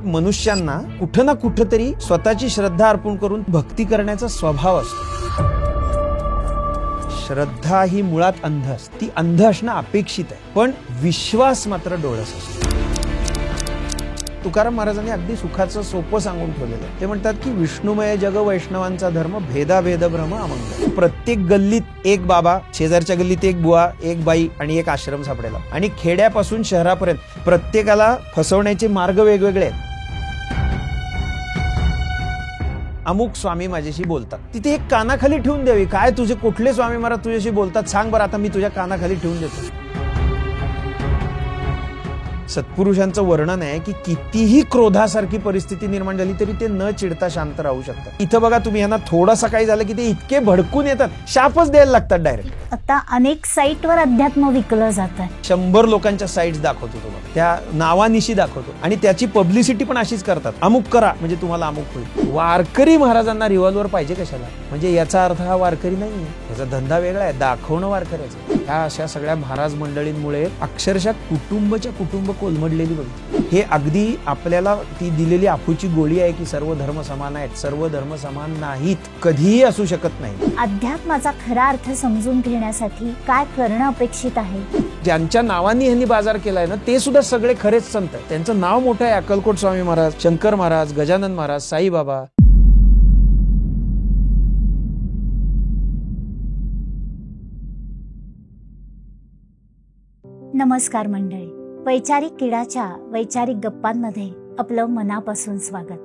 मनुष्यांना कुठं ना कुठं तरी स्वतःची श्रद्धा अर्पण करून भक्ती करण्याचा स्वभाव असतो. श्रद्धा ही मुळात अंध असते. ती अंध असणं अपेक्षित आहे, पण विश्वास मात्र डोळस असतो. तुकाराम महाराजांनी अगदी सुखाचं सोपं सांगून ठेवलेलं आहे. ते म्हणतात की विष्णुमय जग वैष्णवांचा धर्म, भेदाभेद भ्रम अमंगल. प्रत्येक गल्लीत एक बाबा, शेजारच्या गल्लीत एक बुवा, एक बाई आणि एक आश्रम सापडेला. आणि खेड्यापासून शहरापर्यंत प्रत्येकाला फसवण्याचे मार्ग वेगवेगळे आहेत. अमुक स्वामी माझ्याशी बोलतात, तिथे एक कानाखाली ठेवून द्यावी. काय तुझे कुठले स्वामी महाराज तुझ्याशी बोलतात सांग बरं, आता मी तुझ्या कानाखाली ठेवून देतो. सत्पुरुषांचं वर्णन आहे की कितीही क्रोधासारखी परिस्थिती निर्माण झाली तरी ते न चिडता शांत राहू शकतात. इथं बघा तुम्ही, यांना थोडासा काही झालं की ते इतके भडकून येतात, शापच द्यायला लागतात डायरेक्ट. आता अनेक साईटवर अध्यात्म विकलं जात आहे. 100 लोकांच्या साईट्स दाखवतो तुम्हाला, त्या नावानिशी दाखवतो आणि त्याची पब्लिसिटी पण अशीच करतात. अमुक करा म्हणजे तुम्हाला अमुक होईल. वारकरी महाराजांना रिव्हॉल्वर पाहिजे कशाला? म्हणजे याचा अर्थ हा वारकरी नाहीये, याचा धंदा वेगळा आहे, दाखवणं वारकऱ्याचं. ह्या अशा सगळ्या महाराज मंडळींमुळे अक्षरशः कुटुंबाच्या कुटुंब कोलमडलेली बघतो. हे अगदी आपल्याला ती दिलेली अफूची गोळी आहे की सर्व धर्म समान आहेत. सर्व धर्म समान नाहीत, कधीही असू शकत नाही. अध्यात्माचा खरा अर्थ समजून घेण्यासाठी काय करणं अपेक्षित आहे? ज्यांच्या नावानी यांनी बाजार केलाय ना, ते सुद्धा सगळे खरेच संत आहेत. त्यांचं नाव मोठं आहे. अक्कलकोट स्वामी महाराज, शंकर महाराज, गजानन महाराज, साईबाबा. नमस्कार मंडळी, वैचारिक किडाच्या वैचारिक गप्पांमध्ये आपलं मनापासून स्वागत.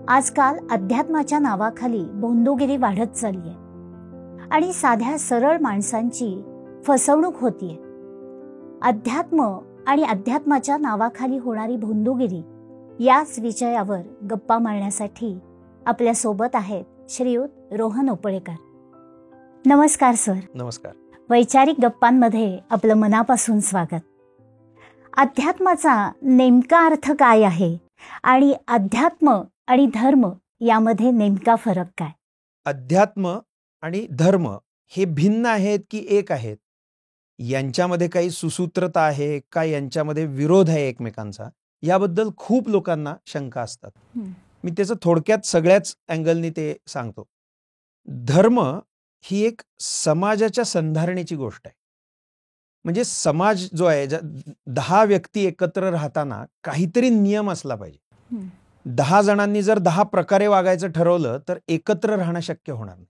आजकाल अध्यात्माच्या नावाखाली भोंदूगिरी वाढत चालली आहे आणि साध्या सरळ माणसांची फसवणूक होतीये. अध्यात्म आणि अध्यात्माच्या नावाखाली होणारी भोंदूगिरी याच विषयावर गप्पा मारण्यासाठी आपल्या सोबत आहेत श्रीयुत रोहन उपळेकर. नमस्कार सर. नमस्कार. वैचारिक गप्पांमध्ये आपलं मनापासून स्वागत. अध्यात्माचा नेमका अर्थ काय आहे आणि अध्यात्म आणि धर्म यामध्ये नेमका फरक काय? अध्यात्म आणि धर्म हे भिन्न आहेत की एक आहेत? यांच्यामध्ये काही सुसूत्रता आहे का, यांच्यामध्ये विरोध आहे एकमेकांचा, याबद्दल खूप लोकांना शंका असतात. मी त्याचं थोडक्यात सगळ्याच अँगलनी ते सांगतो. धर्म ही एक समाजाच्या संधारणेची गोष्ट आहे. म्हणजे समाज जो आहे, 10 व्यक्ती एकत्र राहताना काहीतरी नियम असला पाहिजे. 10 जणांनी जर 10 प्रकारे वागायचं ठरवलं तर एकत्र राहणं शक्य होणार नाही.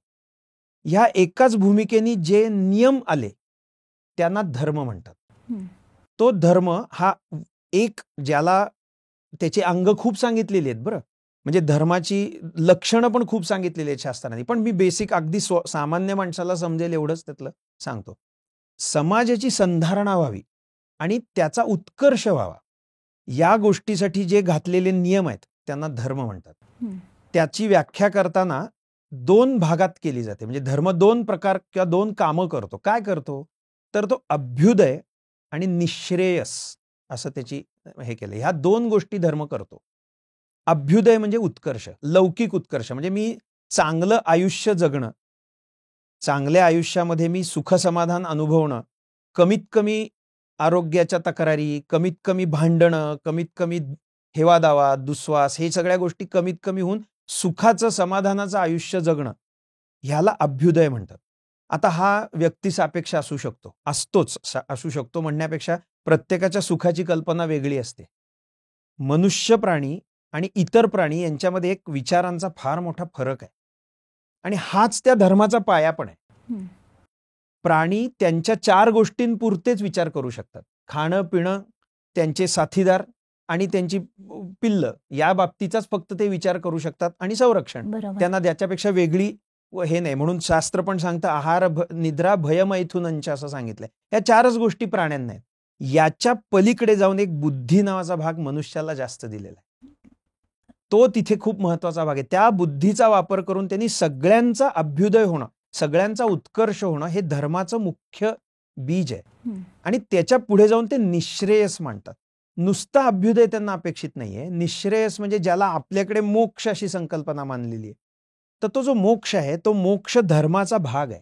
ह्या एकाच भूमिकेने जे नियम आले त्यांना धर्म म्हणतात. तो धर्म हा एक, ज्याला त्याचे अंग खूप सांगितलेली आहेत बरं, म्हणजे धर्माची लक्षणं पण खूप सांगितलेली आहेत शास्त्रांनी, पण मी बेसिक अगदी सामान्य माणसाला समजेल एवढंच त्यातलं सांगतो. समाजाची संधारणा व्हावी आणि त्याचा उत्कर्ष व्हावा, या गोष्टीसाठी जे घातलेले नियम आहेत त्यांना धर्म म्हणतात. त्याची व्याख्या करताना 2 भागात केली जाते. म्हणजे धर्म 2 प्रकार किंवा 2 कामं करतो. काय करतो तर तो अभ्युदय आणि निःश्रेयस असं त्याची हे केलं. ह्या 2 गोष्टी धर्म करतो. अभ्युदय म्हणजे उत्कर्ष, लौकिक उत्कर्ष, म्हणजे मी चांगलं आयुष्य जगणं, चांगल्या आयुष्यामध्ये मी सुख समाधान अनुभवणं, कमीत कमी आरोग्याच्या तक्रारी, कमीत कमी भांडणं, कमीत कमी हेवादावा, दुस्वास, हे सगळ्या गोष्टी कमीत कमी होऊन सुखाचं समाधानाचं आयुष्य जगणं, ह्याला अभ्युदय म्हणतात. आता हा व्यक्तिसापेक्ष असू शकतो, असू शकतो म्हणण्यापेक्षा प्रत्येकाच्या सुखाची कल्पना वेगळी असते. मनुष्य प्राणी आणि इतर प्राणी यांच्यामध्ये एक विचारांचा फार मोठा फरक आहे आणि हाच त्या धर्माचा पाया पण आहे. प्राणी त्यांच्या 4 गोष्टींपुरतेच विचार करू शकतात. खाणं पिणं, त्यांचे साथीदार आणि त्यांची पिल्लं, या बाबतीचाच फक्त ते विचार करू शकतात आणि संरक्षण. त्यांना त्याच्यापेक्षा वेगळी हे नाही. म्हणून शास्त्र पण सांगतं आहार निद्रा भयमैथुनंच असं सांगितलंय. या 4च गोष्टी प्राण्यांना आहेत. याच्या पलीकडे जाऊन एक बुद्धी नावाचा भाग मनुष्याला जास्त दिलेला आहे. तो तिथे खूप महत्वाचा भाग आहे. त्या बुद्धीचा वापर करून त्यांनी सगळ्यांचा अभ्युदय होणं, सगळ्यांचा उत्कर्ष होणं हे धर्माचं मुख्य बीज आहे. आणि त्याच्या पुढे जाऊन ते निःश्रेयस मानतात. नुसता अभ्युदय त्यांना अपेक्षित नाहीये. निःश्रेयस म्हणजे ज्याला आपल्याकडे मोक्ष अशी संकल्पना मानलेली आहे, तर तो जो मोक्ष आहे तो मोक्ष धर्माचा भाग आहे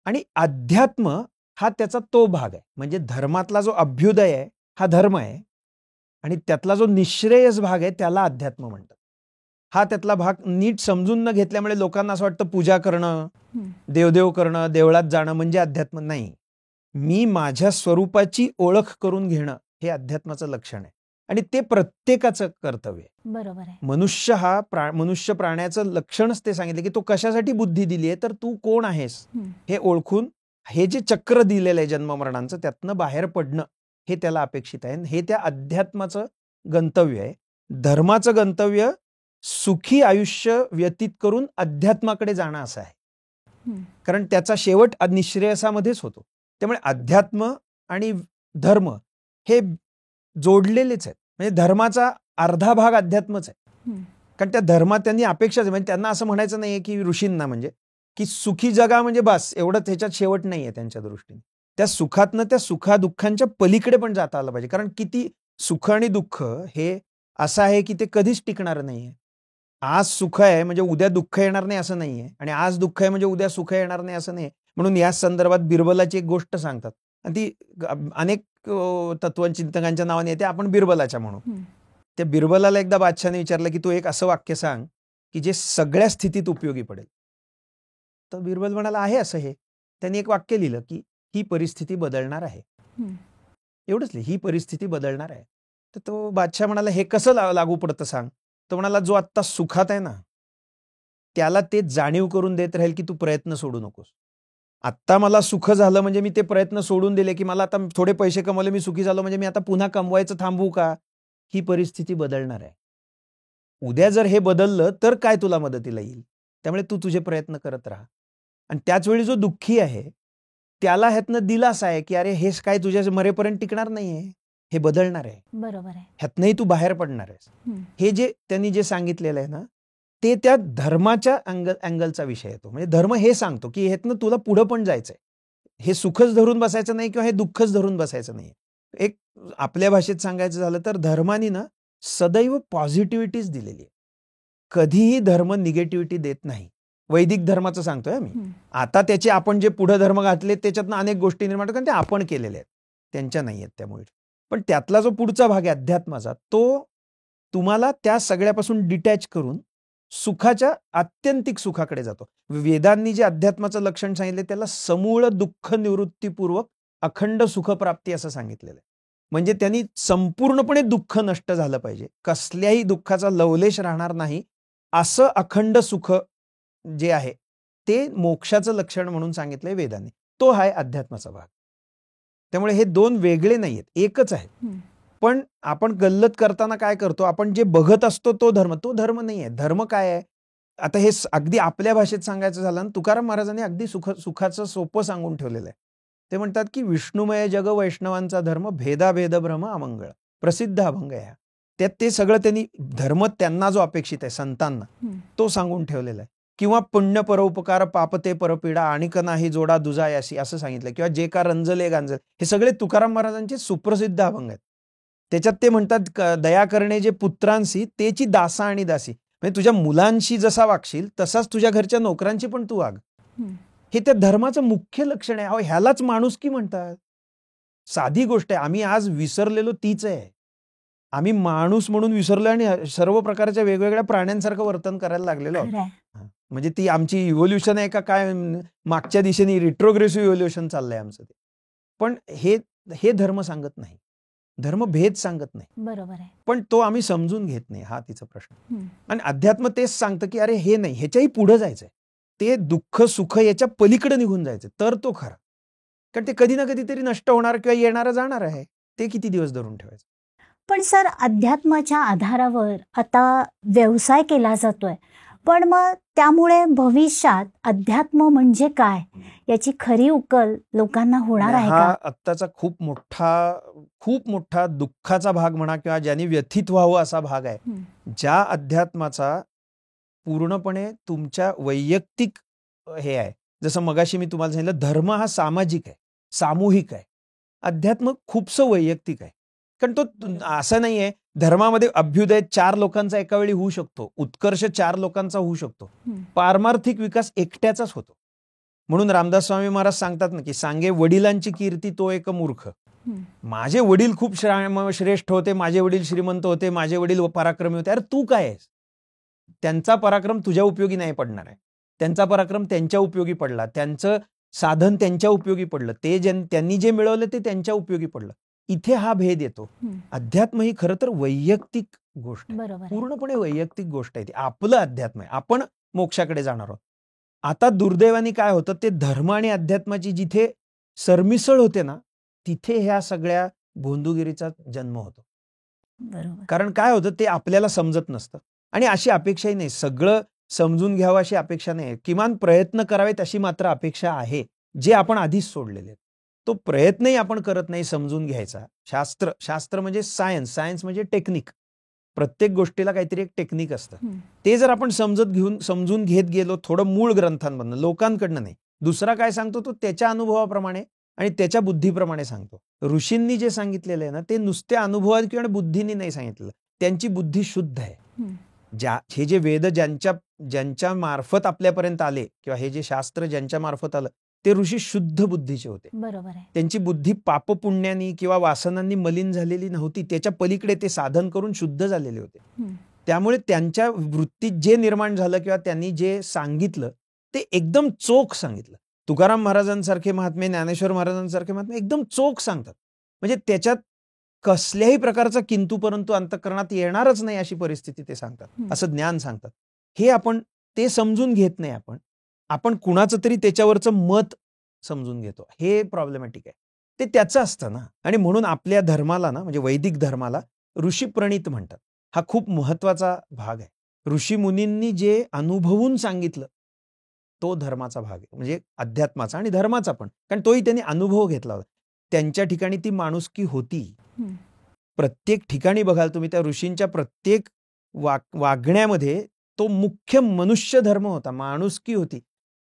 आणि अध्यात्म हा त्याचा तो भाग आहे. म्हणजे धर्मातला जो अभ्युदय आहे हा धर्म आहे आणि त्यातला जो निःश्रेयस भाग आहे त्याला अध्यात्म म्हणतात. हा त्यातला भाग नीट समजून न घेतल्यामुळे लोकांना असं वाटतं पूजा करणं, देवदेव करणं, देवळात जाणं म्हणजे अध्यात्म. नाही, मी माझ्या स्वरूपाची ओळख करून घेणं हे अध्यात्माचं लक्षण आहे आणि ते प्रत्येकाचं कर्तव्य आहे. बरोबर आहे. मनुष्य प्राण्याचं लक्षणच ते सांगितलं की तो कशासाठी बुद्धी दिली आहे, तर तू कोण आहेस हे ओळखून हे जे चक्र दिलेलं आहे जन्ममरणांचं त्यातनं बाहेर पडणं हे त्याला अपेक्षित आहे. हे त्या अध्यात्माचं गंतव्य आहे. धर्माचं गंतव्य सुखी आयुष्य व्यतीत करून अध्यात्माकडे जाणं असं आहे, कारण त्याचा शेवट निःश्रेयसामध्येच होतो. त्यामुळे अध्यात्म आणि धर्म हे जोडलेलेच आहेत. म्हणजे धर्माचा अर्धा भाग अध्यात्मच आहे, कारण त्या धर्मात त्यांनी अपेक्षा म्हणजे त्यांना असं म्हणायचं नाहीये की ऋषींना म्हणजे की सुखी जगा म्हणजे बस एवढंच, ह्याच्यात शेवट नाहीये त्यांच्या दृष्टीने. त्या सुखातनं त्या सुखादुःखांच्या पलीकडे पण जाता आलं पाहिजे, कारण किती सुख आणि दुःख हे असं आहे की ते कधीच टिकणार नाहीये. आज सुख आहे म्हणजे उद्या दुःख येणार नाही असं नाहीये, आणि आज दुःख आहे म्हणजे उद्या सुख येणार नाही असं नाही. म्हणून या संदर्भात बिरबलाची एक गोष्ट सांगतात आणि ती अनेक तत्वचिंतकांच्या नावाने येते, आपण बिरबलाच्या म्हणू. त्या बिरबलाला एकदा बादशाने विचारलं की तू एक असं वाक्य सांग की जे सगळ्या स्थितीत उपयोगी पडेल. तर बिरबल म्हणाला आहे असं हे. त्यांनी एक वाक्य लिहिलं की ही परिस्थिती बदलणार आहे. एवढंच लिहि, ही परिस्थिती बदलणार आहे. तर तो बादशाह म्हणाला हे कसं लागू पडतं सांग. तो म्हणाला जो आत्ता सुखात आहे ना त्याला ते जाणीव करून देत राहील की तू प्रयत्न सोडू नकोस. आत्ता मला सुख झालं म्हणजे मी ते प्रयत्न सोडून दिले, की मला आता थोडे पैसे कमवले मी सुखी झालो म्हणजे मी आता पुन्हा कमवायचं थांबवू का. ही परिस्थिती बदलणार आहे. उद्या जर हे बदललं तर काय तुला मदतीला येईल. त्यामुळे तू तुझे प्रयत्न करत राहा. आणि त्याच वेळी जो दुःखी आहे त्याला ह्यातनं दिलासा आहे की अरे हेच काय तुझ्या मरेपर्यंत टिकणार नाहीये, हे बदलणार आहे. बरोबर आहे. ह्यातनंही तू बाहेर पडणार आहेस. हे जे त्यांनी जे सांगितलेलं आहे ना ते त्या धर्माच्या अँगलचा विषय येतो. म्हणजे धर्म हे सांगतो की ह्यातनं तुला पुढं पण जायचंय. हे सुखच धरून बसायचं नाही किंवा हे दुःखच धरून बसायचं नाही. एक आपल्या भाषेत सांगायचं झालं तर धर्मानी ना सदैव पॉझिटिव्हिटीच दिलेली आहे. कधीही धर्म निगेटिव्हिटी देत नाही. वैदिक धर्माचं सांगतोय मी. आता त्याचे आपण जे पुढे धर्म घातले त्याच्यातनं अनेक गोष्टी निर्माण होतात, ते आपण केलेले आहेत, त्यांच्या नाही आहेत त्यामुळे. पण त्यातला जो पुढचा भाग आहे अध्यात्माचा तो तुम्हाला त्या सगळ्यापासून डिटॅच करून सुखाच्या आत्यंतिक सुखाकडे जातो. वेदांनी जे अध्यात्माचं लक्षण सांगितले त्याला समूळ दुःख निवृत्तीपूर्वक अखंड सुखप्राप्ती असं सांगितलेलं आहे. म्हणजे त्यांनी संपूर्णपणे दुःख नष्ट झालं पाहिजे, कसल्याही दुःखाचा लवलेश राहणार नाही असं अखंड सुख जे आहे ते मोक्षाचं लक्षण म्हणून सांगितलंय वेदांनी. तो आहे अध्यात्माचा भाग. त्यामुळे हे दोन वेगळे नाहीयेत, एकच आहे. पण आपण गल्लत करताना काय करतो, आपण जे बघत असतो तो धर्म नाही आहे. धर्म काय आहे आता हे अगदी आपल्या भाषेत सांगायचं झालं ना, तुकाराम महाराजांनी अगदी सुखाचं सोपं सांगून ठेवलेलं आहे. ते म्हणतात की विष्णुमय जग वैष्णवांचा धर्म भेदाभेद भ्रम अमंगळ प्रसिद्ध अभंग आहे. त्यात ते सगळं त्यांनी धर्म त्यांना जो अपेक्षित आहे संतांना तो सांगून ठेवलेला आहे. किंवा पुण्य परोपकार पापते परपीडा आणिक नाही जोडा दुजायासी असं सांगितलं, किंवा जे का रंजले गांजल, हे सगळे तुकाराम महाराजांचे सुप्रसिद्ध अभंग आहेत. त्याच्यात ते म्हणतात दया करणे जे पुत्रांशी तेची दासा आणि दासी. म्हणजे तुझ्या मुलांशी जसा वागशील तसाच तुझ्या घरच्या नोकरांची पण तू वाग. हे त्या धर्माचं मुख्य लक्षण आहे. अहो ह्यालाच माणुसकी म्हणतात. साधी गोष्ट आहे. आम्ही आज विसरलेलो तीच आहे. आम्ही माणूस म्हणून विसरलो आणि सर्व प्रकारच्या वेगवेगळ्या प्राण्यांसारखं वर्तन करायला लागलेलो आहोत. म्हणजे ती आमची इव्होल्युशन आहे का काय, मागच्या दिशेने रिट्रोग्रेसिव्ह इव्होल्युशन चाललंय आमचं ते. पण हे धर्म सांगत नाही. धर्म भेद सांगत नाही. बरोबर आहे. पण तो आम्ही समजून घेत नाही, हा तिचा प्रश्न. आणि अध्यात्म तेच सांगतं की अरे हे नाही, ह्याच्याही पुढे जायचंय. ते दुःख सुख याच्या पलीकडे निघून जायचं तर तो खरा. कारण ते कधी ना कधीतरी नष्ट होणार किंवा येणारं जाणार आहे. ते किती दिवस धरून ठेवायचं. पण सर, अध्यात्माच्या आधारावर आता व्यवसाय केला जातोय, पण मग त्यामुळे भविष्यात अध्यात्म म्हणजे काय याची खरी उकल लोकांना होणार आहे का? हा आत्ताचा खूप मोठा दुःखाचा भाग म्हणा किंवा ज्यांनी व्यथित व्हावं असा भाग आहे. ज्या अध्यात्माचा पूर्णपणे तुमच्या वैयक्तिक हे आहे. जसं मगाशी मी तुम्हाला सांगितलं, धर्म हा सामाजिक आहे, सामूहिक आहे. अध्यात्म खूपसं वैयक्तिक आहे. कारण तो असं नाहीये धर्मामध्ये अभ्युदय 4 लोकांचा एका वेळी होऊ शकतो, उत्कर्ष 4 लोकांचा होऊ शकतो, पारमार्थिक विकास एकट्याचाच होतो. म्हणून रामदास स्वामी महाराज सांगतात ना की सांगे वडिलांची कीर्ती तो एक मूर्ख. माझे वडील खूप श्रेष्ठ होते, माझे वडील श्रीमंत होते, माझे वडील पराक्रमी होते. अरे तू काय आहेस? त्यांचा पराक्रम तुझ्या उपयोगी नाही पडणार आहे. त्यांचा पराक्रम त्यांच्या उपयोगी पडला, त्यांचं साधन त्यांच्या उपयोगी पडलं, त्यांनी जे मिळवलं ते त्यांच्या उपयोगी पडलं. इथे हा भेद येतो. अध्यात्म ही खरं तर वैयक्तिक गोष्ट आहे, पूर्णपणे वैयक्तिक गोष्ट आहे ती. आपलं अध्यात्म आहे, आपण मोक्षाकडे जाणार आहोत. आता दुर्दैवाने काय होतं, ते धर्म आणि अध्यात्माची जिथे सरमिसळ होते ना, तिथे ह्या सगळ्या भोंदूगिरीचा जन्म होतो. कारण काय होतं, ते आपल्याला समजत नसतं. आणि अशी अपेक्षाही नाही, सगळं समजून घ्यावं अशी अपेक्षा नाही. किमान प्रयत्न करावेत अशी मात्र अपेक्षा आहे, जे आपण आधीच सोडलेले आहेत. तो प्रयत्नही आपण करत नाही समजून घ्यायचा. शास्त्र म्हणजे सायन्स म्हणजे टेक्निक. प्रत्येक गोष्टीला काहीतरी एक टेक्निक असतं. ते जर आपण समजून घेत गेलो थोडं मूळ ग्रंथांमधनं, लोकांकडनं नाही. दुसरा काय सांगतो तो त्याच्या अनुभवाप्रमाणे आणि त्याच्या बुद्धीप्रमाणे सांगतो. ऋषींनी जे सांगितलेलं आहे ना, ते नुसत्या अनुभवात किंवा बुद्धीने नाही सांगितलं. त्यांची बुद्धी शुद्ध आहे. हे जे वेद ज्यांच्या मार्फत आपल्यापर्यंत आले किंवा हे जे शास्त्र ज्यांच्या मार्फत आलं, ते ऋषी शुद्ध बुद्धीचे होते. बरोबर आहे. त्यांची बुद्धी पापपुण्यांनी किंवा वासनांनी मलिन झालेली नव्हती. त्याच्या पलीकडे ते साधन करून शुद्ध झालेले होते. त्यामुळे त्यांच्या वृत्तीत जे निर्माण झालं किंवा त्यांनी जे सांगितलं ते एकदम चोख सांगितलं. तुकाराम महाराजांसारखे महात्मे, ज्ञानेश्वर महाराजांसारखे महात्मे एकदम चोख सांगतात. म्हणजे त्याच्यात कसल्याही प्रकारचा किंतु परंतु अंतःकरणात येणारच नाही अशी परिस्थिती ते सांगतात, असं ज्ञान सांगतात. हे आपण ते समजून घेत नाही. आपण कुणाचं तरी त्याच्यावरचं मत समजून घेतो. हे प्रॉब्लेमॅटिक आहे. ते त्याचं असतं ना. आणि म्हणून आपल्या धर्माला ना, म्हणजे वैदिक धर्माला ऋषी प्रणीत म्हणतात. हा खूप महत्वाचा भाग आहे. ऋषी मुनींनी जे अनुभवून सांगितलं तो धर्माचा भाग आहे, म्हणजे अध्यात्माचा आणि धर्माचा पण. कारण तोही त्यांनी अनुभव घेतला होता. त्यांच्या ठिकाणी ती माणुसकी होती. प्रत्येक ठिकाणी बघाल तुम्ही, त्या ऋषींच्या प्रत्येक वागण्यामध्ये तो मुख्य मनुष्य धर्म होता, माणुसकी होती.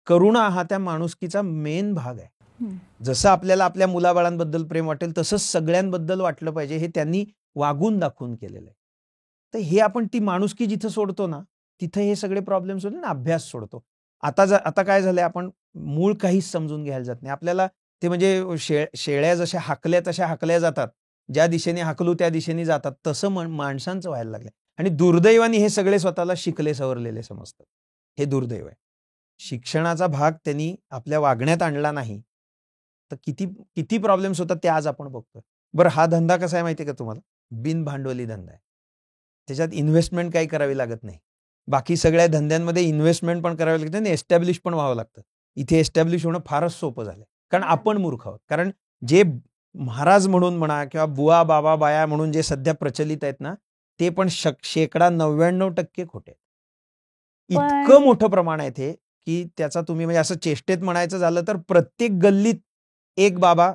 करुणा हा त्या माणुसकीचा मेन भाग आहे. जसं आपल्याला आपल्या मुलाबाळांबद्दल प्रेम वाटेल तसंच सगळ्यांबद्दल वाटलं पाहिजे, हे त्यांनी वागून दाखवून केलेलं आहे. तर हे आपण ती माणुसकी जिथं सोडतो ना, तिथं हे सगळे प्रॉब्लेम्स होते ना, अभ्यास सोडतो. आता काय झालंय, आपण मूळ काहीच समजून घ्यायला जात नाही. आपल्याला ते म्हणजे शेळ्या जशा हाकल्या तशा हाकल्या जातात, ज्या दिशेने हाकलू त्या दिशेने जातात, तसं माणसांचं व्हायला लागलं. आणि दुर्दैवाने हे सगळे स्वतःला शिकले सवरलेले समजतात. हे दुर्दैव आहे. शिक्षणाचा भाग त्यांनी आपल्या वागण्यात आणला नाही तर किती प्रॉब्लेम्स होतात ते आज आपण बघतोय. बरं, हा धंदा कसा आहे माहिती आहे का तुम्हाला? बिनभांडवली धंदा आहे. त्याच्यात इन्व्हेस्टमेंट काही करावी लागत नाही. बाकी सगळ्या धंद्यांमध्ये इन्व्हेस्टमेंट पण करावी लागते आणि एस्टॅब्लिश पण व्हावं लागतं. इथे एस्टॅब्लिश होणं फारच सोपं झालं, कारण आपण मूर्ख आहोत. कारण जे महाराज म्हणून म्हणा किंवा बुवा बाबा बाया म्हणून जे सध्या प्रचलित आहेत ना, ते पण 99% खोटे. इतकं मोठं प्रमाण आहे ते की त्याचा तुम्ही म्हणजे असं चेष्टेत म्हणायचं झालं तर प्रत्येक गल्लीत एक बाबा,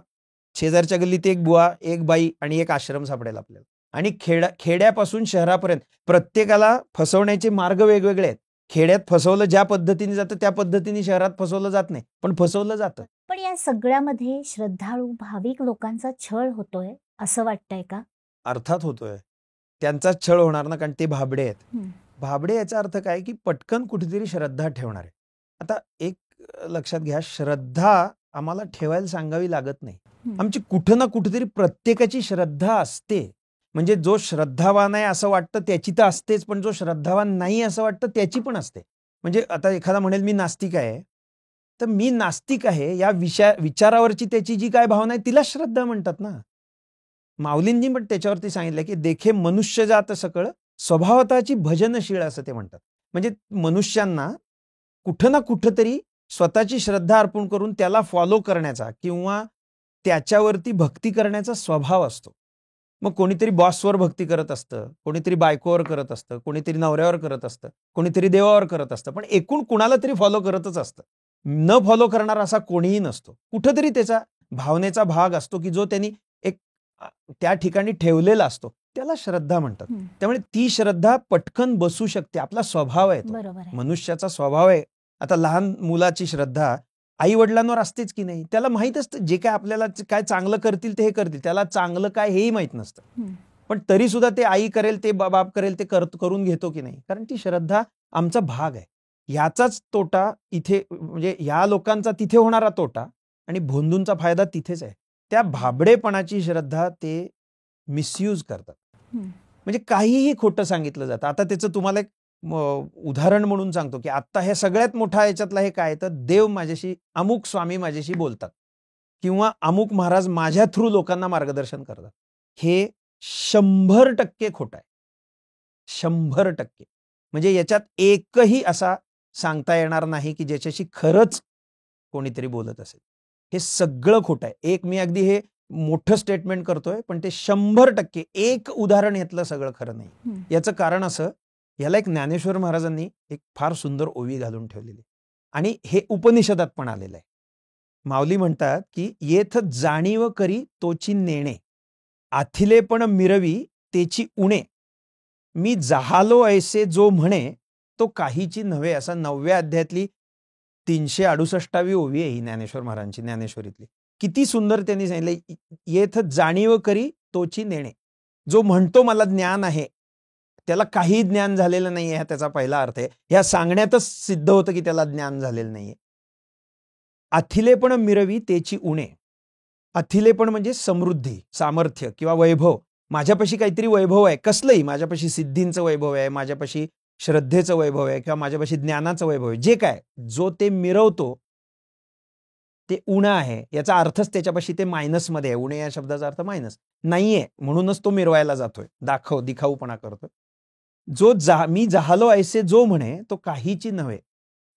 शेजारच्या गल्लीत एक बुवा, एक बाई आणि एक आश्रम सापडेल आपल्याला. आणि खेड्यापासून शहरापर्यंत प्रत्येकाला फसवण्याचे मार्ग वेगवेगळे आहेत. खेड्यात फसवलं ज्या पद्धतीने जातं त्या पद्धतीने शहरात फसवलं जात नाही, पण फसवलं जातं. पण या सगळ्यामध्ये श्रद्धाळू भाविक लोकांचा छळ होतोय असं वाटतंय का? अर्थात होतोय. त्यांचाच छळ होणार ना, कारण ते भाबडे आहेत. भाबडे याचा अर्थ काय की पटकन कुठेतरी श्रद्धा ठेवणार आहे. आता एक लक्षात घ्या, श्रद्धा आम्हाला ठेवायला सांगावी लागत नाही. आमची कुठं ना कुठेतरी प्रत्येकाची श्रद्धा असते. म्हणजे जो श्रद्धावान आहे असं वाटतं त्याची तर असतेच, पण जो श्रद्धावान नाही असं वाटतं त्याची पण असते. म्हणजे आता एखादा म्हणेल मी नास्तिक आहे, तर मी नास्तिक आहे या विचारावरची त्याची जी काय भावना आहे तिला श्रद्धा म्हणतात ना. माऊलींनी पण त्याच्यावरती सांगितलं की देखे मनुष्य जात सकळ स्वभावताची भजनशीळ असं ते म्हणतात. म्हणजे मनुष्यांना कुठं ना कुठं तरी स्वतःची श्रद्धा अर्पण करून त्याला फॉलो करण्याचा किंवा त्याच्यावरती भक्ती करण्याचा स्वभाव असतो. मग कोणीतरी बॉसवर भक्ती करत असतं, कोणीतरी बायकोवर करत असतं, कोणीतरी नवऱ्यावर करत असतं, कोणीतरी देवावर करत असतं, पण एकूण कुणाला तरी फॉलो करतच असतं. न फॉलो करणारा असा कोणीही नसतो. कुठंतरी त्याचा भावनेचा भाग असतो की जो त्यांनी एक त्या ठिकाणी ठेवलेला असतो, त्याला श्रद्धा म्हणतात. त्यामुळे ती श्रद्धा पटकन बसू शकते. आपला स्वभाव आहे तो, मनुष्याचा स्वभाव आहे. आता लहान मुलाची श्रद्धा आई वडिलांवर असतेच की नाही. त्याला माहित असतं जे काय आपल्याला काय चांगलं करतील ते हे करतील, त्याला चांगलं काय हेही माहित नसतं, पण तरी सुद्धा ते आई करेल ते बाप करेल ते करून घेतो की नाही, कारण ती श्रद्धा आमचा भाग आहे. याचाच तोटा इथे म्हणजे या लोकांचा तिथे होणारा तोटा आणि भोंदूंचा फायदा तिथेच आहे. त्या भाबडेपणाची श्रद्धा ते मिसयूज करतात. म्हणजे काहीही खोटं सांगितलं जातं. आता त्याचं तुम्हाला एक उदाहरण म्हणून सांगतो की आता हे सगळ्यात मोठा याच्यातला हे काय, तर देव माझ्याशी, अमुक स्वामी माझ्याशी बोलतात किंवा अमुक महाराज माझ्या थ्रू लोकांना मार्गदर्शन करतात. हे 100% खोटं आहे. 100%. म्हणजे याच्यात एकही असा सांगता येणार नाही की ज्याच्याशी खरंच कोणीतरी बोलत असेल. हे सगळं खोटं आहे. एक मी अगदी हे मोठं स्टेटमेंट करतोय, पण ते 100% एक उदाहरण यातलं सगळं खरं नाही. याचं कारण असं, याला एक ज्ञानेश्वर महाराजांनी एक फार सुंदर ओवी घालून ठेवलेली आणि हे उपनिषदात पण आलेलं आहे. माऊली म्हणतात की येथ जाणीव करी तोची नेणे, आथिले पण मिरवी तेची उणे, मी जहालो ऐसे जो म्हणे तो काहीची नव्हे. असा 9व्या अध्यायातली 368वी ओवी आहे ही ज्ञानेश्वर महाराजांची, ज्ञानेश्वरीतली. किती सुंदर त्यांनी सांगितलं, येथ जाणीव करी तोची नेणे. जो म्हणतो मला ज्ञान आहे, त्याला काही ज्ञान झालेलं नाहीये, हा त्याचा पहिला अर्थ आहे. ह्या सांगण्यातच सिद्ध होतं की त्याला ज्ञान झालेलं नाहीये. अथिलेपण मिरवी तेची उणे. अथिलेपण म्हणजे समृद्धी, सामर्थ्य किंवा वैभव. माझ्यापाशी काहीतरी वैभव आहे, कसलंही, माझ्यापाशी सिद्धींचं वैभव आहे, माझ्यापाशी श्रद्धेचं वैभव आहे किंवा माझ्यापाशी ज्ञानाचं वैभव आहे, जे काय, जो ते मिरवतो ते उणं आहे. याचा अर्थच त्याच्यापाशी ते मायनसमध्ये आहे. उणे या शब्दाचा अर्थ मायनस नाहीये, म्हणूनच तो मिरवायला जातोय, दिखाऊपणा करतोय. जो मी जहालो ऐसे जो म्हणे तो काहीची नव्हे.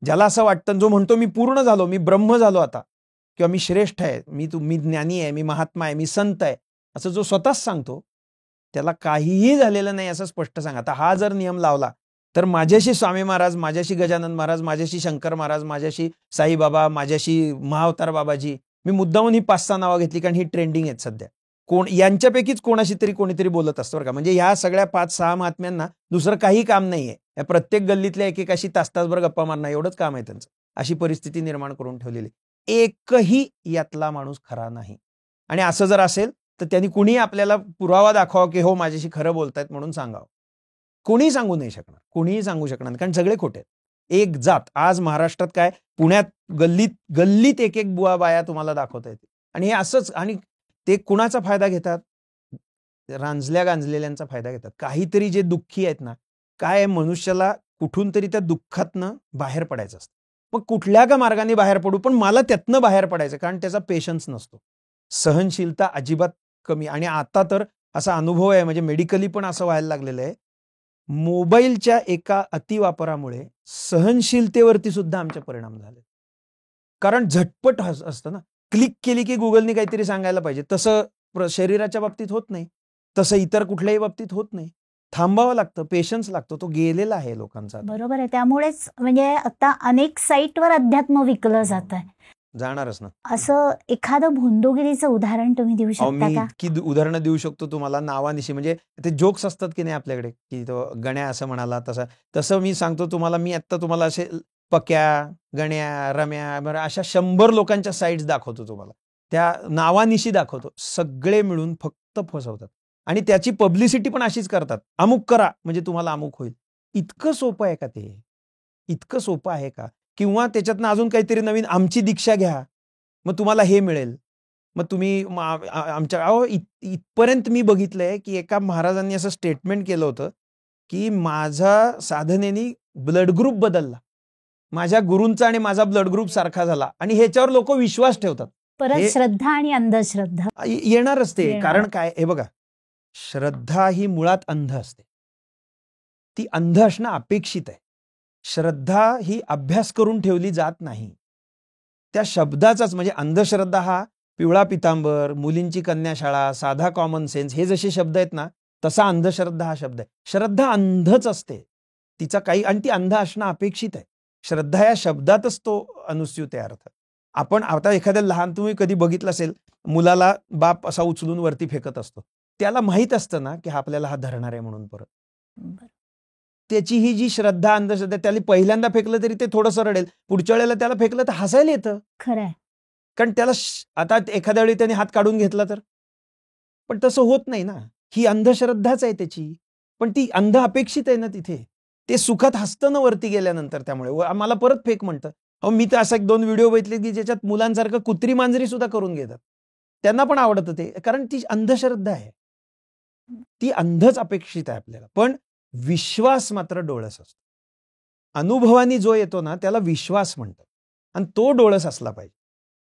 ज्याला असं वाटतं, जो म्हणतो मी पूर्ण झालो, मी ब्रह्म झालो आता, किंवा मी श्रेष्ठ आहे, मी ज्ञानी आहे, मी महात्मा आहे, मी संत आहे, असं जो स्वतःच सांगतो, त्याला काहीही झालेलं नाही असं स्पष्ट सांगा. आता हा जर नियम लावला तर माझ्याशी स्वामी महाराज, माझ्याशी गजानन महाराज, माझ्याशी शंकर महाराज, माझ्याशी साईबाबा, माझ्याशी महाअवतार बाबाजी, मी मुद्दामून ही 5-6 नावं घेतली कारण ही ट्रेंडिंग आहेत सध्या. यांच्यापैकीच कोणाशी तरी कोणीतरी बोलत असतं बरं का. म्हणजे ह्या सगळ्या 5-6 महात्म्यांना दुसरं काही काम नाहीये. या प्रत्येक गल्लीतल्या एकेकाशी तासभर गप्पा मारणं एवढंच काम आहे त्यांचं. अशी परिस्थिती निर्माण करून ठेवलेली. एकही यातला माणूस खरा नाही. आणि असं जर असेल तर त्यांनी कुणी आपल्याला पुरावा दाखवावा की हो माझ्याशी खरं बोलतायत म्हणून सांगावं. कोणीही सांगू नाही शकणार, कोणीही सांगू शकणार नाही, कारण सगळे खोटे आहेत. एक जात. आज महाराष्ट्रात काय, पुण्यात गल्लीत एक बुवा बाया तुम्हाला दाखवता येते. आणि हे असंच, आणि ते कुणाचा फायदा घेतात, रांजल्या गांजलेल्यांचा फायदा घेतात. काहीतरी जे दुःखी आहेत ना, काय मनुष्याला कुठून तरी त्या दुःखातनं बाहेर पडायचं असतं. मग कुठल्या का मार्गाने बाहेर पडू, पण मला त्यातनं बाहेर पडायचं, कारण त्याचा पेशन्स नसतो, सहनशीलता अजिबात कमी. आणि आता तर असा अनुभव आहे, म्हणजे मेडिकली पण असं व्हायला लागलेलं आहे, मोबाईलच्या एका अतिवापरामुळे सहनशीलतेवरती सुद्धा आमचे परिणाम झाले. कारण झटपट असतं ना, क्लिक केली की गुगलने काहीतरी सांगायला पाहिजे. तसं शरीराच्या बाबतीत होत नाही, तसं इतर कुठल्याही बाबतीत होत नाही. थांबावं लागतं, पेशन्स लागतो. तो गेलेला आहे लोकांचा. बरोबर आहे. त्यामुळेच म्हणजे आता अनेक साईटवर अध्यात्म विकलं जात आहे. जाणारच ना. असं एखादं भोंदोगिरीचं उदाहरण तुम्ही देऊ शकता मी का? इतकी उदाहरणं देऊ शकतो तुम्हाला नावानिशी. म्हणजे ते जोक्स असतात की नाही आपल्याकडे, की तो गण्या असं म्हणाला, तसं मी सांगतो तुम्हाला. मी आता तुम्हाला असे पक्या, गण्या, रम्या, बरं, अशा 100 लोकांच्या साईट्स दाखवतो तुम्हाला. त्या नावानिशी दाखवतो. सगळे मिळून फक्त फसवतात आणि त्याची पब्लिसिटी पण अशीच करतात. अमुक करा म्हणजे तुम्हाला अमुक होईल. इतकं सोपं आहे का ते? इतकं सोपं आहे का? किंवा त्याच्यातनं अजून काहीतरी नवीन, आमची दीक्षा घ्या मग तुम्हाला हे मिळेल, मग तुम्ही आमच्या इथपर्यंत मी बघितलंय की एका महाराजांनी असं स्टेटमेंट केलं होतं की माझा साधनेने ब्लड ग्रुप बदलला, माझ्या गुरूंचा आणि माझा ब्लड ग्रुप सारखा झाला, आणि ह्याच्यावर लोक विश्वास ठेवतात. परत श्रद्धा आणि अंधश्रद्धा येणारच ते. कारण काय, हे बघा, श्रद्धा ही मुळात अंध असते. ती अंध असणं अपेक्षित आहे. श्रद्धा ही अभ्यास करून ठेवली जात नाही. त्या शब्दाचाच, म्हणजे अंधश्रद्धा हा पिवळा पितांबर, मुलींची कन्याशाळा, साधा कॉमन सेन्स, हे जसे शब्द आहेत ना, तसा अंधश्रद्धा हा शब्द आहे. श्रद्धा अंधच असते, तिचा काही, आणि ती अंध असणं अपेक्षित आहे. श्रद्धा या शब्दातच तो अनुस्यूत आहे अर्थ. आपण आता एखाद्या लहान, तुम्ही कधी बघितलं असेल, मुलाला बाप असा उचलून वरती फेकत असतो, त्याला माहित असतं ना की आपल्याला हा धरणार आहे म्हणून. परत त्याची ही जी श्रद्धा, अंधश्रद्धा, त्याला पहिल्यांदा फेकलं तरी ते थोडंसं रडेल, पुढच्या वेळेला त्याला फेकलं तर हसायला येतं. खरंय. कारण त्याला आता एखाद्या वेळी त्याने हात काढून घेतला तर, पण तसं होत नाही ना. ही अंधश्रद्धाच आहे त्याची, पण ती अंध अपेक्षित आहे ना तिथे. ते सुखात हसतं ना वरती गेल्यानंतर, त्यामुळे आम्हाला परत फेक म्हणतं. मी तर असा 1-2 व्हिडिओ बघितले की ज्याच्यात मुलांसारखं कुत्री मांजरी सुद्धा करून घेतात. त्यांना पण आवडतं ते, कारण ती अंधश्रद्धा आहे. ती अंधच अपेक्षित आहे आपल्याला. पण विश्वास मात्र डोळस असतो. अनुभवानी जो येतो ना त्याला विश्वास म्हणतात आणि तो डोळस असला पाहिजे.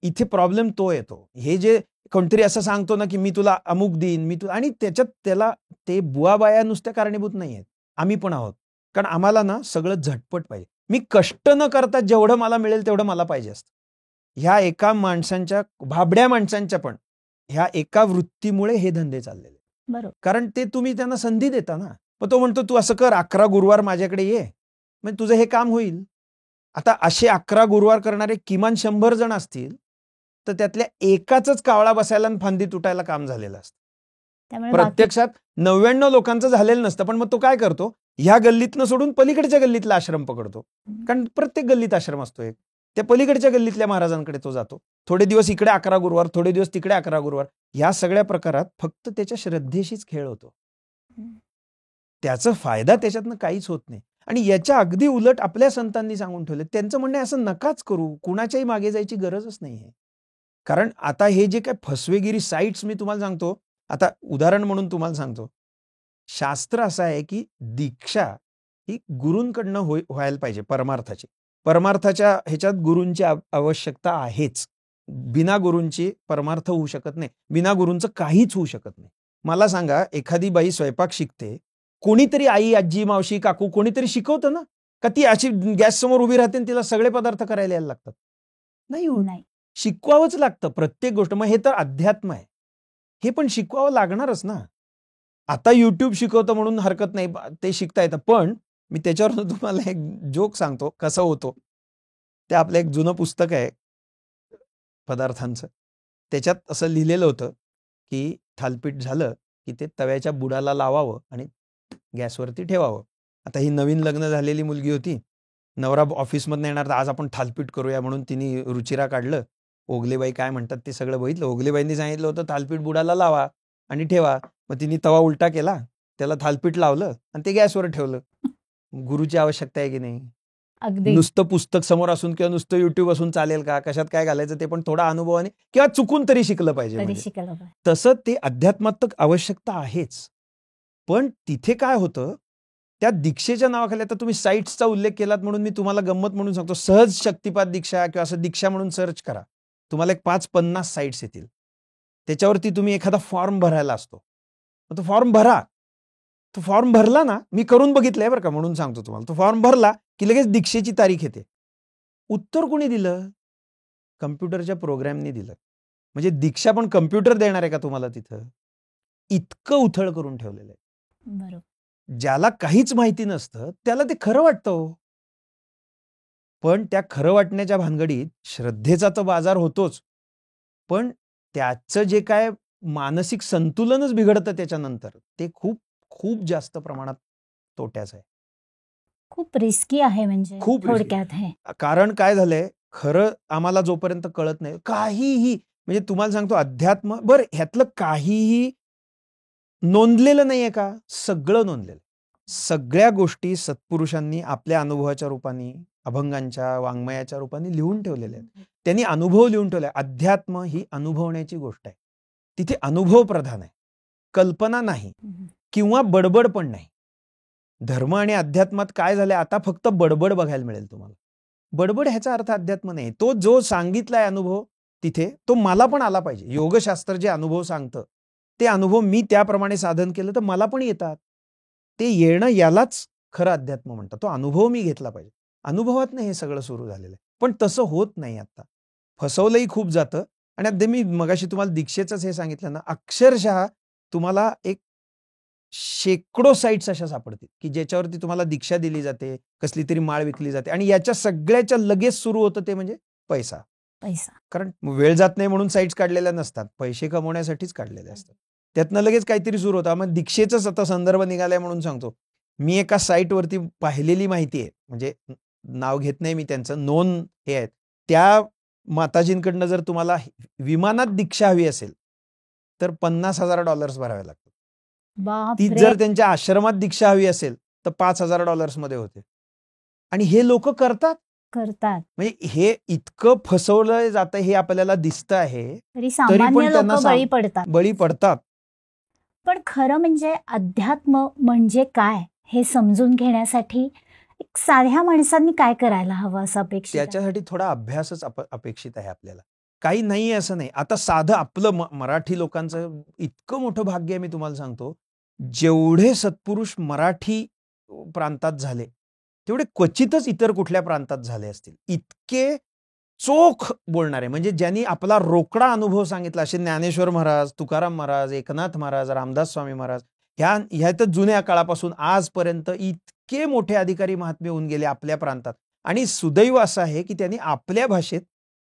इथे प्रॉब्लेम तो येतो. हे जे कोणतरी असं सांगतो ना की मी तुला अमुक देईन, मी आणि त्याच्यात त्याला ते बुवाबाया नुसत्या कारणीभूत नाही आहेत, आम्ही पण आहोत. कारण आम्हाला ना सगळं झटपट पाहिजे. मी कष्ट न करता जेवढं मला मिळेल तेवढं मला पाहिजे असतं. ह्या एका माणसांच्या, भाबड्या माणसांच्या पण ह्या एका वृत्तीमुळे हे धंदे चाललेले. बरोबर. कारण ते तुम्ही त्यांना संधी देता ना. मग तो म्हणतो तू असं कर, 11 गुरुवार माझ्याकडे ये, मग तुझं हे काम होईल. आता असे 11 गुरुवार करणारे किमान 100 जण असतील तर त्यातल्या एकाच कावळा बसायला आणि फांदी तुटायला काम झालेलं असतं. त्यामुळे प्रत्यक्षात 99 लोकांचं झालेलं नसतं. पण मग तो काय करतो, ह्या गल्लीतनं सोडून पलीकडच्या गल्लीतला आश्रम पकडतो. कारण प्रत्येक गल्लीत आश्रम असतो एक. त्या पलीकडच्या गल्लीतल्या महाराजांकडे तो जातो. थोडे दिवस इकडे 11 गुरुवार, थोडे दिवस तिकडे 11 गुरुवार. या सगळ्या प्रकारात फक्त त्याच्या श्रद्धेशीच खेळ होतो. त्याचा फायदा त्याच्यातनं काहीच होत नाही. आणि याच्या अगदी उलट आपल्या संतांनी सांगून ठेवले. त्यांचं म्हणणं असं नकाच करू, कुणाच्याही मागे जायची गरजच नाहीये. कारण आता हे जे काय फसवेगिरी साईट्स मी तुम्हाला सांगतो, आता उदाहरण म्हणून तुम्हाला सांगतो, शास्त्र असं आहे की दीक्षा ही गुरूंकडनं व्हायला पाहिजे परमार्थाची. परमार्थाच्या ह्याच्यात गुरूंची आवश्यकता आहेच. बिना गुरूंची परमार्थ होऊ शकत नाही. बिना गुरूंचं काहीच होऊ शकत नाही. मला सांगा, एखादी बाई स्वयंपाक शिकते, कोणीतरी आई, आजी, मावशी, काकू कोणीतरी शिकवतं ना, का ती अशी गॅस समोर उभी राहते आणि तिला सगळे पदार्थ करायला यायला लागतात? नाही होत. शिकवावंच लागतं प्रत्येक गोष्ट. मग हे तर अध्यात्म आहे, हे पण शिकवावं लागणारच ना. आता युट्यूब शिकवतं म्हणून हरकत नाही, ते शिकता येतं. पण मी त्याच्यावर तुम्हाला एक जोक सांगतो कसं होतो. ते आपलं एक जुनं पुस्तक आहे पदार्थांचं. त्याच्यात असं लिहिलेलं होतं की थालपीठ झालं की ते तव्याच्या बुडाला लावावं आणि गॅसवरती ठेवावं. आता ही नवीन लग्न झालेली मुलगी होती. नवरा ऑफिसमधनं येणार, तर आज आपण थालपीठ करूया म्हणून तिने रुचिरा काढलं. ओगलेबाई काय म्हणतात ते सगळं बघितलं. ओगलेबाईंनी सांगितलं होतं थालपीठ बुडाला लावा आणि ठेवा. मग तिने तवा उलटा केला, त्याला थालपीठ लावलं आणि ते गॅसवर ठेवलं. गुरुची आवश्यकता आहे की नाही? नुसतं पुस्तक समोर असून किंवा नुसतं युट्यूब असून चालेल का? कशात काय घालायचं ते पण थोडा अनुभवाने किंवा चुकून तरी शिकलं पाहिजे. तसं ते अध्यात्मात आवश्यकता आहेच. पण तिथे काय होतं, त्या दीक्षेच्या नावाखाली, आता तुम्ही साईट्सचा उल्लेख केलात म्हणून मी तुम्हाला गंमत म्हणून सांगतो, सहज शक्तिपात दीक्षा किंवा असं दीक्षा म्हणून सर्च करा, तुम्हाला एक 5-50 साईट्स येतील. त्याच्यावरती तुम्ही एखादा फॉर्म भरायला असतो, तो फॉर्म भरा. तो फॉर्म भरला ना, मी करून बघितलंय बरं का म्हणून सांगतो तुम्हाला. तो फॉर्म भरला की लगेच दीक्षेची तारीख येते. उत्तर कोणी दिलं? कम्प्युटरच्या प्रोग्रॅमनी दिलं. म्हणजे दीक्षा पण कम्प्युटर देणार आहे का तुम्हाला तिथं? इतकं उथळ करून ठेवलेलं आहे. बरोबर. ज्याला काहीच माहिती नसतं त्याला ते खरं वाटतं. पण त्या खरं वाटण्याच्या भानगडीत श्रद्धेचा तर बाजार होतोच, पण त्याचं जे काय मानसिक संतुलनच बिघडतं त्याच्यानंतर, ते खूप खूप जास्त प्रमाणात तोट्याचं आहे. खूप रिस्की आहे म्हणजे खूप थोडक्यात हे. कारण काय झालंय, खरं आम्हाला जोपर्यंत कळत नाही, काहीही म्हणजे तुम्हाला सांगतो अध्यात्म, बरं ह्यातलं काहीही नोंदलेलं नाहीये का? सगळं नोंदलेलं. सगळ्या गोष्टी सत्पुरुषांनी आपल्या अनुभवाच्या रूपाने, अभंगांच्या, वाङ्मयाच्या रूपाने लिहून ठेवलेल्या आहेत. त्यांनी अनुभव लिहून ठेवलाय. अध्यात्म ही अनुभवण्याची गोष्ट आहे. तिथे अनुभव प्रधान आहे, कल्पना नाही किंवा बडबड पण नाही. धर्म आणि अध्यात्मात काय झालंय, आता फक्त बडबड बघायला मिळेल तुम्हाला. बडबड ह्याचा अर्थ अध्यात्म नाही. तो जो सांगितलाय अनुभव तिथे, तो मला पण आला पाहिजे. योगशास्त्र जे अनुभव सांगतं ते अनुभव मी त्याप्रमाणे साधन केलं तर मला पण येतात. ते येणं यालाच खरं अध्यात्म म्हणतात. तो अनुभव मी घेतला पाहिजे. अनुभवातनं हे सगळं सुरू झालेलं आहे. पण तसं होत नाही. आता फसवलंही खूप जातं. आणि आता मी मगाशी तुम्हाला दीक्षेचंच हे सांगितलं ना, अक्षरशः तुम्हाला एक शेकडो साईट्स अशा सापडतील की ज्याच्यावरती तुम्हाला दीक्षा दिली जाते, कसली तरी माळ विकली जाते आणि याच्या सगळ्याच्या लगेच सुरू होतं ते म्हणजे पैसा. कारण वेळ जात नाही म्हणून साईट्स काढलेल्या नसतात, पैसे कमवण्यासाठीच काढलेले असतात. त्यातनं लगेच काहीतरी सुरू होतं. मग दीक्षेचाच आता संदर्भ निघालाय म्हणून सांगतो. मी एका साईटवरती पाहिलेली माहिती आहे, म्हणजे नाव घेत नाही मी त्यांचं, नोंद हे आहेत. त्या माताजींकडनं जर तुम्हाला विमानात दीक्षा हवी असेल तर $50,000 भरावे लागतात. ती जर त्यांच्या आश्रमात दीक्षा हवी असेल तर $5,000 मध्ये होते. आणि हे लोक करतात. करतात म्हणजे हे इतकं फसवलं जातं हे आपल्याला दिसतं आहे, तरी तरी सामान्य पण त्यांना लोक बळी पडतात. बळी पडतात. पण खरं म्हणजे अध्यात्म म्हणजे काय हे समजून घेण्यासाठी एक साध्या माणसांनी काय करायला हवं असं अपेक्षित आहे? त्याच्यासाठी थोडा अभ्यासच अपेक्षित आहे आपल्याला. काही नाही असं नाही. आता साधं आपलं मराठी लोकांचं इतकं मोठं भाग्य आहे, मी तुम्हाला सांगतो. जेवढे सत्पुरुष मराठी प्रांतात झाले, तेवढे क्वचितच इतर कुठल्या प्रांतात झाले असतील. इतके चोख बोलणारे, म्हणजे ज्यांनी आपला रोकडा अनुभव सांगितला, असे ज्ञानेश्वर महाराज, तुकाराम महाराज, एकनाथ महाराज, रामदास स्वामी महाराज, ह्या तर जुन्या काळापासून आजपर्यंत इतके मोठे अधिकारी महात्मे होऊन गेले आपल्या प्रांतात. आणि सुदैव असं आहे की त्यांनी आपल्या भाषेत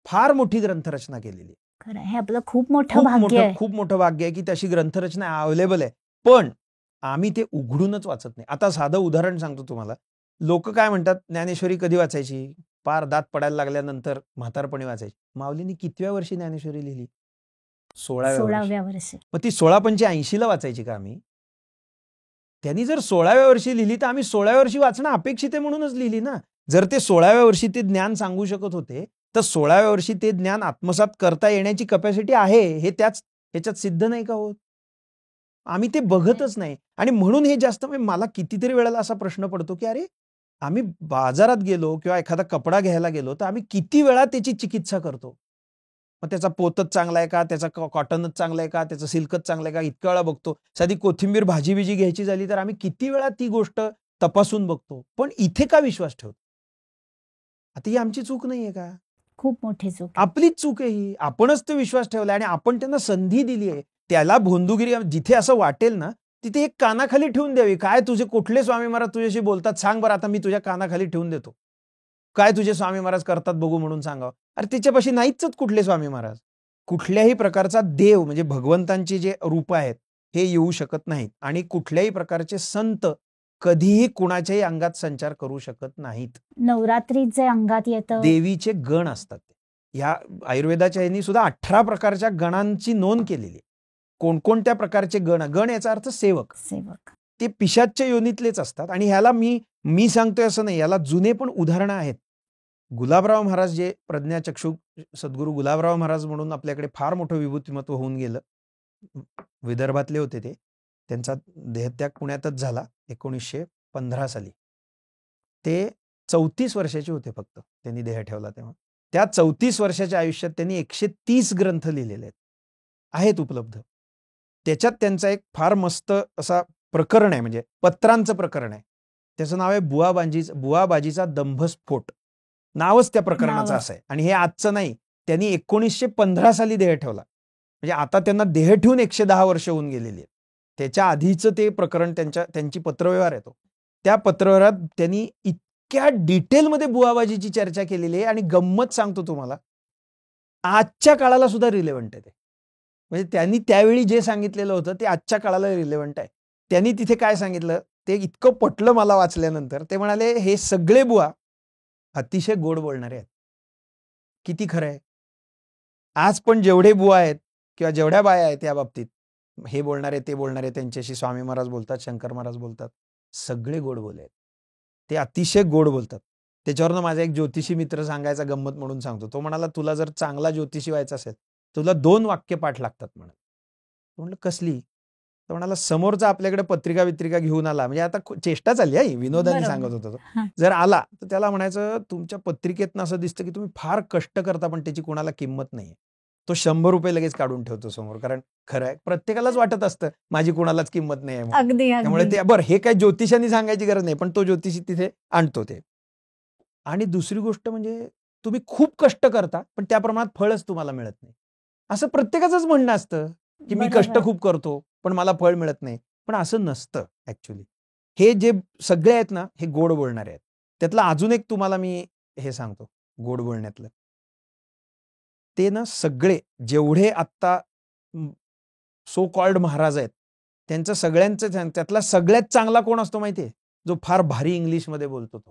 फार मोठी ग्रंथरचना केलेली आहे. खरं हे आपलं खूप मोठं भाग्य आहे. खूप मोठं भाग्य आहे की तशी ग्रंथरचना अवेलेबल आहे. पण आम्ही ते उघडूनच वाचत नाही. आता साधं उदाहरण सांगतो तुम्हाला. लोक काय म्हणतात, ज्ञानेश्वरी कधी वाचायची? पार दात पडायला लागल्यानंतर म्हातारपणी वाचायची. माऊलींनी कितव्या वर्षी ज्ञानेश्वरी लिहिली? 16व्या वर्षी. मग ती 1685 ला वाचायची का आम्ही? त्यांनी जर 16व्या वर्षी लिहिली तर आम्ही 16व्या वर्षी वाचणं अपेक्षित आहे म्हणूनच लिहिली ना. जर ते 16व्या वर्षी ते ज्ञान सांगू शकत होते, तर 16व्या वर्षी ते ज्ञान आत्मसात करता येण्याची कॅपॅसिटी आहे हे ह्याच्यात सिद्ध नाही का होत? आम्ही ते बघतच नाही. आणि म्हणून हे जास्त, मला कितीतरी वेळेला असा प्रश्न पडतो की अरे, आम्ही बाजारात गेलो किंवा एखादा कपडा घ्यायला गेलो तर आम्ही किती वेळा त्याची चिकित्सा करतो. मग त्याचा पोतच चांगला आहे का, त्याचा कॉटनच चांगला आहे का, त्याचं सिल्कच चांगलं आहे का, इतक्या वेळा बघतो. साधी कोथिंबीर भाजी बिजी घ्यायची झाली तर आम्ही किती वेळा ती गोष्ट तपासून बघतो. पण इथे का विश्वास ठेवतो? आता ही आमची चूक नाहीये का? खूप मोठी चूक. आपलीच चूक आहे ही. आपणच तो विश्वास ठेवला आणि आपण त्यांना संधी दिली आहे. त्याला भोंदूगिरी जिथे असं वाटेल ना, तिथे एक कानाखाली ठेवून द्यावी. काय तुझे कुठले स्वामी महाराज तुझ्याशी बोलतात सांग बरं, आता मी तुझ्या कानाखाली ठेवून देतो. काय तुझे स्वामी महाराज करतात बघू म्हणून सांगावं. अरे त्याच्यापाशी नाहीच कुठले स्वामी महाराज. कुठल्याही प्रकारचा देव म्हणजे भगवंतांची जे रूप आहेत हे येऊ शकत नाहीत. आणि कुठल्याही प्रकारचे संत कधीही कुणाच्याही अंगात संचार करू शकत नाहीत. नवरात्रीत जे अंगात येतं, देवीचे गण असतात. ह्या आयुर्वेदाच्या यांनी सुद्धा 18 प्रकारच्या गणांची नोंद केलेली. कोणकोणत्या प्रकारचे गण याचा अर्थ सेवक. ते पिशाच्च्या योनीतलेच असतात. आणि ह्याला मी सांगतोय असं नाही, याला जुने पण उदाहरणं आहेत. गुलाबराव महाराज, जे प्रज्ञाचक्षु सद्गुरू गुलाबराव महाराज म्हणून आपल्याकडे फार मोठं विभूतिमत्व होऊन गेलं, विदर्भातले होते ते. त्यांचा देहत्याग पुण्यातच झाला 1915 साली. ते 34 वर्षाचे होते फक्त, त्यांनी देह ठेवला तेव्हा. त्या 34 वर्षाच्या आयुष्यात त्यांनी 130 ग्रंथ लिहिलेले आहेत उपलब्ध. त्याच्यात त्यांचा एक फार मस्त असा प्रकरण आहे, म्हणजे पत्रांचं प्रकरण आहे. त्याचं नाव आहे बुवाबाजीचा दंभस्फोट. नावच त्या प्रकरणाचं असं आहे. आणि हे आजचं नाही, त्यांनी 1915 साली देह ठेवला. म्हणजे आता त्यांना देह ठेवून 110 वर्ष होऊन गेलेली आहेत. त्याच्या आधीचं ते प्रकरण त्यांची पत्रव्यवहार येतो. त्या पत्रव्यवहारात त्यांनी इतक्या डिटेलमध्ये बुवाबाजीची चर्चा केलेली आहे. आणि गंमत सांगतो तुम्हाला, आजच्या काळाला सुद्धा रिलेव्हंट आहे ते. म्हणजे त्यांनी त्यावेळी जे सांगितलेलं होतं ते आजच्या काळाला रिलेव्हंट आहे. त्यांनी तिथे काय सांगितलं ते इतकं पटलं मला वाचल्यानंतर. ते म्हणाले, हे सगळे बुवा अतिशय गोड बोलणारे आहेत. किती खरं आहे. आज पण जेवढे बुवा आहेत किंवा जेवढ्या बाया आहेत या बाबतीत, हे बोलणारे ते बोलणारे, त्यांच्याशी स्वामी महाराज बोलतात, शंकर महाराज बोलतात, सगळे गोड बोले आहेत. ते अतिशय गोड बोलतात. त्याच्यावरनं माझा एक ज्योतिषी मित्र सांगायचा, गंमत म्हणून सांगतो. तो म्हणाला, तुला जर चांगला ज्योतिषी व्हायचा असेल तुला 2 वाक्य पाठ लागतात म्हणाल. म्हणलं कसली? तो म्हणाला, समोरचा आपल्याकडे पत्रिका वित्रिका घेऊन आला, म्हणजे आता चेष्टा चालली आहे, विनोदाने सांगत होता तो. जर आला तर त्याला म्हणायचं, तुमच्या पत्रिकेतनं असं दिसतं की तुम्ही फार कष्ट करता पण त्याची कोणाला किंमत नाहीये. तो 100 रुपये लगेच काढून ठेवतो समोर, कारण खरं आहे, प्रत्येकालाच वाटत असतं माझी कोणालाच किंमत नाही आहे. अगदी. त्यामुळे ते बरं, हे काय ज्योतिषांनी सांगायची गरज नाही, पण तो ज्योतिषी तिथे आणतो ते. आणि दुसरी गोष्ट म्हणजे, तुम्ही खूप कष्ट करता पण त्या प्रमाणात फळच तुम्हाला मिळत नाही. असं प्रत्येकाचंच म्हणणं असतं की मी कष्ट खूप करतो पण मला फळ मिळत नाही. पण असं नसतं ऍक्च्युली. हे जे सगळे आहेत ना, हे गोड बोलणारे आहेत. त्यातलं अजून एक तुम्हाला मी हे सांगतो गोड बोलण्यातलं. ते ना सगळे जेवढे आत्ता सो कॉल्ड महाराज आहेत, त्यांचं सगळ्यांचं, त्यातला सगळ्यात चांगला कोण असतो माहितीये? जो फार भारी इंग्लिशमध्ये बोलतो.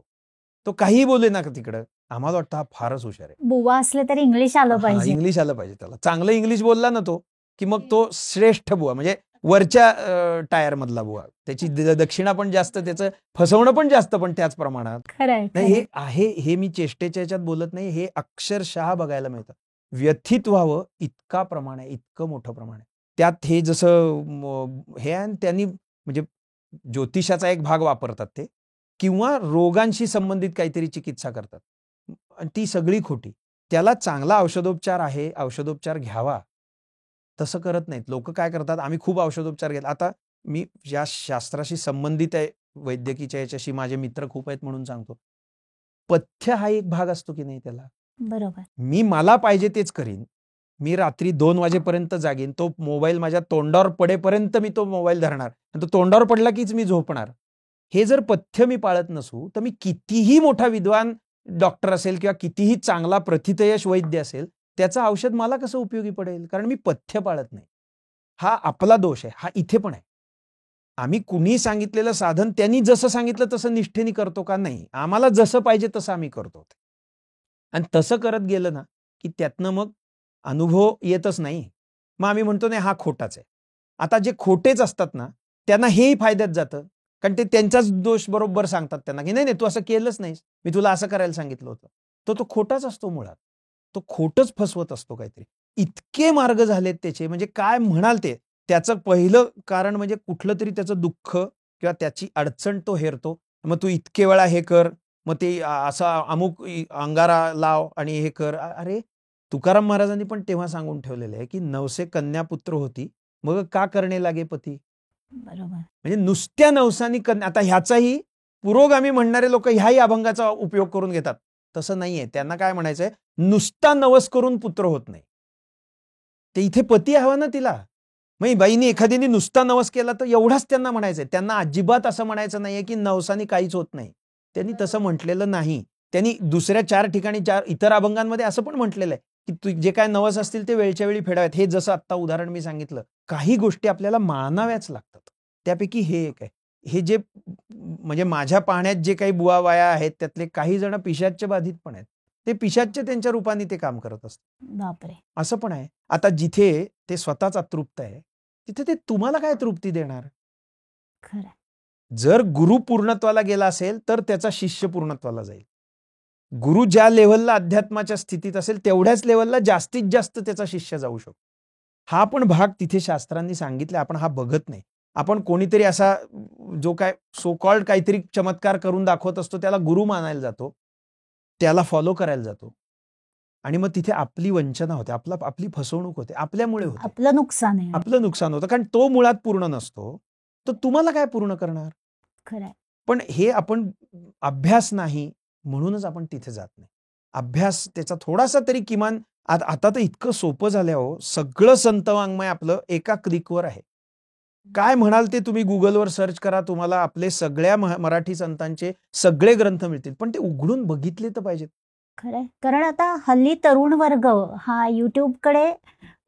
तो काहीही बोले ना तिकडं, आम्हाला वाटतं हा फारच हुशार आहे. बुवा असले तरी इंग्लिश आलं पाहिजे. इंग्लिश आलं पाहिजे त्याला. चांगलं इंग्लिश बोलला ना तो, की मग तो श्रेष्ठ बुवा. म्हणजे वरच्या टायर मधला बुवा, त्याची दक्षिणा पण जास्त, त्याचं फसवणं पण जास्त, पण त्याच प्रमाणात. खरंय नाही, हे आहे, हे मी चेष्टेच्या ह्याच्यात बोलत नाही, हे अक्षरशः बघायला मिळतं. व्यथित व्हावं इतका प्रमाण आहे, इतकं मोठं प्रमाण आहे त्यात. हे जसं हे आहे, त्यांनी म्हणजे ज्योतिषाचा एक भाग वापरतात ते, किंवा रोगांशी संबंधित काहीतरी चिकित्सा करतात, ती सगळी खोटी. त्याला चांगला औषधोपचार आहे, औषधोपचार घ्यावा, तसं करत नाहीत लोक. काय करतात, आम्ही खूप औषधोपचार घेतला. आता मी या शास्त्राशी संबंधित आहे, वैद्यकीच्या याच्याशी माझे मित्र खूप आहेत म्हणून सांगतो, पथ्य हा एक भाग असतो की नाही त्याला. बरोबर. मी मला पाहिजे तेच करीन, मी रात्री 2 वाजेपर्यंत जागीन, तो मोबाईल माझ्या तोंडावर पडेपर्यंत मी तो मोबाईल धरणार, तो तोंडावर पडला कीच मी झोपणार. हे जर पथ्य मी पाळत नसू, तर मी कितीही मोठा विद्वान डॉक्टर असेल किंवा कितीही चांगला प्रथितयश वैद्य असेल, त्याचं औषध मला कसं उपयोगी पडेल, कारण मी पथ्य पाळत नाही. हा आपला दोष आहे, हा इथे पण आहे. आम्ही कुणी सांगितलेलं साधन त्यांनी जसं सांगितलं तसं निष्ठेने करतो का, नाही, आम्हाला जसं पाहिजे तसं आम्ही करतो. आणि तसं करत गेलं ना की त्यातनं मग अनुभव येतच नाही. मग आम्ही म्हणतो नाही, हा खोटाच आहे. आता जे खोटेच असतात ना, त्यांना हेही फायद्यात जातं, कारण ते त्यांचाच दोष बरोबर सांगतात त्यांना की नाही नाही, तू असं केलंच नाहीस, मी तुला असं करायला सांगितलं होतं. तो खोटाच असतो मुळात, तो खोटच फसवत असतो काहीतरी. इतके मार्ग झालेत त्याचे, म्हणजे काय म्हणाल ते. त्याचं पहिलं कारण म्हणजे कुठलं तरी त्याचं दुःख किंवा त्याची अडचण तो हेरतो. मग तू इतके वेळा हे कर, मग ते असा अमुक अंगारा लाव आणि हे कर. अरे, तुकाराम महाराजांनी पण तेव्हा सांगून ठेवलेलं आहे की नवसे कन्या पुत्र होती, मग का करणे लागे पती. बरोबर. म्हणजे नुसत्या नवसानी कन्या. आता ह्याचाही पुरोगामी म्हणणारे लोक ह्याही अभंगाचा उपयोग करून घेतात. तसं नाहीये. त्यांना काय म्हणायचंय, नुसता नवस करून पुत्र होत नाही, ते इथे पती हवा ना तिला. मग बाईनी एखाद्याने नुसता नवस केला तर एवढाच त्यांना म्हणायचंय. त्यांना अजिबात असं म्हणायचं नाहीये की नवसानी काहीच होत नाही. त्यांनी तसं म्हटलेलं नाही. त्यांनी दुसऱ्या 4 ठिकाणी 4 इतर अभंगांमध्ये असं पण म्हटलेलं आहे की तू जे काय नवस असतील ते वेळच्या वेळी फेडावेत. हे जसं आत्ता उदाहरण मी सांगितलं, काही गोष्टी आपल्याला मानाव्याच लागतात. त्यापैकी हे एक आहे. हे जे म्हणजे माझ्या पाहण्यात जे काही बुवा बाया आहेत, त्यातले काही जण पिशाच्य बाधित पण आहेत. ते पिशाच्य त्यांच्या रूपाने ते काम करत असतात. बापरे. असं पण आहे. आता जिथे ते स्वतःच अतृप्त आहे, तिथे ते तुम्हाला काय तृप्ती देणार. खरं. जर गुरु पूर्णत्वाला गेला असेल तर त्याचा शिष्य पूर्णत्वाला जाईल. गुरु ज्या लेव्हलला अध्यात्माच्या स्थितीत असेल तेवढ्याच लेव्हलला जास्तीत जास्त त्याचा शिष्य जाऊ शकतो. हा पण भाग तिथे शास्त्रांनी सांगितलं, आपण हा बघत नाही. आपण कोणीतरी असा जो काय सो कॉल्ड काहीतरी चमत्कार करून दाखवत असतो त्याला गुरु मानायला जातो, त्याला फॉलो करायला जातो, आणि मग तिथे आपली वंचना होते, आपली फसवणूक होते, आपल्यामुळे होते, आपलं नुकसान आहे, आपलं नुकसान होतं, कारण तो मुळात पूर्ण नसतो. तर तुम्हाला काय पूर्ण करणार. खरं. पण हे आपण अभ्यास नाही म्हणूनच आपण तिथे जात नाही. अभ्यास त्याचा थोडासा तरी किमान. आता तर इतकं सोपं झालं हो, सगळं संत वाङ्मय आपलं एका क्लिकवर आहे. काय म्हणाल ते तुम्ही गुगलवर सर्च करा, तुम्हाला आपले सगळ्या मराठी संतांचे सगळे ग्रंथ मिळतील. पण ते उघडून बघितले तर पाहिजेत. खरंय. कारण आता हल्ली तरुण वर्ग हा युट्यूबकडे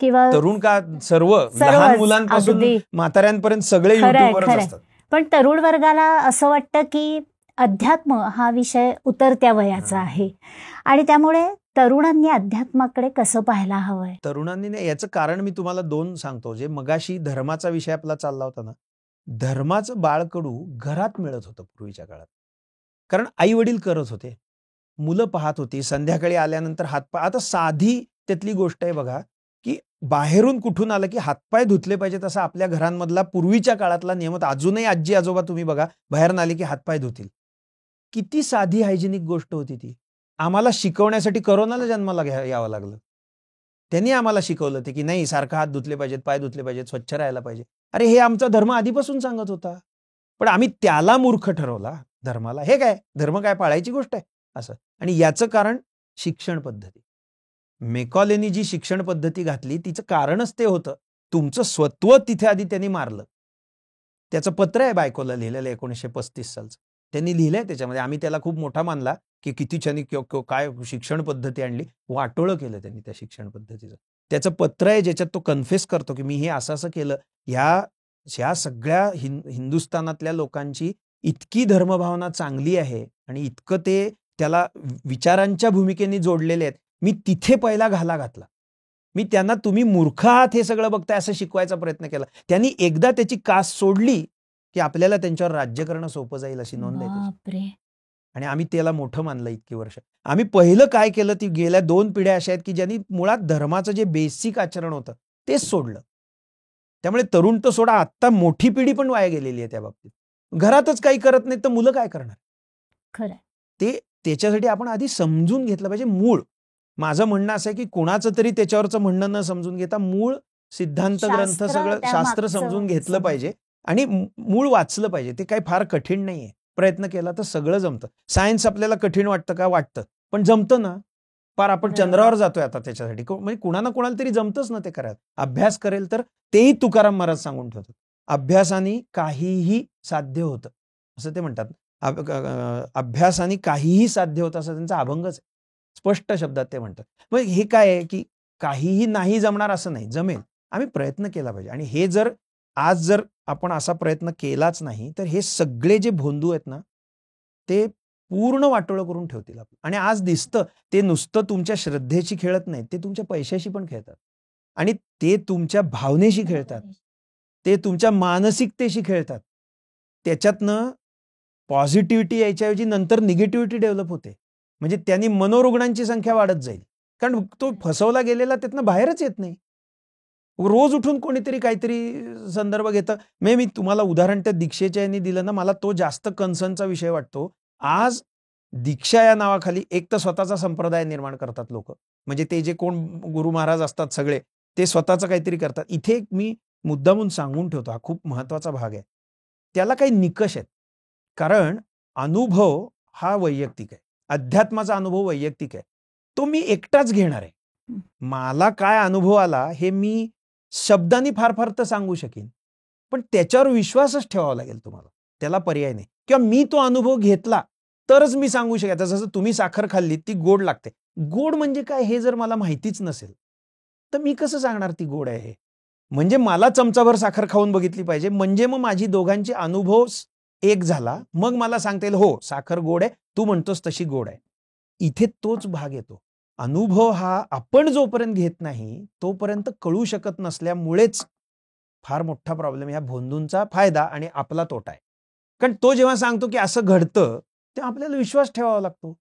किंवा तरुण का सर्व लहान मुलांपासून म्हाताऱ्यांपर्यंत सगळे युट्यूबवरच असतात. पण तरुण वर्गाला असं वाटतं की अध्यात्म हा विषय उतरत्या वयाचा आहे आणि त्यामुळे तरुणांनी अध्यात्माकडे कसं पाहायला हवंय. तरुणांनी नाही, याचं कारण मी तुम्हाला 2 सांगतो. जे मगाशी धर्माचा विषय आपला चालला होता ना, धर्माचं बाळकडू घरात मिळत होतं पूर्वीच्या काळात, कारण आई वडील करत होते, मुलं पाहत होती, संध्याकाळी आल्यानंतर हातपाय. आता साधी त्यातली गोष्ट आहे बघा, की बाहेरून कुठून आलं की हातपाय धुतले पाहिजेत, असा आपल्या घरांमधला पूर्वीच्या काळातला नियम. अजूनही आजी आजोबा तुम्ही बघा, बाहेरून आले की हातपाय धुतील. किती साधी हायजेनिक गोष्ट होती ती. आम्हाला शिकवण्यासाठी करोनाला जन्माला यावं लागलं. त्यांनी आम्हाला शिकवलं ते की नाही, सारखं हात धुतले पाहिजेत, पाय धुतले पाहिजेत, स्वच्छ राहायला पाहिजे. अरे, हे आमचा धर्म आधीपासून सांगत होता, पण आम्ही त्याला मूर्ख ठरवला धर्माला. हे काय धर्म, काय पाळायची गोष्ट आहे असं. आणि याचं कारण शिक्षण पद्धती. मेकॉलेनी जी शिक्षण पद्धती घातली तिचं कारणच ते होतं, तुमचं स्वत्व तिथे आधी त्यांनी मारलं. त्याचं पत्र आहे बायकोला लिहिलेलं 1935 सालचं. त्यांनी लिहिलंय त्याच्यामध्ये. आम्ही त्याला खूप मोठा मानला की किती छान काय शिक्षण पद्धती आणली. वाटोळं केलं त्यांनी त्या शिक्षण पद्धतीचं. त्याचं पत्र आहे ज्याच्यात तो कन्फेस करतो की मी हे असं केलं. ह्या सगळ्या हिंदुस्थानातल्या लोकांची इतकी धर्मभावना चांगली आहे आणि इतकं ते त्याला विचारांच्या भूमिकेने जोडलेले आहेत. मी तिथे पहिला घाला घातला. मी त्यांना तुम्ही मूर्ख आहात हे सगळं बघताय असं शिकवायचा प्रयत्न केला. त्यांनी एकदा त्याची कास सोडली की आपल्याला त्यांच्यावर राज्य करणं सोपं जाईल अशी नोंद आहे त्याची. बापरे. आणि आम्ही त्याला मोठं मानलं इतकी वर्ष. आम्ही पहिलं काय केलं, ती गेल्या 2 पिढ्या अशा आहेत की ज्यांनी मुळात धर्माचं जे बेसिक आचरण होतं तेच सोडलं. त्यामुळे तरुण तर सोडा, आत्ता मोठी पिढी पण वाया गेलेली आहे त्या बाबतीत. घरातच काही करत नाही तर मुलं काय करणार? खरं. ते त्याच्यासाठी आपण आधी समजून घेतलं पाहिजे मूळ. माझं म्हणणं असं आहे की कुणाचं तरी त्याच्यावरचं म्हणणं न समजून घेता मूळ सिद्धांत ग्रंथ सगळं शास्त्र समजून घेतलं पाहिजे आणि मूळ वाचलं पाहिजे. ते काही फार कठीण नाहीये. प्रयत्न केला तर सगळं जमतं. सायन्स आपल्याला कठीण वाटतं का? वाटतं, पण जमतं ना. फार आपण चंद्रावर जातोय आता त्याच्यासाठी. म्हणजे कुणाला कुणाला तरी जमतंच ना ते करायला. अभ्यास करेल तर तेही तुकाराम महाराज सांगून ठेवतात. अभ्यासाने काहीही साध्य होतं असं ते म्हणतात. अभ्यासाने काहीही साध्य होतं असं त्यांचा अभंगच आहे. स्पष्ट शब्दात ते म्हणतात. मग हे काय आहे की काहीही नाही जमणार असं नाही, जमेल. आम्ही प्रयत्न केला पाहिजे. आणि हे जर आज जर आपण असा प्रयत्न केलाच नाही तर हे सगळे जे भोंदू आहेत ना ते पूर्ण वाटोळं करून ठेवतील आपलं. आणि आज दिसतं ते नुसतं तुमच्या श्रद्धेशी खेळत नाहीत, ते तुमच्या पैशाशी पण खेळतात आणि ते तुमच्या भावनेशी खेळतात, ते तुमच्या मानसिकतेशी खेळतात. त्याच्यातनं पॉझिटिव्हिटी यायच्याऐवजी नंतर निगेटिव्हिटी डेव्हलप होते. म्हणजे त्यांनी मनोरुग्णांची संख्या वाढत जाईल, कारण तो फसवला गेलेला त्यातनं बाहेरच येत नाही. रोज उठून कोणीतरी काहीतरी संदर्भ घेतं. मी तुम्हाला उदाहरण त्या दीक्षेच्या यांनी दिलं ना, मला तो जास्त कन्सर्नचा विषय वाटतो. आज दीक्षा या नावाखाली एक तर स्वतःचा संप्रदाय निर्माण करतात लोक, म्हणजे ते जे कोण गुरु महाराज असतात सगळे ते स्वतःचं काहीतरी करतात. इथे एक मी मुद्दामून सांगून ठेवतो, हा खूप महत्वाचा भाग आहे. त्याला काही निकष आहेत, कारण अनुभव हा वैयक्तिक आहे. अध्यात्माचा अनुभव वैयक्तिक आहे, तो मी एकटाच घेणार आहे. मला काय अनुभव आला हे मी शब्दांनी फार फार तर सांगू शकेन, पण त्याच्यावर विश्वासच ठेवावा लागेल तुम्हाला. त्याला पर्याय नाही. किंवा मी तो अनुभव घेतला तरच मी सांगू शकेन. जसं तुम्ही साखर खाल्ली, ती गोड लागते. गोड म्हणजे काय हे जर मला माहितीच नसेल तर मी कसं सांगणार ती गोड आहे हे? म्हणजे मला चमचाभर साखर खाऊन बघितली पाहिजे, म्हणजे मग माझी दोघांचे अनुभव एक झाला, मग मला सांगता येईल हो साखर गोड आहे, तू म्हणतोस तशी गोड आहे. इथे तोच भाग येतो. अनुभव हा आपण जोपर्यंत घेत नाही तोपर्यंत कळू शकत नसल्यामुळेच फार मोठा प्रॉब्लेम. ह्या भोंदूंचा फायदा आणि आपला तोटा आहे. कारण तो जेव्हा सांगतो की असं घडतं तेव्हा आपल्याला विश्वास ठेवावा लागतो.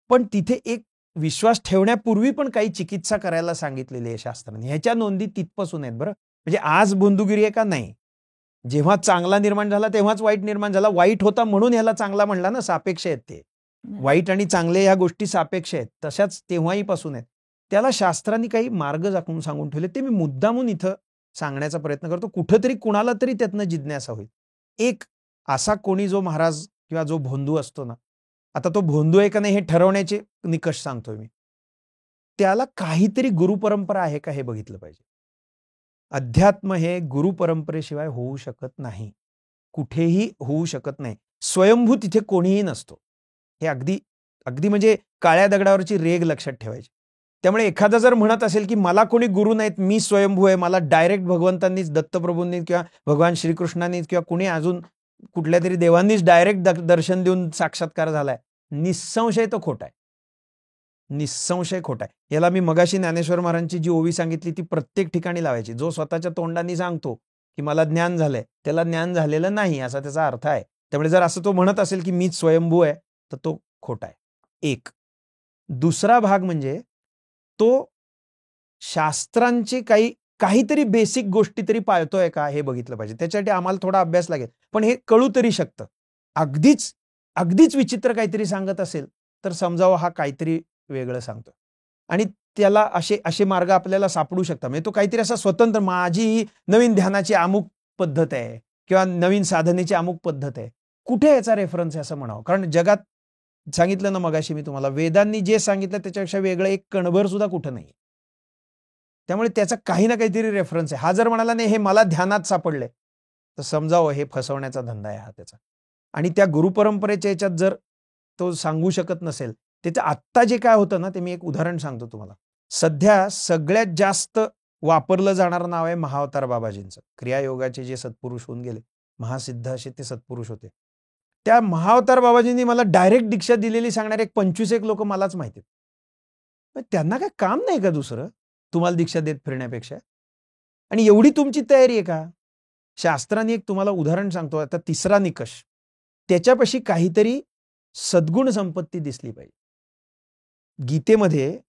पण तिथे एक विश्वास ठेवण्यापूर्वी पण काही चिकित्सा करायला सांगितलेली आहे शास्त्राने. ह्याच्या नोंदी तिथपासून आहेत बरं. म्हणजे आज भोंदूगिरी आहे का? नाही. जेव्हा चांगला निर्माण झाला तेव्हाच वाईट निर्माण झाला. वाईट होता म्हणून ह्याला चांगला म्हणला ना. सापेक्ष आहेत ते. वाईट आणि चांगले ह्या गोष्टी सापेक्ष आहेत, तशाच तेव्हाही पासून आहेत. त्याला शास्त्रांनी काही मार्ग दाखवून सांगून ठेवले, ते मी मुद्दामून इथं सांगण्याचा प्रयत्न करतो. कुठंतरी कुणाला तरी त्यातनं जिज्ञासा होईल. एक असा कोणी जो महाराज किंवा जो भोंदू असतो ना, आता तो भोंदू आहे का नाही हे ठरवण्याचे निकष सांगतोय मी. त्याला काहीतरी गुरुपरंपरा आहे का हे बघितलं पाहिजे. अध्यात्म हे गुरुपरंपरेशिवाय होऊ शकत नाही, कुठेही होऊ शकत नाही. स्वयंभू तिथे कोणीही नसतो. हे अगदी अगदी म्हणजे काळ्या दगडावरची रेग लक्षात ठेवायची. त्यामुळे एखादा जर म्हणत असेल की मला कोणी गुरु नाहीत, मी स्वयंभू आहे, मला डायरेक्ट भगवंतांनीच, दत्तप्रभूंनी किंवा भगवान श्रीकृष्णांनीच किंवा कुणी अजून कुठल्या तरी देवांनीच डायरेक्ट दर्शन देऊन साक्षात्कार झालाय, निसंशय तो खोटा आहे. निसंशय खोटा आहे. याला मी मगाशी ज्ञानेश्वर महाराजांची जी ओवी सांगितली ती प्रत्येक ठिकाणी लावायची. जो स्वतःच्या तोंडाने सांगतो की मला ज्ञान झालंय, त्याला ज्ञान झालेलं नाही असा त्याचा अर्थ आहे. त्यामुळे जर असं तो म्हणत असेल की मीच स्वयंभू आहे तर तो खोटा आहे. एक. दुसरा भाग म्हणजे तो शास्त्रांचे काहीतरी बेसिक गोष्टी तरी पाळतोय का हे बघितलं पाहिजे. त्याच्यासाठी आम्हाला थोडा अभ्यास लागेल, पण हे कळू तरी शकतं. अगदीच विचित्र काहीतरी सांगत असेल तर समजावं हा काहीतरी वेगळं सांगतो. आणि त्याला असे मार्ग आपल्याला सापडू शकतात. म्हणजे तो काहीतरी असा स्वतंत्र, माझी नवीन ध्यानाची अमुक पद्धत आहे किंवा नवीन साधनेची अमुक पद्धत आहे, कुठे याचा रेफरन्स आहे असं म्हणावं. कारण जगात सांगितलं ना मगाशी मी तुम्हाला, वेदांनी जे सांगितलं त्याच्यापेक्षा वेगळं एक कणभर सुद्धा कुठं नाही. त्यामुळे त्याचा काही ना काहीतरी रेफरन्स आहे. हा जर म्हणाला नाही हे मला ध्यानात सापडलंय तर समजावं हे फसवण्याचा धंदा आहे हा त्याचा. आणि त्या गुरुपरंपरेच्या याच्यात जर तो सांगू शकत नसेल, त्याचं आत्ता जे काय होतं ना, ते मी एक उदाहरण सांगतो तुम्हाला. सध्या सगळ्यात जास्त वापरलं जाणारं नाव आहे महाअवतार बाबाजींचं. क्रियायोगाचे जे सत्पुरुष होऊन गेले, महासिद्ध असे ते सत्पुरुष होते. त्या महाअवतार बाबाजींनी मला डायरेक्ट दीक्षा दिलेली सांगणारे 25 लोक मलाच माहिती आहेत. त्यांना काय काम नाही का दुसरं? तुम्हाला दीक्षा देत फिरण्यापेक्षा. आणि एवढी तुमची तयारी आहे का? शास्त्राने एक तुम्हाला उदाहरण सांगतो आता, तिसरा निकष, त्याच्यापाशी काहीतरी सद्गुण संपत्ती दिसली पाहिजे. गीतेमध्ये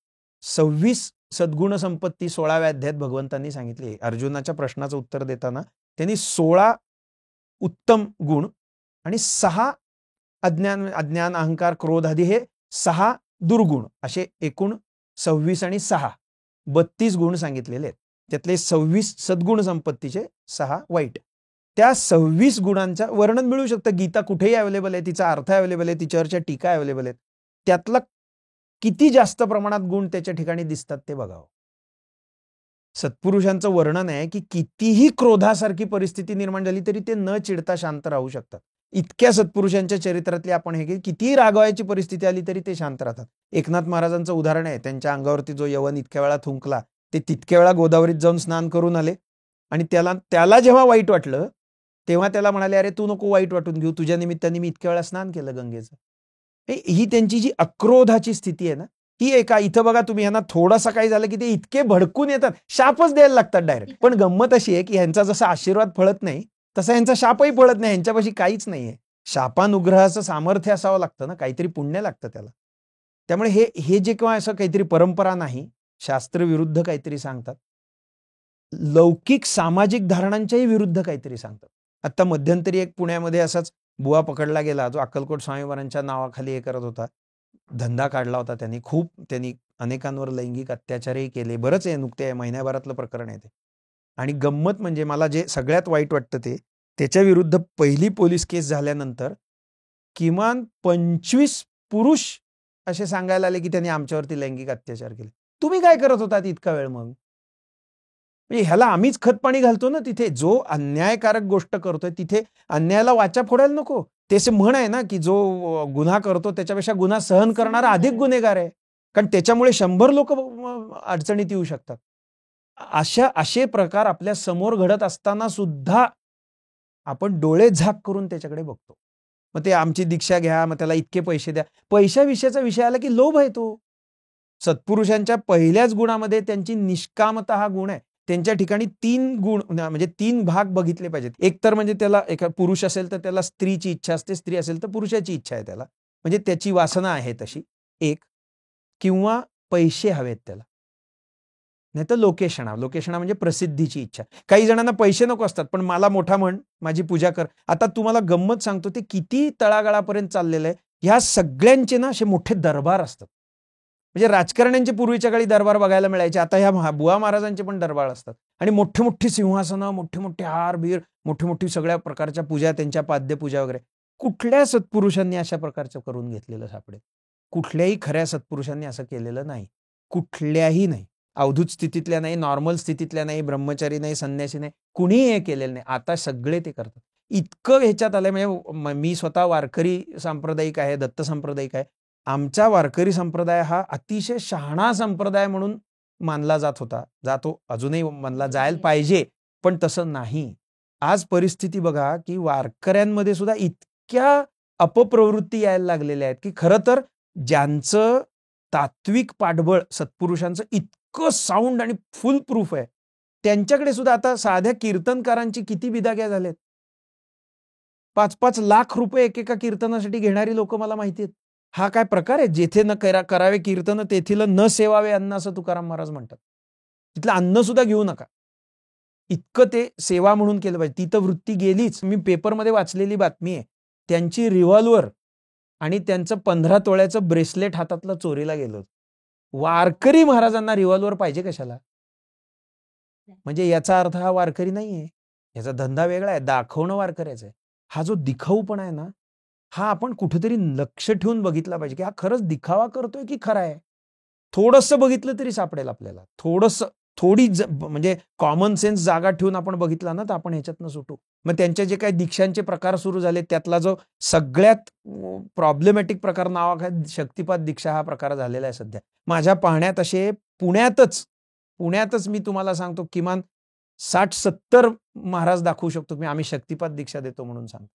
26 सद्गुण संपत्ती 16व्या अध्यायात भगवंतांनी सांगितली. अर्जुनाच्या प्रश्नाचं उत्तर देताना त्यांनी 16 उत्तम गुण आणि 6 अज्ञान, अहंकार, क्रोध आदी हे 6 दुर्गुण, असे एकूण 26 आणि 6 32 गुण सांगितलेले आहेत. त्यातले 26 सद्गुण संपत्तीचे, 6 वाईट. त्या 26 गुणांचं वर्णन मिळू शकतं. गीता कुठेही अवेलेबल आहे, तिचा अर्थ अवेलेबल आहे, तिच्यावरच्या टीका अवेलेबल आहेत. त्यातला किती जास्त प्रमाणात गुण त्याच्या ठिकाणी दिसतात ते बघावं. सत्पुरुषांचं वर्णन आहे की कितीही क्रोधासारखी परिस्थिती निर्माण झाली तरी ते न चिडता शांत राहू शकतात. इतक्या सत्पुरुषांच्या चरित्रातले आपण हे की कितीही रागवायची परिस्थिती आली तरी ते शांत राहतात. एकनाथ महाराजांचं उदाहरण आहे. त्यांच्या अंगावरती जो यवन इतक्या वेळा थुंकला, ते तितक्या वेळा गोदावरीत जाऊन स्नान करून आले आणि त्याला जेव्हा वाईट वाटलं तेव्हा त्याला म्हणाले, अरे तू नको वाईट वाटून घेऊ, तुझ्या निमित्ताने मी इतक्या वेळा स्नान केलं गंगेचं. ही त्यांची जी अक्रोधाची स्थिती आहे ना, ही एका इथं बघा तुम्ही, ह्यांना थोडासा काही झालं की ते इतके भडकून येतात, शापच द्यायला लागतात डायरेक्ट. पण गंमत अशी आहे की ह्यांचा जसा आशीर्वाद फळत नाही तसा ह्यांचा शापही फळत नाही. ह्यांच्यापाशी काहीच नाहीये. शापानुग्रहाचं सामर्थ्य असावं लागतं ना, काहीतरी पुण्य लागतं त्याला. त्यामुळे हे जे किंवा असं काहीतरी परंपरा नाही, शास्त्रविरुद्ध काहीतरी सांगतात, लौकिक सामाजिक धारणांच्याही विरुद्ध काहीतरी सांगतात. आता मध्यंतरी एक पुण्यामध्ये असाच बुवा पकडला गेला, जो अक्कलकोट स्वामी महाराजांच्या नावाखाली हे करत होता, धंदा काढला होता त्यांनी. त्यांनी अनेकांवर लैंगिक अत्याचारही केले. बरंच आहे, नुकते महिन्याभरातलं प्रकरण आहे ते. आणि गंमत म्हणजे मला जे सगळ्यात वाईट वाटतं ते, त्याच्या विरुद्ध पहिली पोलीस केस झाल्यानंतर किमान 25 पुरुष असे सांगायला आले की त्यांनी आमच्यावरती लैंगिक अत्याचार केले. तुम्ही काय करत होतात इतका वेळ? मग म्हणजे ह्याला आम्हीच खतपाणी घालतो ना. तिथे जो अन्यायकारक गोष्ट करतोय तिथे अन्यायाला वाचा फोडायला नको. ते असे म्हण आहे ना की जो गुन्हा करतो त्याच्यापेक्षा गुन्हा सहन करणारा अधिक गुन्हेगार आहे, कारण त्याच्यामुळे 100 लोक अडचणीत येऊ शकतात. असे प्रकार आपल्या समोर घडत असताना सुद्धा आपण डोळे झाक करून त्याच्याकडे बघतो. मग ते आमची दीक्षा घ्या, मग त्याला इतके पैसे द्या. पैशाविषयाचा विषय आला की लोभ आहे तो. सत्पुरुषांच्या पहिल्याच गुणामध्ये त्यांची निष्कामता हा गुण आहे. त्यांच्या ठिकाणी 3 गुण म्हणजे 3 भाग बघितले पाहिजेत. एक तर म्हणजे त्याला एका पुरुष असेल तर त्याला स्त्रीची इच्छा असते, स्त्री असेल तर पुरुषाची इच्छा आहे त्याला, म्हणजे त्याची वासना आहे तशी एक, किंवा पैसे हवेत त्याला, नाही तर लोकेशणा म्हणजे प्रसिद्धीची इच्छा. काही जणांना पैसे नको असतात, पण मला मोठा म्हण, माझी पूजा कर. आता तुम्हाला गंमत सांगतो, ते किती तळागाळापर्यंत चाललेलं आहे. ह्या सगळ्यांचे ना असे मोठे दरबार असतात. म्हणजे राजकारण्यांचे पूर्वीच्या काळी दरबार बघायला मिळायचे, आता ह्या बुवा महाराजांचे पण दरबार असतात. आणि मोठे मोठी सिंहासनं, मोठे मोठे हार बीर, मोठी मोठी सगळ्या प्रकारच्या पूजा, त्यांच्या पाद्यपूजा वगैरे. कुठल्या सत्पुरुषांनी अशा प्रकारचं करून घेतलेलं सापडेल? कुठल्याही खऱ्या सत्पुरुषांनी असं केलेलं नाही. कुठल्याही नाही. अवधूत स्थितीतल्या नाही, नॉर्मल स्थितीतल्या नाही, ब्रह्मचारी नाही, संन्यासी नाही, कुणीही हे केलेलं नाही. आता सगळे ते करतात. इतकं ह्याच्यात आलंय. म्हणजे मी स्वतः वारकरी सांप्रदायिक आहे, दत्त सांप्रदायिक आहे. आमचा वारकरी संप्रदाय हा अतिशय शहाणा संप्रदाय म्हणून मानला जात होता, जातो, अजूनही मानला जायला पाहिजे, पण तसं नाही. आज परिस्थिती बघा की वारकऱ्यांमध्ये सुद्धा इतक्या अपप्रवृत्ती यायला लागलेल्या आहेत की खरं तर ज्यांचं तात्विक पाठबळ सत्पुरुषांचं इतकं साऊंड आणि फुल प्रूफ आहे, त्यांच्याकडे सुद्धा आता साध्या कीर्तनकारांची किती बिदाग्या झाल्यात. 5-5 लाख रुपये एकेका कीर्तनासाठी घेणारी लोक मला माहिती आहेत. हा काय प्रकार आहे? जेथे न करावे कीर्तन तेथील न सेवावे अन्न, असं तुकाराम महाराज म्हणतात. तिथलं अन्न सुद्धा घेऊ नका, इतकं ते सेवा म्हणून केलं पाहिजे. ती तर वृत्ती गेलीच. मी पेपरमध्ये वाचलेली बातमी आहे, त्यांची रिव्हॉल्वर आणि त्यांचं 15 तोळ्याचं ब्रेसलेट हातातलं चोरीला गेलं. वारकरी महाराजांना रिव्हॉल्वर पाहिजे कशाला? म्हणजे याचा अर्थ हा वारकरी नाहीये, याचा धंदा वेगळा आहे, दाखवणं वारकऱ्याचं आहे. हा जो दिखाऊपणा आहे ना, हा आपण कुठेतरी लक्ष ठेवून बघितला पाहिजे की हा खरंच दिखावा करतोय की खरा आहे. थोडंसं बघितलं तरी सापडेल आपल्याला. थोडी म्हणजे कॉमन सेन्स जागा ठेवून आपण बघितला ना, तर आपण ह्याच्यातनं सुटू. मग त्यांचे जे काही दीक्षांचे प्रकार सुरू झाले त्यातला जो सगळ्यात प्रॉब्लेमॅटिक प्रकार नावाखाली शक्तिपात दीक्षा हा प्रकार झालेला आहे सध्या. माझ्या पाहण्यात असे पुण्यातच मी तुम्हाला सांगतो किमान 60-70 महाराज दाखवू शकतो मी, आम्ही शक्तिपात दीक्षा देतो म्हणून सांगतो.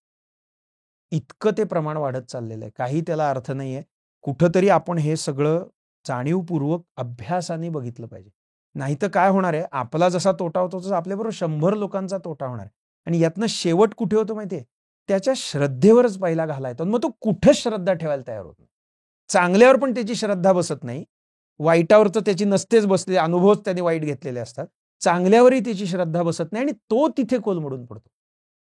इतकं ते प्रमाण वाढत चाललेलं आहे. काही त्याला अर्थ नाहीये. कुठंतरी आपण हे सगळं जाणीवपूर्वक अभ्यासाने बघितलं पाहिजे. नाही तर काय होणार आहे, आपला जसा तोटा होतो तसा आपल्याबरोबर 100 लोकांचा तोटा होणार आहे. आणि यातनं शेवट कुठे होतो माहितीये, त्याच्या श्रद्धेवरच पहिला घाला येतो. मग तो कुठेच श्रद्धा ठेवायला तयार होत नाही. चांगल्यावर पण त्याची श्रद्धा बसत नाही, वाईटावर तर त्याची नसतेच बसली, अनुभवच त्याने वाईट घेतलेले असतात. चांगल्यावरही त्याची श्रद्धा बसत नाही आणि तो तिथे कोलमडून पडतो.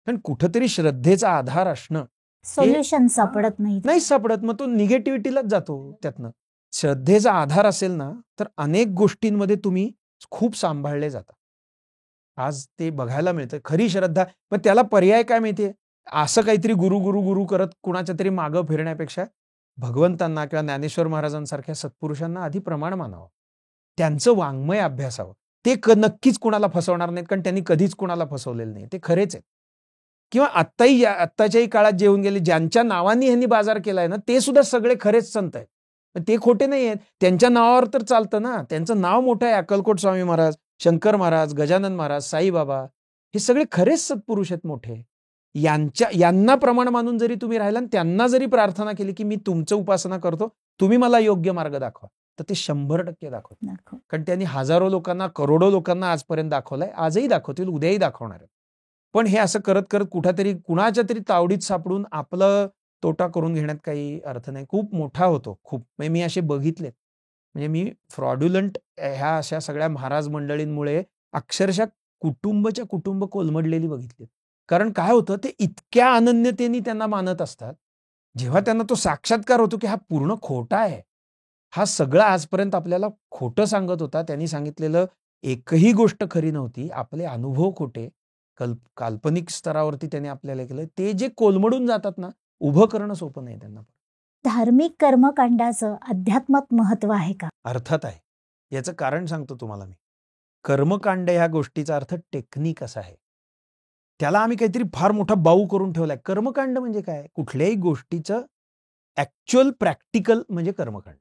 कारण कुठंतरी श्रद्धेचा आधार असणं सोल्युशन सापडत नाही. नाहीच सापडत, मग तो निगेटिव्हिटीलाच जातो त्यातनं. श्रद्धेचा आधार असेल ना, तर अनेक गोष्टींमध्ये तुम्ही खूप सांभाळले जातात. आज ते बघायला मिळतं. खरी श्रद्धा, पण त्याला पर्याय काय माहितीये? असं काहीतरी गुरु गुरु गुरु करत कुणाच्या तरी मागं फिरण्यापेक्षा भगवंतांना किंवा ज्ञानेश्वर महाराजांसारख्या सत्पुरुषांना आधी प्रमाण मानावं. त्यांचं वाङ्मय अभ्यासावं. ते नक्कीच कुणाला फसवणार नाहीत, कारण त्यांनी कधीच कुणाला फसवलेलं नाही. ते खरेच आहेत. किंवा आत्ताच्याही काळात जे येऊन गेले, ज्यांच्या नावाने ह्यांनी बाजार केलाय ना, ते सुद्धा सगळे खरेच संत आहेत. पण ते खोटे नाही आहेत. त्यांच्या नावावर तर चालतं ना. त्यांचं नाव मोठं आहे. अक्कलकोट स्वामी महाराज, शंकर महाराज, गजानन महाराज, साईबाबा, हे सगळे खरेच सत्पुरुष आहेत मोठे. यांना प्रमाण मानून जरी तुम्ही राहिला आणि त्यांना जरी प्रार्थना केली की मी तुमचं उपासना करतो, तुम्ही मला योग्य मार्ग दाखवा, तर ते 100% दाखवतात. कारण त्यांनी हजारो लोकांना, करोडो लोकांना आजपर्यंत दाखवलंय, आजही दाखवतील, उद्याही दाखवणार आहेत. पण हे असं करत करत कुठेतरी कुणाच्या तरी तावडीत सापडून आपलं तोटा करून घेण्यात काही अर्थ नाही. खूप मोठा होतो, खूप. म्हणजे मी असे बघितलेत. म्हणजे मी फ्रॉड्युलंट ह्या अशा सगळ्या महाराज मंडळींमुळे अक्षरशः कुटुंबच्या कुटुंब कोलमडलेली बघितली. कारण काय होतं, ते इतक्या अनन्यतेने त्यांना मानत असतात, जेव्हा त्यांना तो साक्षात्कार होतो की हा पूर्ण खोटा आहे, हा सगळं आजपर्यंत आपल्याला खोटं सांगत होता, त्यांनी सांगितलेलं एकही गोष्ट खरी नव्हती, आपले अनुभव खोटे, काल्पनिक स्तरावरती त्यांनी आपल्याला केलं, ते जे कोलमडून जातात ना, उभं करणं सोपं नाही त्यांना. धार्मिक कर्मकांडाचं अध्यात्मात महत्व आहे का? अर्थात आहे. याचं कारण सांगतो तुम्हाला मी. कर्मकांड ह्या गोष्टीचा अर्थ टेक्निक असा आहे. त्याला आम्ही काहीतरी फार मोठा बाऊ करून ठेवलाय. कर्मकांड म्हणजे काय? कुठल्याही गोष्टीचं ऍक्च्युअल प्रॅक्टिकल म्हणजे कर्मकांड.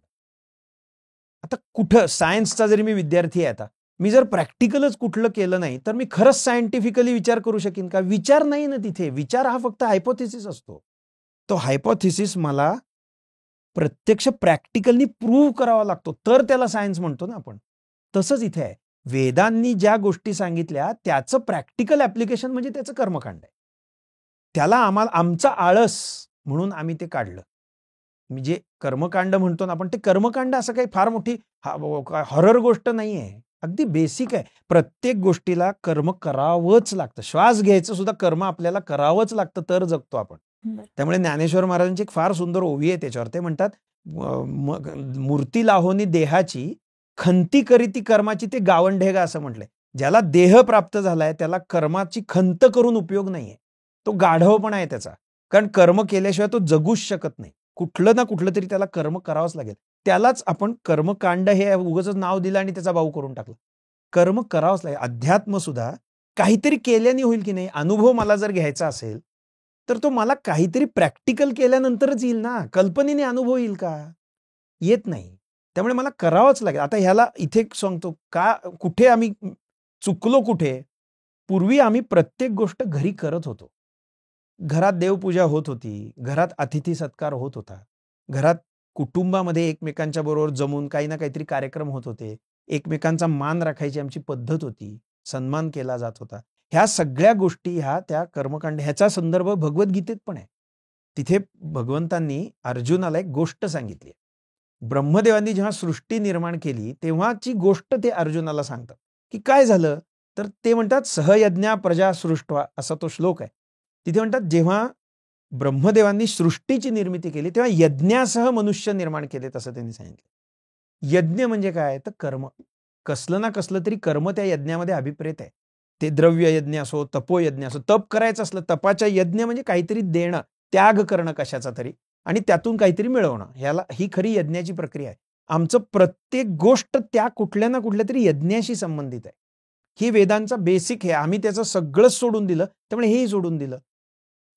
आता कुठं सायन्सचा जरी मी विद्यार्थी आहे, आता मी जर प्रॅक्टिकलच कुठलं केलं नाही, तर मी खरंच सायंटिफिकली विचार करू शकेन का? विचार नाही ना तिथे. विचार हा फक्त हायपोथेसिस असतो. तो हायपोथेसिस मला प्रत्यक्ष प्रॅक्टिकलनी प्रूव्ह करावा लागतो, तर त्याला सायन्स म्हणतो ना आपण. तसंच इथे आहे. वेदांनी ज्या गोष्टी सांगितल्या त्याचं प्रॅक्टिकल ऍप्लिकेशन म्हणजे त्याचं कर्मकांड आहे. त्याला आमचा आळस म्हणून आम्ही ते काढलं. मी जे कर्मकांड म्हणतो ना आपण, ते कर्मकांड असं काही फार मोठी हॉरर गोष्ट नाही आहे. अगदी बेसिक आहे. प्रत्येक गोष्टीला कर्म करावंच लागतं. श्वास घ्यायचं सुद्धा कर्म आपल्याला करावंच लागतं, तर जगतो आपण. त्यामुळे ज्ञानेश्वर महाराजांची एक फार सुंदर ओवी आहे त्याच्यावर. ते म्हणतात, मूर्ती लाहोनी देहाची, खंती करीती कर्माची, ते गावंढेगा असं म्हटलंय. ज्याला देह प्राप्त झालाय त्याला कर्माची खंत करून उपयोग नाहीये. तो गाढवपणा आहे त्याचा. कारण कर्म केल्याशिवाय तो जगूच शकत नाही. कुठलं ना कुठलं तरी त्याला कर्म करावंच लागेल. त्यालाच आपण कर्मकांड हे उगाचच नाव दिलं आणि त्याचा बाऊ करून टाकला. कर्म करावंच लागेल. अध्यात्म सुद्धा काहीतरी केल्याने होईल की नाही. अनुभव मला जर घ्यायचा असेल तर तो मला काहीतरी प्रॅक्टिकल केल्यानंतरच येईल ना. कल्पनेने अनुभव येईल का? येत नाही. त्यामुळे मला करावंच लागेल. आता ह्याला इथे सांगतो का, कुठे आम्ही चुकलो कुठे. पूर्वी आम्ही प्रत्येक गोष्ट घरी करत होतो. घरात देवपूजा होत होती, घरात अतिथी सत्कार होत होता, घरात कुटुंबामध्ये एकमेकांच्या बरोबर जमून काही ना काहीतरी कार्यक्रम होत होते, एकमेकांचा मान राखायची आमची पद्धत होती, सन्मान केला जात होता. ह्या सगळ्या गोष्टी ह्या त्या कर्मकांड, ह्याचा संदर्भ भगवद्गीतेत पण आहे. तिथे भगवंतांनी अर्जुनाला एक गोष्ट सांगितली. ब्रह्मदेवांनी जेव्हा सृष्टी निर्माण केली तेव्हाची गोष्ट ते अर्जुनाला सांगतात की काय झालं. तर ते म्हणतात, सहयज्ञा प्रजा सृष्ट्वा, असा तो श्लोक आहे. तिथे म्हणतात, जेव्हा ब्रह्मदेवांनी सृष्टीची निर्मिती केली तेव्हा यज्ञासह मनुष्य निर्माण केले, तसं त्यांनी सांगितलं. यज्ञ म्हणजे काय? तर कर्म. कसलं ना कसलं तरी कर्म त्या यज्ञामध्ये अभिप्रेत आहे. ते द्रव्य यज्ञ असो, तपोयज्ञ असो. तप करायचं असलं, तपाच्या यज्ञ म्हणजे काहीतरी देणं, त्याग करणं कशाचा तरी, आणि त्यातून काहीतरी मिळवणं. ही खरी यज्ञाची प्रक्रिया आहे. आमचं प्रत्येक गोष्ट त्या कुठल्या ना कुठल्या तरी यज्ञाशी संबंधित आहे. ही वेदांचा बेसिक आहे. आम्ही त्याचं सगळंच सोडून दिलं, त्यामुळे हेही सोडून दिलं.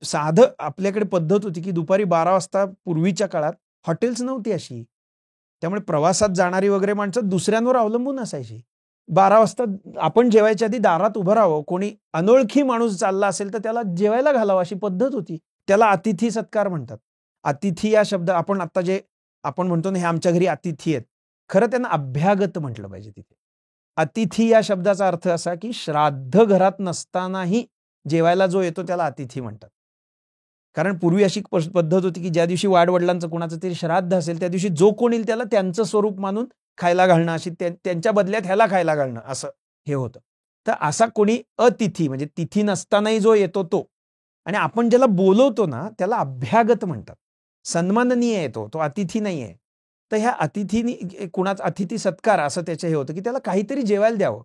साधं आपल्याकडे पद्धत होती की दुपारी 12 वाजता पूर्वीच्या काळात हॉटेल्स नव्हती अशी, त्यामुळे प्रवासात जाणारी वगैरे माणसं दुसऱ्यांवर अवलंबून असायची. 12 वाजता आपण जेवायच्या आधी दारात उभं राहावं. कोणी अनोळखी माणूस चालला असेल तर त्याला जेवायला घालावं, अशी पद्धत होती. त्याला अतिथी सत्कार म्हणतात. अतिथी या शब्द आपण आता जे आपण म्हणतो ना, हे आमच्या घरी अतिथी आहेत, खरं त्यांना अभ्यागत म्हटलं पाहिजे तिथे. अतिथी या शब्दाचा अर्थ असा की श्राद्ध घरात नसतानाही जेवायला जो येतो त्याला अतिथी म्हणतात. कारण पूर्वी अशी पद्धत होती की ज्या दिवशी वाडवडिलांचं कोणाचं तरी श्राद्ध असेल त्या दिवशी जो कोण येईल त्याला त्यांचं स्वरूप मानून खायला घालणं, अशी त्यांच्या बदल्यात ह्याला खायला घालणं, असं हे होतं. तर असा कोणी अतिथी म्हणजे तिथी नसतानाही जो येतो तो, आणि आपण ज्याला बोलवतो ना त्याला अभ्यागत म्हणतात. सन्माननीय येतो तो, अतिथी नाही आहे. तर ह्या अतिथीनी कुणाचा अतिथी सत्कार असं त्याचं हे होतं की त्याला काहीतरी जेवायला द्यावं,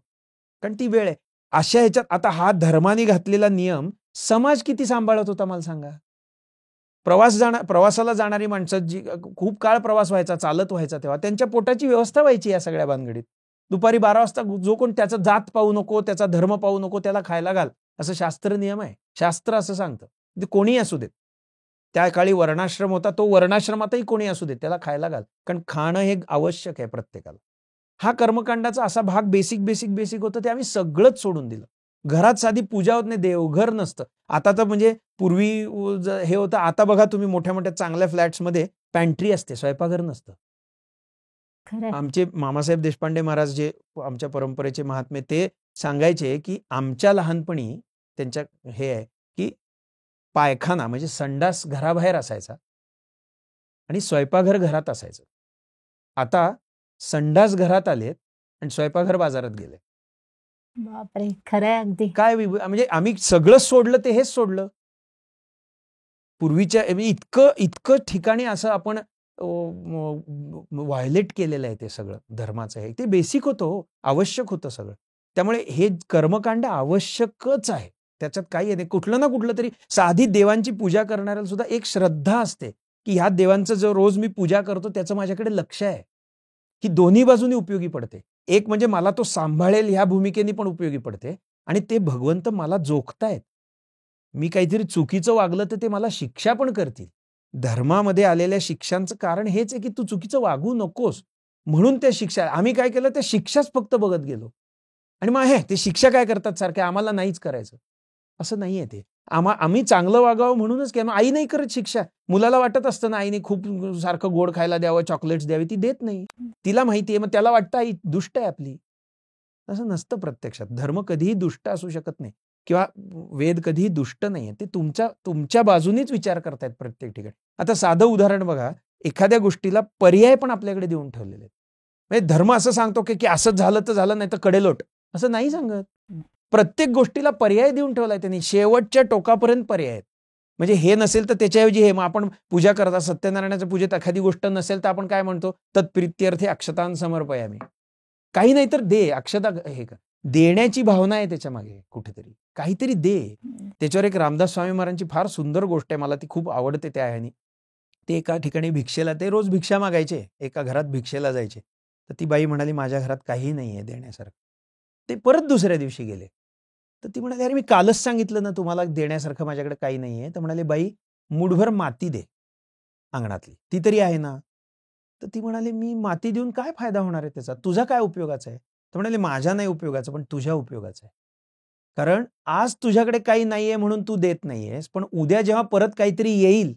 कारण ती वेळ आहे. अशा ह्याच्यात आता हा धर्माने घातलेला नियम समाज किती सांभाळत होता मला सांगा. प्रवासाला जाणारी माणसं जी खूप काळ प्रवास व्हायचा, चालत व्हायचा, तेव्हा त्यांच्या पोटाची व्यवस्था व्हायची या सगळ्या भानगडीत. दुपारी 12 वाजता जो कोण त्याचा जात पाहू नको, त्याचा धर्म पाहू नको, त्याला खायला घाल, असं शास्त्र नियम आहे. शास्त्र असं सांगतं. ते कोणी असू देत. त्या काळी वर्णाश्रम होता, तो वर्णाश्रमातही कोणी असू देत त्याला खायला घाल, कारण खाणं हे आवश्यक आहे प्रत्येकाला. हा कर्मकांडाचा असा भाग बेसिक होतं, ते आम्ही सगळंच सोडून दिलं. घरात साधी पूजा होत नाही, देवघर नसतं. आता तर म्हणजे पूर्वी हे होतं, आता बघा तुम्ही मोठ्या मोठ्या चांगल्या फ्लॅट्समध्ये पॅन्ट्री असते, स्वयंपाकघर नसतं. आमचे मामासाहेब देशपांडे महाराज जे आमच्या परंपरेचे महात्मे, ते सांगायचे की आमच्या लहानपणी त्यांच्या हे आहे की पायखाना म्हणजे संडास घराबाहेर असायचा आणि स्वयंपाकघर घरात असायचं. आता संडास घरात आलेत आणि स्वयंपाकघर बाजारात गेले. बापरे, खरंय अगदी. काय म्हणजे आम्ही सगळं सोडलं, ते हेच सोडलं. पूर्वीच्या इतकं ठिकाणी असं आपण व्हायलेट केलेलं आहे ते सगळं धर्माचं आहे. ते बेसिक होतं हो, आवश्यक होतं सगळं. त्यामुळे हे कर्मकांड आवश्यकच आहे, त्याच्यात काही नाही. कुठलं ना कुठलं तरी साधी देवांची पूजा करणाऱ्याला सुद्धा एक श्रद्धा असते की ह्या देवांचं जो रोज मी पूजा करतो त्याचं माझ्याकडे लक्ष आहे, की दोन्ही बाजूनी उपयोगी पडते. एक म्हणजे मला तो सांभाळेल ह्या भूमिकेने पण उपयोगी पडते, आणि ते भगवंत मला जोखतायत. मी काहीतरी चुकीचं वागलं तर ते मला शिक्षा पण करतील. धर्मामध्ये आलेल्या शिक्षांचं कारण हेच आहे की तू चुकीचं वागू नकोस, म्हणून त्या शिक्षा. आम्ही काय केलं, त्या शिक्षाच फक्त बघत गेलो, आणि मग ते शिक्षा काय करतात सारखे, आम्हाला नाहीच करायचं असं नाहीये. ते आम्ही चांगलं वागावं म्हणूनच केलं. आई नाही करत शिक्षा. मुलाला वाटत असतं ना आईने खूप सारखं गोड खायला द्यावं, चॉकलेट्स द्यावी, ती देत नाही. तिला माहिती आहे, मग त्याला वाटतं आई दुष्ट आहे आपली. असं नसतं प्रत्यक्षात. धर्म कधीही दुष्ट असू शकत नाही, किंवा वेद कधीही दुष्ट नाहीये. ते तुमच्या बाजूनीच विचार करतायत प्रत्येक ठिकाणी. आता साधं उदाहरण बघा, एखाद्या गोष्टीला पर्याय पण आपल्याकडे देऊन ठेवलेले आहेत. म्हणजे धर्म असं सांगतो की असं झालं तर झालं, नाही तर कडेलोट, असं नाही सांगत. प्रत्येक गोष्टीला पर्याय देऊन ठेवलाय त्यांनी, शेवटच्या टोकापर्यंत पर्याय आहेत. म्हणजे हे नसेल तर त्याच्याऐवजी हे. मग आपण पूजा करता, सत्यनारायणाच्या पूजेत एखादी गोष्ट नसेल तर आपण काय म्हणतो, तत्प्रित्यर्थे अक्षतां समर्पयामि. काही नाही तर दे अक्षता. हे का देण्याची भावना आहे त्याच्या मागे, कुठेतरी काहीतरी दे. त्याच्यावर एक रामदास स्वामी महाराजांची फार सुंदर गोष्ट आहे, मला ती खूप आवडते त्या ह्यानी. ते एका ठिकाणी भिक्षेला, ते रोज भिक्षा मागायचे, एका घरात भिक्षेला जायचे. तर ती बाई म्हणाली माझ्या घरात काही नाही आहे देण्यासारखं. ते परत दुसऱ्या दिवशी गेले, तर ती म्हणाली अरे मी कालच सांगितलं ना तुम्हाला देण्यासारखं माझ्याकडे काही नाही आहे. तर म्हणाले बाई मूठभर माती दे अंगणातली, ती तरी आहे ना. तर ती म्हणाली मी माती देऊन काय फायदा होणार आहे त्याचा, तुझा काय उपयोगाचा आहे. तर म्हणाले माझ्या नाही उपयोगाचं, पण तुझ्या उपयोगाचं आहे. कारण आज तुझ्याकडे काही नाहीये म्हणून तू देत नाहीयेस, पण उद्या जेव्हा परत काहीतरी येईल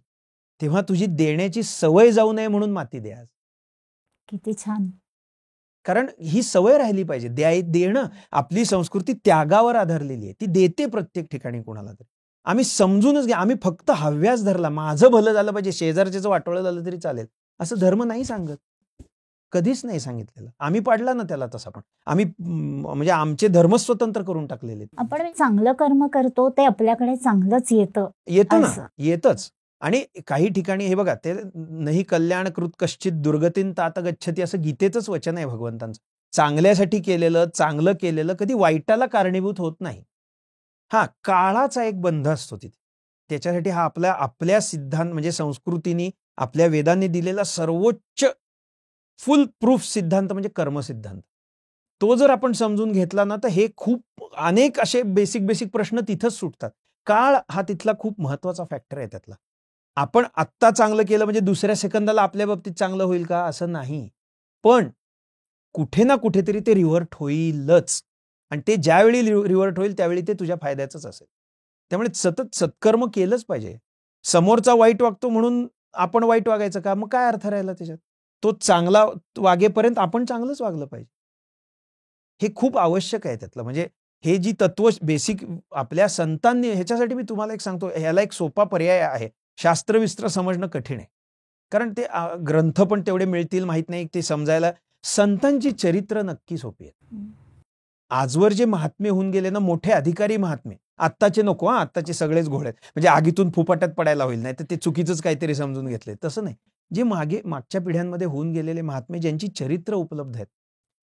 तेव्हा तुझी देण्याची सवय जाऊ नये म्हणून माती दे आज. किती छान. कारण ही सवय राहिली पाहिजे. देणं, आपली संस्कृती त्यागावर आधारलेली आहे, ती देते प्रत्येक ठिकाणी कोणाला तरी. आम्ही समजूनच घ्या, आम्ही फक्त हव्यास धरला, माझं भलं झालं पाहिजे, शेजारच्याचं वाटोळं झालं तरी चालेल, असं धर्म नाही सांगत, कधीच नाही सांगितलेलं. आम्ही पाडला ना त्याला तसा. पण आम्ही म्हणजे आमचे धर्म स्वतंत्र करून टाकलेले. आपण चांगलं कर्म करतो ते आपल्याकडे चांगलंच येतं ना, येतच. आणि काही ठिकाणी हे बघा, ते नाही कल्याण कृत कश्चित दुर्गतीन तात गच्छती, असं गीतेचंच वचन आहे भगवंतांचं. चांगल्यासाठी केलेलं, चांगलं केलेलं कधी वाईटाला कारणीभूत होत नाही. काळाचा एक बंध असतो तिथे. त्याच्यासाठी हा आपल्या सिद्धांत म्हणजे संस्कृतीने, आपल्या वेदांनी दिलेला सर्वोच्च फुल प्रूफ सिद्धांत म्हणजे कर्मसिद्धांत. तो जर आपण समजून घेतला ना, तर हे खूप अनेक असे बेसिक प्रश्न तिथंच सुटतात. काळ हा तिथला खूप महत्वाचा फॅक्टर आहे त्यातला. आपण आत्ता चांगलं केलं म्हणजे दुसऱ्या सेकंदाला आपल्या बाबतीत चांगलं होईल का, असं नाही. पण कुठे ना कुठेतरी ते रिव्हर्ट होईलच, आणि ते ज्यावेळी रिव्हर्ट होईल त्यावेळी ते तुझ्या फायद्याचंच असेल. त्यामुळे सतत सत्कर्म केलंच पाहिजे. समोरचा वाईट वागतो म्हणून आपण वाईट वागायचं का, मग काय अर्थ राहिला त्याच्यात. तो चांगला वागेपर्यंत आपण चांगलंच वागलं पाहिजे. हे खूप आवश्यक आहे त्यातलं. म्हणजे हे जी तत्व बेसिक आपल्या संतांनी, ह्याच्यासाठी मी तुम्हाला एक सांगतो, ह्याला एक सोपा पर्याय आहे. शास्त्रविस्त्र समजणं कठीण आहे. कारण ते ग्रंथ पण तेवढे मिळतील माहीत नाही ते समजायला. संतांची चरित्र नक्की सोपी आहेत. आजवर जे महात्मे होऊन गेले ना, मोठे अधिकारी महात्मे, आत्ताचे नको हां, आत्ताचे सगळेच घोळ आहेत. म्हणजे आगीतून फुफाट्यात पडायला होईल, नाही तर ते चुकीचंच काहीतरी समजून घेतलंय. तसं नाही. जे मागच्या पिढ्यांमध्ये होऊन गेलेले महात्मे, ज्यांची चरित्र उपलब्ध आहेत,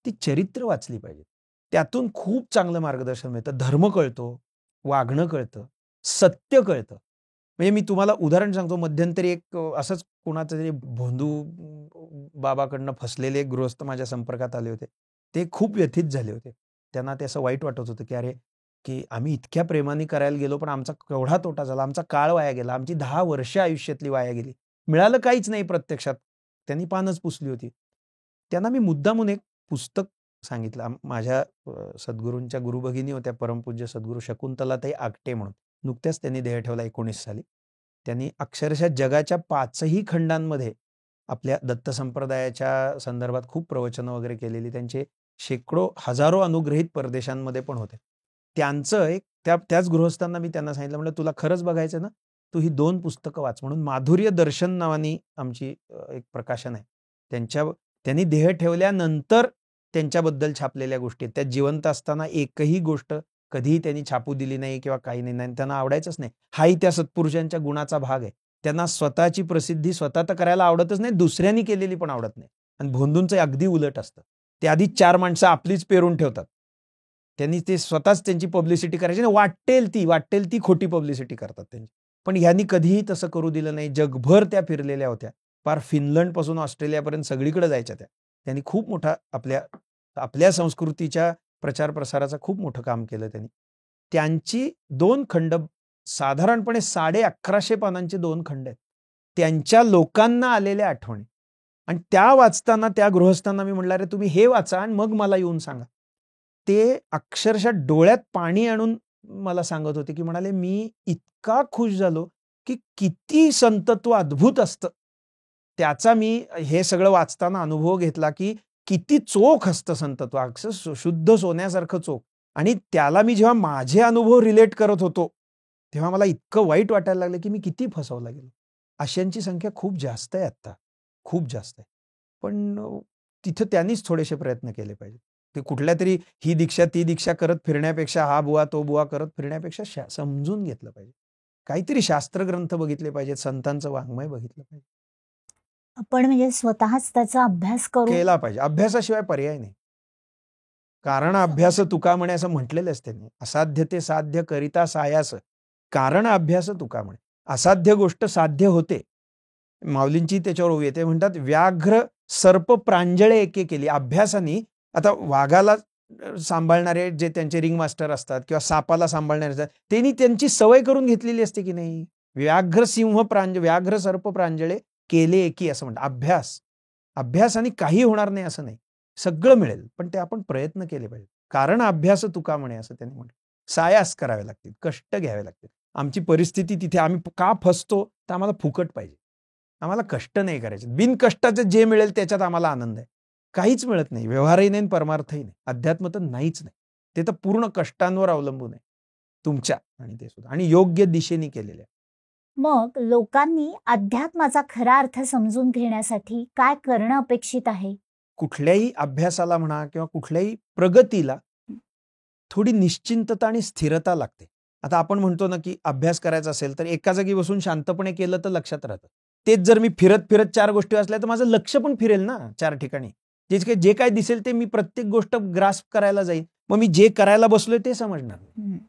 ती चरित्र वाचली पाहिजेत. त्यातून खूप चांगलं मार्गदर्शन मिळतं. धर्म कळतो, वागणं कळतं, सत्य कळतं. म्हणजे मी तुम्हाला उदाहरण सांगतो. मध्यंतरी एक असंच कोणाचं तरी भोंदू बाबाकडनं फसलेले एक गृहस्थ माझ्या संपर्कात आले होते. ते खूप व्यथित झाले होते. त्यांना ते असं वाईट वाटत होतं, की अरे, की आम्ही इतक्या प्रेमाने करायला गेलो, पण आमचा केवढा तोटा झाला, आमचा काळ वाया गेला, आमची 10 वर्ष आयुष्यातली वाया गेली. मिळालं काहीच नाही प्रत्यक्षात. त्यांनी पानच पुसली होती. त्यांना मी मुद्दामून एक पुस्तक सांगितलं. माझ्या सद्गुरूंच्या गुरुभगिनी होत्या, परमपूज्य सद्गुरू शकुंतलाताई आगटे म्हणून. नुकत्याच त्यांनी देह ठेवला 19 साली. त्यांनी अक्षरशः जगाच्या 5ही खंडांमध्ये आपल्या दत्त संप्रदायाच्या संदर्भात खूप प्रवचनं वगैरे केलेली. त्यांचे शेकडो, हजारो अनुग्रहित परदेशांमध्ये पण होते. त्यांचं एक त्याच गृहस्थांना मी त्यांना सांगितलं, म्हटलं तुला खरंच बघायचं ना, तू ही 2 पुस्तकं वाच. म्हणून माधुर्य दर्शन नावानी आमची एक प्रकाशन आहे. त्यांनी देह ठेवल्यानंतर त्यांच्याबद्दल छापलेल्या गोष्टी आहेत. त्या जिवंत असताना एकही गोष्ट कधीही त्यांनी छापू दिली नाही किंवा काही नाही. त्यांना आवडायचंच नाही. हाही त्या सत्पुरुषांच्या गुणाचा भाग आहे. त्यांना स्वतःची प्रसिद्धी स्वतः तर करायला आवडतच नाही, दुसऱ्यांनी केलेली पण आवडत नाही. आणि भोंदूंचं अगदी उलट असतं. ते आधीच 4 माणसं आपलीच पेरून ठेवतात. त्यांनी ते स्वतःच त्यांची पब्लिसिटी करायची नाही. वाटेल ती खोटी पब्लिसिटी करतात त्यांची. पण ह्यांनी कधीही तसं करू दिलं नाही. जगभर त्या फिरलेल्या होत्या. पार फिनलंडपासून ऑस्ट्रेलियापर्यंत सगळीकडे जायच्या त्या. त्यांनी खूप मोठा आपल्या संस्कृतीच्या प्रचार प्रसाराचं खूप मोठं काम केलं त्यांनी. त्यांची 2 खंड, साधारणपणे 1150 पानांचे 2 खंड आहेत. त्यांच्या लोकांना आलेल्या आठवणी. आणि त्या वाचताना त्या गृहस्थांना मी म्हटलं, अरे तुम्ही हे वाचा आणि मग मला येऊन सांगा. ते अक्षरशः डोळ्यात पाणी आणून मला सांगत होते, की म्हणाले, मी इतका खुश झालो, की किती संतत्व अद्भुत असतं. त्याचा मी हे सगळं वाचताना अनुभव घेतला, की किती चोख असतं संतत्व, अक्षर शुद्ध सोन्यासारखं चोख. आणि त्याला मी जेव्हा माझे अनुभव रिलेट करत होतो, तेव्हा मला इतकं वाईट वाटायला लागलं, की मी किती फसवला गेलो. अशांची संख्या खूप जास्त आहे आत्ता, खूप जास्त आहे. पण तिथं त्यांनीच थोडेसे प्रयत्न केले पाहिजे, की कुठल्या तरी ही दीक्षा ती दीक्षा करत फिरण्यापेक्षा, हा बुवा तो बुवा करत फिरण्यापेक्षा समजून घेतलं पाहिजे. काहीतरी शास्त्रग्रंथ बघितले पाहिजेत, संतांचं वाङ्मय बघितलं पाहिजे. आपण म्हणजे स्वतःच त्याचा अभ्यास केला पाहिजे. अभ्यासाशिवाय पर्याय नाही. कारण अभ्यास तुका म्हणे असं म्हटलेलंच त्यांनी. असाध्य ते साध्य करिता सायास, कारण अभ्यास तुका म्हणे. असाध्य गोष्ट साध्य होते. माऊलींची त्याच्यावर ओवी आहे. ते म्हणतात, व्याघ्र सर्प प्रांजळे एके केली. अभ्यासाने आता वाघाला सांभाळणारे जे त्यांचे रिंग मास्टर असतात किंवा सापाला सांभाळणारे असतात, त्यांनी त्यांची सवय करून घेतलेली असते की नाही. व्याघ्र सर्प प्रांजळे केले एकी असं म्हणतात. अभ्यासाने काही होणार नाही असं नाही. सगळं मिळेल, पण ते आपण प्रयत्न केले पाहिजे. कारण अभ्यास तुका म्हणे असं त्यांनी म्हटलं. सायास करावे लागतील, कष्ट घ्यावे लागतील. आमची परिस्थिती तिथे, आम्ही का फसतो तर आम्हाला फुकट पाहिजे. आम्हाला कष्ट नाही करायचे. बिनकष्टाचं जे मिळेल त्याच्यात आम्हाला आनंद आहे. काहीच मिळत नाही, व्यवहारही नाही, परमार्थही नाही. अध्यात्म तर नाहीच नाही. ते तर पूर्ण कष्टांवर अवलंबून आहे तुमच्या, आणि ते सुद्धा आणि योग्य दिशेने केलेले आहे. मग लोकांनी अध्यात्माचा खरा अर्थ समजून घेण्यासाठी काय करणं अपेक्षित आहे? कुठल्याही अभ्यासाला म्हणा किंवा कुठल्याही प्रगतीला थोडी निश्चिंतता आणि स्थिरता लागते. आता आपण म्हणतो ना, की अभ्यास करायचा असेल तर एका जागी बसून शांतपणे केलं तर लक्षात राहतं. तेच जर मी फिरत फिरत 4 गोष्टी वाचल्या तर माझं लक्ष पण फिरेल ना 4 ठिकाणी. जे काय दिसेल ते मी प्रत्येक गोष्ट ग्रास्प करायला जाईल. मग मी जे करायला बसलोय ते समजणार नाही.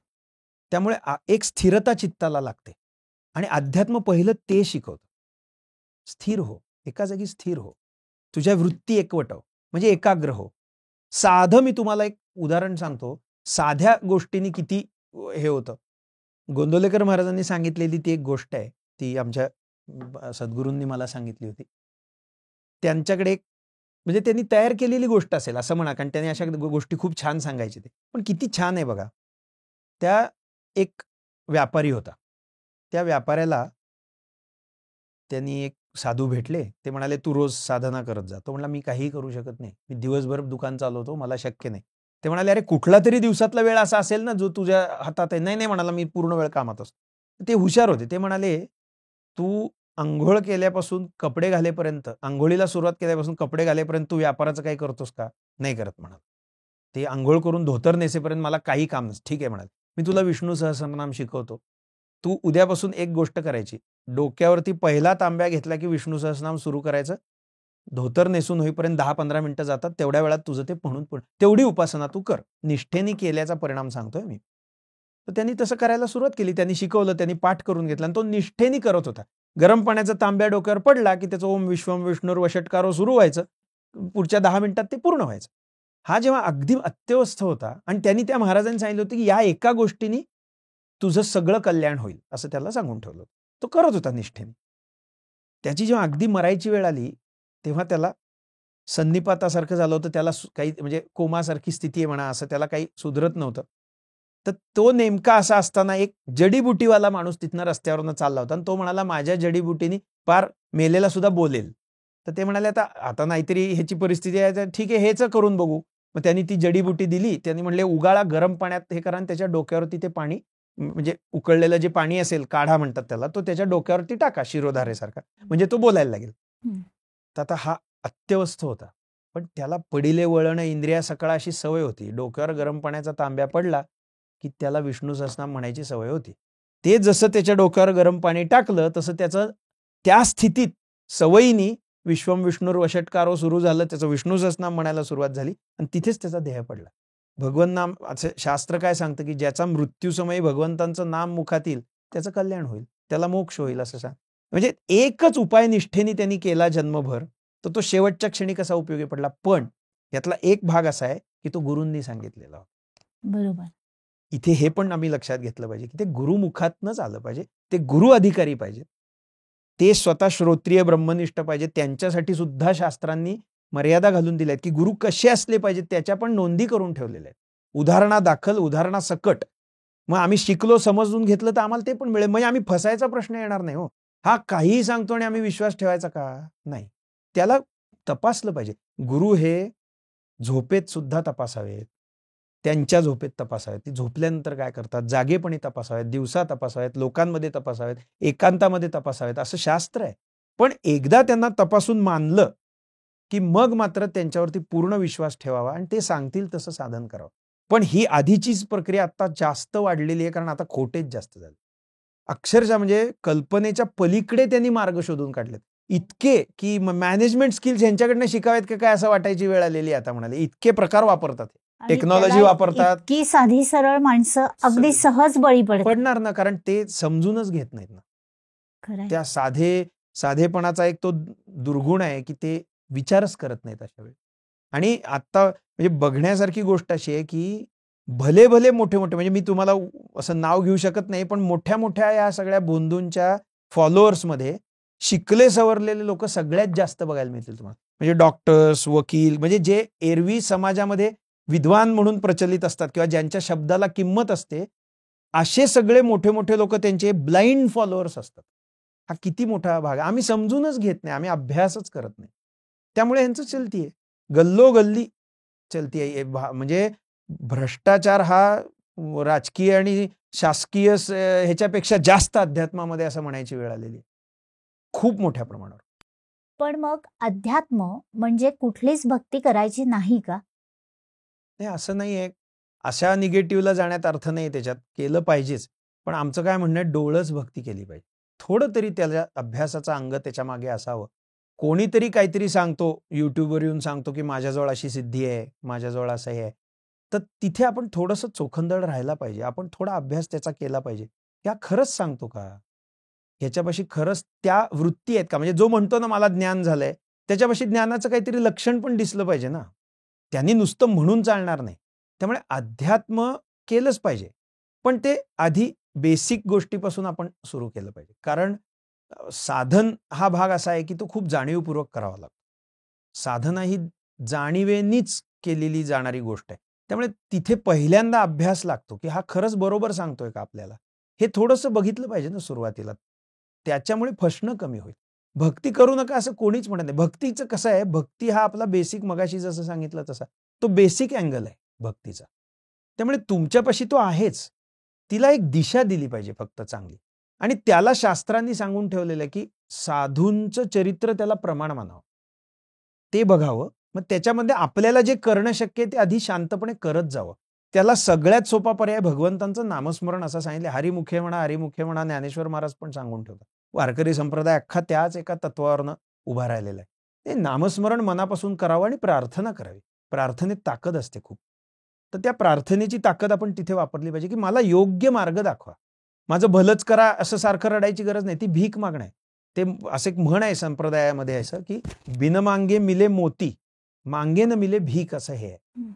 त्यामुळे एक स्थिरता चित्ताला लागते. आणि अध्यात्म पहिलं ते शिकवतं. स्थिर हो, एका जागी स्थिर हो. तुझ्या वृत्ती एकवटव, म्हणजे एकाग्र हो. साधं मी तुम्हाला एक उदाहरण सांगतो. साध्या गोष्टींनी किती हे होतं. गोंदवलेकर महाराजांनी सांगितलेली ती एक गोष्ट आहे. ती आमच्या सद्गुरूंनी मला सांगितली होती. त्यांच्याकडे म्हणजे त्यांनी तयार केलेली गोष्ट असेल असं म्हणा, कारण त्यांनी अशा गोष्टी खूप छान सांगायचे ते. पण किती छान आहे बघा. त्या एक व्यापारी होता. त्या व्यापाऱ्याला त्यांनी एक साधू भेटले. ते म्हणाले, तू रोज साधना करत जा. तो म्हणला, मी काहीही करू शकत नाही. मी दिवसभर दुकान चालवतो, मला शक्य नाही. ते म्हणाले, अरे कुठला तरी दिवसातला वेळ असा असेल ना जो तुझ्या हातात आहे. नाही म्हणाला, मी पूर्ण वेळ कामात असतो. ते हुशार होते. ते म्हणाले, तू अंघोळ केल्यापासून कपडे घालेपर्यंत, अंघोळीला सुरुवात केल्यापासून कपडे घालेपर्यंत तू व्यापाराचं काही करतोस का? नाही करत म्हणाला. ते अंघोळ करून धोतर नेसेपर्यंत मला काही काम नसतं. ठीक आहे म्हणाले, मी तुला विष्णू सहस्रनाम शिकवतो. तू उद्यापासून एक गोष्ट करायची, डोक्यावरती पहिला तांब्या घेतला की विष्णू सहस्रनाम सुरू करायचं. धोतर नेसून होईपर्यंत 10-15 मिनिटं जातात. तेवढ्या वेळात तुझं ते म्हणून तेवढी उपासना तू कर. निष्ठेने केल्याचा परिणाम सांगतोय मी. तर त्यांनी तसं करायला सुरुवात केली. त्यांनी शिकवलं, त्यांनी पाठ करून घेतला आणि तो निष्ठेने करत होता. गरम पाण्याचा तांब्या डोक्यावर पडला की त्याचं ओम विश्वम विष्णुर्वषट्कारो सुरू व्हायचं. पुढच्या 10 मिनिटात ते पूर्ण व्हायचं. हा जेव्हा अगदी अत्यवस्थ होता आणि त्यांनी त्या महाराजांनी सांगितलं होतं की या एका गोष्टीने तुझं सगळं कल्याण होईल, असं त्याला सांगून ठेवलं. तो करत होता निष्ठेने. त्याची जेव्हा अगदी मरायची वेळ आली तेव्हा त्याला संधिपातासारखं झालं होतं. त्याला काही म्हणजे कोमासारखी स्थिती आहे म्हणा, असं त्याला काही सुधरत नव्हतं. तर तो नेमका असा असताना एक जडीबुटीवाला माणूस तिथनं रस्त्यावरनं चालला होता आणि तो म्हणाला, माझ्या जडीबुटीने पार मेलेला सुद्धा बोलेल. तर ते म्हणाले, आता नाहीतरी ह्याची परिस्थिती आहे, ठीक आहे हेच करून बघू. मग त्यांनी ती जडीबुटी दिली. त्यांनी म्हणले, उगाळा गरम पाण्यात हे करा आणि त्याच्या डोक्यावरती ते पाणी, म्हणजे उकळलेलं जे पाणी असेल, काढा म्हणतात त्याला, तो त्याच्या डोक्यावरती टाका शिरोधारेसारखा, म्हणजे तो बोलायला लागेल. तर आता हा अत्यवस्थ होता, पण त्याला पडिले वळण इंद्रिया सकाळ अशी सवय होती. डोक्यावर गरम पाण्याचा तांब्या पडला की त्याला विष्णू सहस्रनाम म्हणायची सवय होती. ते जसं त्याच्या डोक्यावर गरम पाणी टाकलं तसं त्याचं त्या स्थितीत सवयीनी विश्वम विष्णुर्वषट्कारो सुरू झालं. त्याचं विष्णू सहस्रनाम म्हणायला सुरुवात झाली आणि तिथेच त्याचा देह पडला. भगवन नाम, असं शास्त्र काय सांगतं की ज्याचा मृत्यूसमयी भगवंतांचं नाम मुखात येईल त्याचं कल्याण होईल, त्याला मोक्ष होईल, असं सांग. म्हणजे एकच उपाय निष्ठेने त्यांनी केला जन्मभर, तर तो शेवटच्या क्षणी कसा उपयोगी पडला. पण यातला एक भाग असा आहे की तो गुरूंनी सांगितलेला होता. बरोबर. इथे हे पण आम्ही लक्षात घेतलं पाहिजे की ते गुरुमुखातनंच आलं पाहिजे. ते गुरु अधिकारी पाहिजे, ते स्वतः श्रोत्रिय ब्रह्मनिष्ठ पाहिजे. त्यांच्यासाठी सुद्धा शास्त्रांनी मर्यादा घालून दिल्या आहेत की गुरु कसे असले पाहिजेत, त्याच्या पण नोंदी करून ठेवलेल्या आहेत, उदाहरणादाखल, उदाहरणासकट. मग आम्ही शिकलो, समजून घेतलं तर आम्हाला ते पण मिळेल. म्हणजे आम्ही फसायचा प्रश्न येणार नाही. हो, हा काहीही सांगतो आणि आम्ही विश्वास ठेवायचा का? नाही, त्याला तपासलं पाहिजे. गुरु हे झोपेत सुद्धा तपासावेत, त्यांच्या झोपेत तपासावेत, ती झोपल्यानंतर काय करतात, जागेपणी तपासावेत, दिवसा तपासावेत, लोकांमध्ये तपासावेत, एकांतामध्ये तपासावेत, असं शास्त्र आहे. पण एकदा त्यांना तपासून मानलं की मग मात्र त्यांच्यावरती पूर्ण विश्वास ठेवावा आणि ते सांगतील तसं साधन करावं. पण ही आधीचीच प्रक्रिया आता जास्त वाढलेली आहे, कारण आता खोटेच जास्त झाले. अक्षरशः म्हणजे कल्पनेच्या पलीकडे त्यांनी मार्ग शोधून काढलेत. इतके की मॅनेजमेंट स्किल्स यांच्याकडनं शिकावेत का काय असं वाटायची वेळ आलेली आहे आता. म्हणाले इतके प्रकार वापरतात, टेक्नॉलॉजी वापरतात. की साधी सरळ माणसं अगदी सहज बळी पडणार ना, कारण ते समजूनच घेत नाहीत ना. त्या साधेपणाचा एक तो दुर्गुण आहे की ते विचारच करत नाहीत अशा वेळी. आणि आता म्हणजे बघण्यासारखी गोष्ट अशी आहे की भले भले मोठे मोठे, म्हणजे मी तुम्हाला असं नाव घेऊ शकत नाही, पण मोठ्या मोठ्या या सगळ्या बोंधूंच्या फॉलोअर्समध्ये शिकले सवरलेले लोक सगळ्यात जास्त बघायला मिळतील तुम्हाला. म्हणजे डॉक्टर्स, वकील, म्हणजे जे एरवी समाजामध्ये विद्वान म्हणून प्रचलित असतात किंवा ज्यांच्या शब्दाला किंमत असते, असे सगळे मोठे मोठे लोक त्यांचे ब्लाइंड फॉलोअर्स असतात. हा किती मोठा भाग आहे. आम्ही समजूनच घेत नाही, आम्ही अभ्यासच करत नाही. त्यामुळे यांचं चलतीये, गल्लोगल्ली चलतीये. म्हणजे भ्रष्टाचार हा राजकीय आणि शासकीय ह्याच्यापेक्षा जास्त अध्यात्मामध्ये असं म्हणायची वेळ आलेली आहे, खूप मोठ्या प्रमाणावर. पण मग अध्यात्म म्हणजे कुठलीच भक्ती करायची नाही का? नाही, असं नाहीये. अशा निगेटिव्हला जाण्यात अर्थ नाही, त्याच्यात केलं पाहिजेच. पण आमचं काय म्हणणं आहे, डोळस भक्ती केली पाहिजे. थोडं तरी त्याला अभ्यासाचा अंग त्याच्या मागे असावं. कोणीतरी काहीतरी सांगतो, युट्यूबवर येऊन सांगतो की माझ्याजवळ अशी सिद्धी आहे, माझ्याजवळ असं आहे, तर तिथे आपण थोडंसं चोखंदळ राहायला पाहिजे. आपण थोडा अभ्यास त्याचा केला पाहिजे. या खरंच सांगतो का, ह्याच्यापाशी खरंच त्या वृत्ती आहेत का? म्हणजे जो म्हणतो ना मला ज्ञान झालंय, त्याच्यापाशी ज्ञानाचं काहीतरी लक्षण पण दिसलं पाहिजे ना. त्यांनी नुसतं म्हणून चालणार नाही. त्यामुळे अध्यात्म केलंच पाहिजे, पण ते आधी बेसिक गोष्टीपासून आपण सुरू केलं पाहिजे. कारण साधन हा भाग असा आहे की तो खूप जाणीवपूर्वक करावा लागतो. साधना ही जाणीवेनीच केलेली जाणारी गोष्ट आहे. त्यामुळे तिथे पहिल्यांदा अभ्यास लागतो की हा खरंच बरोबर सांगतोय का आपल्याला, हे थोडंसं बघितलं पाहिजे ना सुरुवातीला. त्याच्यामुळे फसणं कमी होईल. भक्ती करू नका असं कोणीच म्हणत नाही. भक्तीचं कसं आहे, भक्ती हा आपला बेसिक, मगाशी जसं सांगितलं तसा तो बेसिक अँगल आहे. भक्तीचा. त्यामुळे तुमच्यापाशी तो आहेच, तिला एक दिशा दिली पाहिजे फक्त चांगली. आणि त्याला शास्त्रांनी सांगून ठेवलेलं आहे की साधूंचं चरित्र त्याला प्रमाण मानावं, ते बघावं. मग त्याच्यामध्ये आपल्याला जे करणं शक्य आहे ते आधी शांतपणे करत जावं. त्याला सगळ्यात सोपा पर्याय भगवंतांचं नामस्मरण असं सांगितलं. हरिमुखे म्हणा, हरिमुखे म्हणा, ज्ञानेश्वर महाराज पण सांगून ठेवतात. वारकरी संप्रदाय अख्खा त्याच एका तत्वावरनं उभा राहिलेला आहे. ते नामस्मरण मनापासून करावं आणि प्रार्थना करावी. प्रार्थनेत ताकद असते खूप. तर त्या प्रार्थनेची ताकद आपण तिथे वापरली पाहिजे की मला योग्य मार्ग दाखवा, माझं भलंच करा असं सारखं रडायची गरज नाही. ती भीक मागणं आहे. ते असं एक म्हण आहे संप्रदायामध्ये असं की बिन मांगे मिले मोती, मांगे न मिले भीक, असं हे आहे.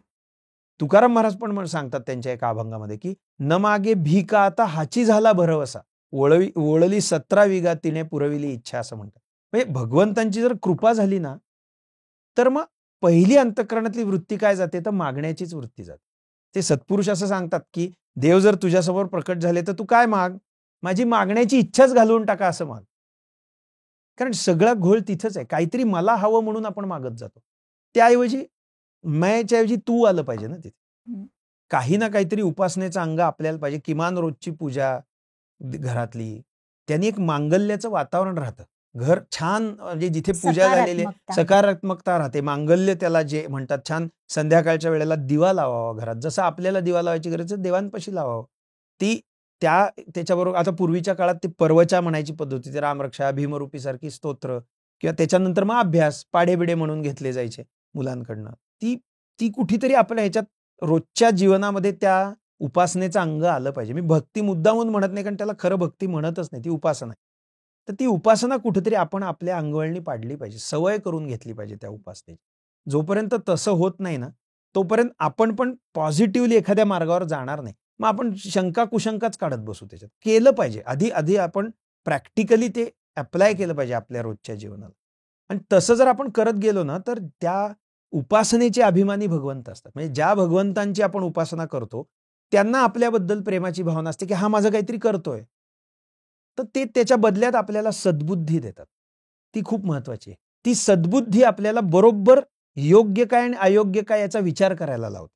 तुकाराम महाराज पण सांगतात त्यांच्या एका अभंगामध्ये की न मागे भीका आता हाची झाला भरवसा, वळली 17 विगा तिने पुरविली इच्छा, असं म्हणतात. म्हणजे भगवंतांची जर कृपा झाली ना तर मग पहिली अंतःकरणातली वृत्ती काय जाते, तर मागण्याचीच वृत्ती जाते. ते सत्पुरुष असं सांगतात की देव जर तुझ्यासमोर प्रकट झाले तर तू काय माग, माझी मागण्याची इच्छाच घालवून टाका असं माग. कारण सगळा घोळ तिथंच आहे. काहीतरी मला हवं म्हणून आपण मागत जातो. त्याऐवजी मयच्या ऐवजी तू आलं पाहिजे ना तिथे. काही ना काहीतरी उपासनेचं अंग आपल्याला पाहिजे. किमान रोजची पूजा घरातली, त्यांनी एक मांगल्याचं वातावरण राहतं. घर छान, म्हणजे जिथे पूजा झालेली आहे सकारात्मकता राहते. मांगल्य त्याला जे म्हणतात. छान संध्याकाळच्या वेळेला दिवा लावावा घरात, जसं आपल्याला दिवा लावायची गरज आहे देवांपाशी लावावं. ती त्याच्याबरोबर आता पूर्वीच्या काळात ते पर्वचा म्हणायची पद्धत होती. रामरक्षा, भीमरूपी सारखी स्तोत्र किंवा त्याच्यानंतर मग अभ्यास, पाढेबिडे म्हणून घेतले जायचे मुलांकडनं. ती कुठेतरी आपल्या ह्याच्यात रोजच्या जीवनामध्ये त्या उपासनेचं अंग आलं पाहिजे. मी भक्ती मुद्दामून म्हणत नाही, कारण त्याला खरं भक्ती म्हणतच नाही, ती उपासना आहे. तर ती उपासना कुठेतरी आपण आपल्या अंगवळणी पाडली पाहिजे, सवय करून घेतली पाहिजे त्या उपासनेची. जोपर्यंत तसं होत नाही ना, तोपर्यंत आपण पण पॉझिटिव्हली एखाद्या मार्गावर जाणार नाही. मग आपण शंका कुशंकाच काढत बसू. त्याच्यात केलं पाहिजे आधी आपण प्रॅक्टिकली ते अप्लाय केलं पाहिजे आपल्या रोजच्या जीवनाला. आणि तसं जर आपण करत गेलो ना, तर त्या उपासनेचे अभिमानी भगवंत असतात. म्हणजे ज्या भगवंतांची आपण उपासना करतो त्यांना आपल्याबद्दल प्रेमाची भावना असते की हा माझं काहीतरी करतोय. तर ते त्याच्या बदल्यात आपल्याला सद्बुद्धी देतात. ती खूप महत्वाची आहे. ती सद्बुद्धी आपल्याला बरोबर योग्य काय आणि अयोग्य काय याचा विचार करायला लावते.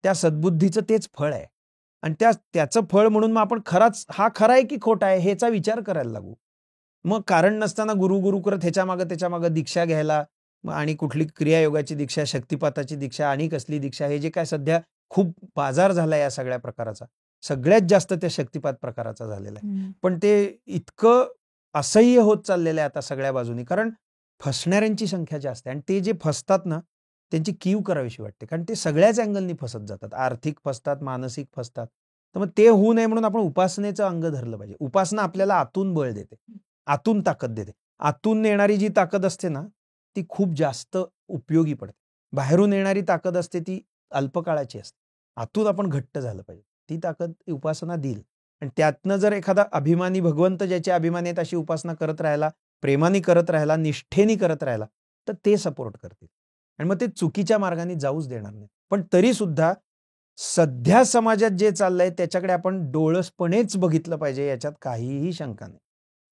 त्या सद्बुद्धीचं तेच फळ आहे. आणि त्याचं फळ म्हणून मग आपण हा खरा आहे की खोटा आहे ह्याचा विचार करायला लागू. मग कारण नसताना गुरु करत ह्याच्या मागं दीक्षा घ्यायला, आणि कुठली क्रियायोगाची दीक्षा, शक्तिपाताची दीक्षा आणि कसली दीक्षा, हे जे काय सध्या खूप बाजार झाला या सगळ्या प्रकाराचा, सगळ्यात जास्त त्या शक्तिपात प्रकाराचा झालेला आहे. पण ते इतकं असह्य होत चाललेलं आहे आता सगळ्या बाजूनी, कारण फसणाऱ्यांची संख्या जास्त आहे. आणि ते जे फसतात ना, त्यांची कीव करावीशी वाटते, कारण ते सगळ्याच अँगलनी फसत जातात. आर्थिक फसतात, मानसिक फसतात. तर मग ते होऊ नये म्हणून आपण उपासनेचं अंग धरलं पाहिजे. उपासना आपल्याला आतून बळ देते, आतून ताकद देते. आतून येणारी जी ताकद असते ना, ती खूप जास्त उपयोगी पडते. बाहेरून येणारी ताकद असते ती अल्पकाळाची असते. आतून आपण घट्ट झालं पाहिजे. ती ताकद उपासना देईल. आणि त्यातनं जर एखादा अभिमानी भगवंत ज्याचे अभिमानी आहेत अशी उपासना करत राहिला, प्रेमाने करत राहिला, निष्ठेने करत राहिला, तर ते सपोर्ट करतील. आणि मग ते चुकीच्या मार्गाने जाऊच देणार नाही. पण तरी सुद्धा सध्या समाजात जे चाललंय त्याच्याकडे आपण डोळसपणेच बघितलं पाहिजे, याच्यात काहीही शंका नाही.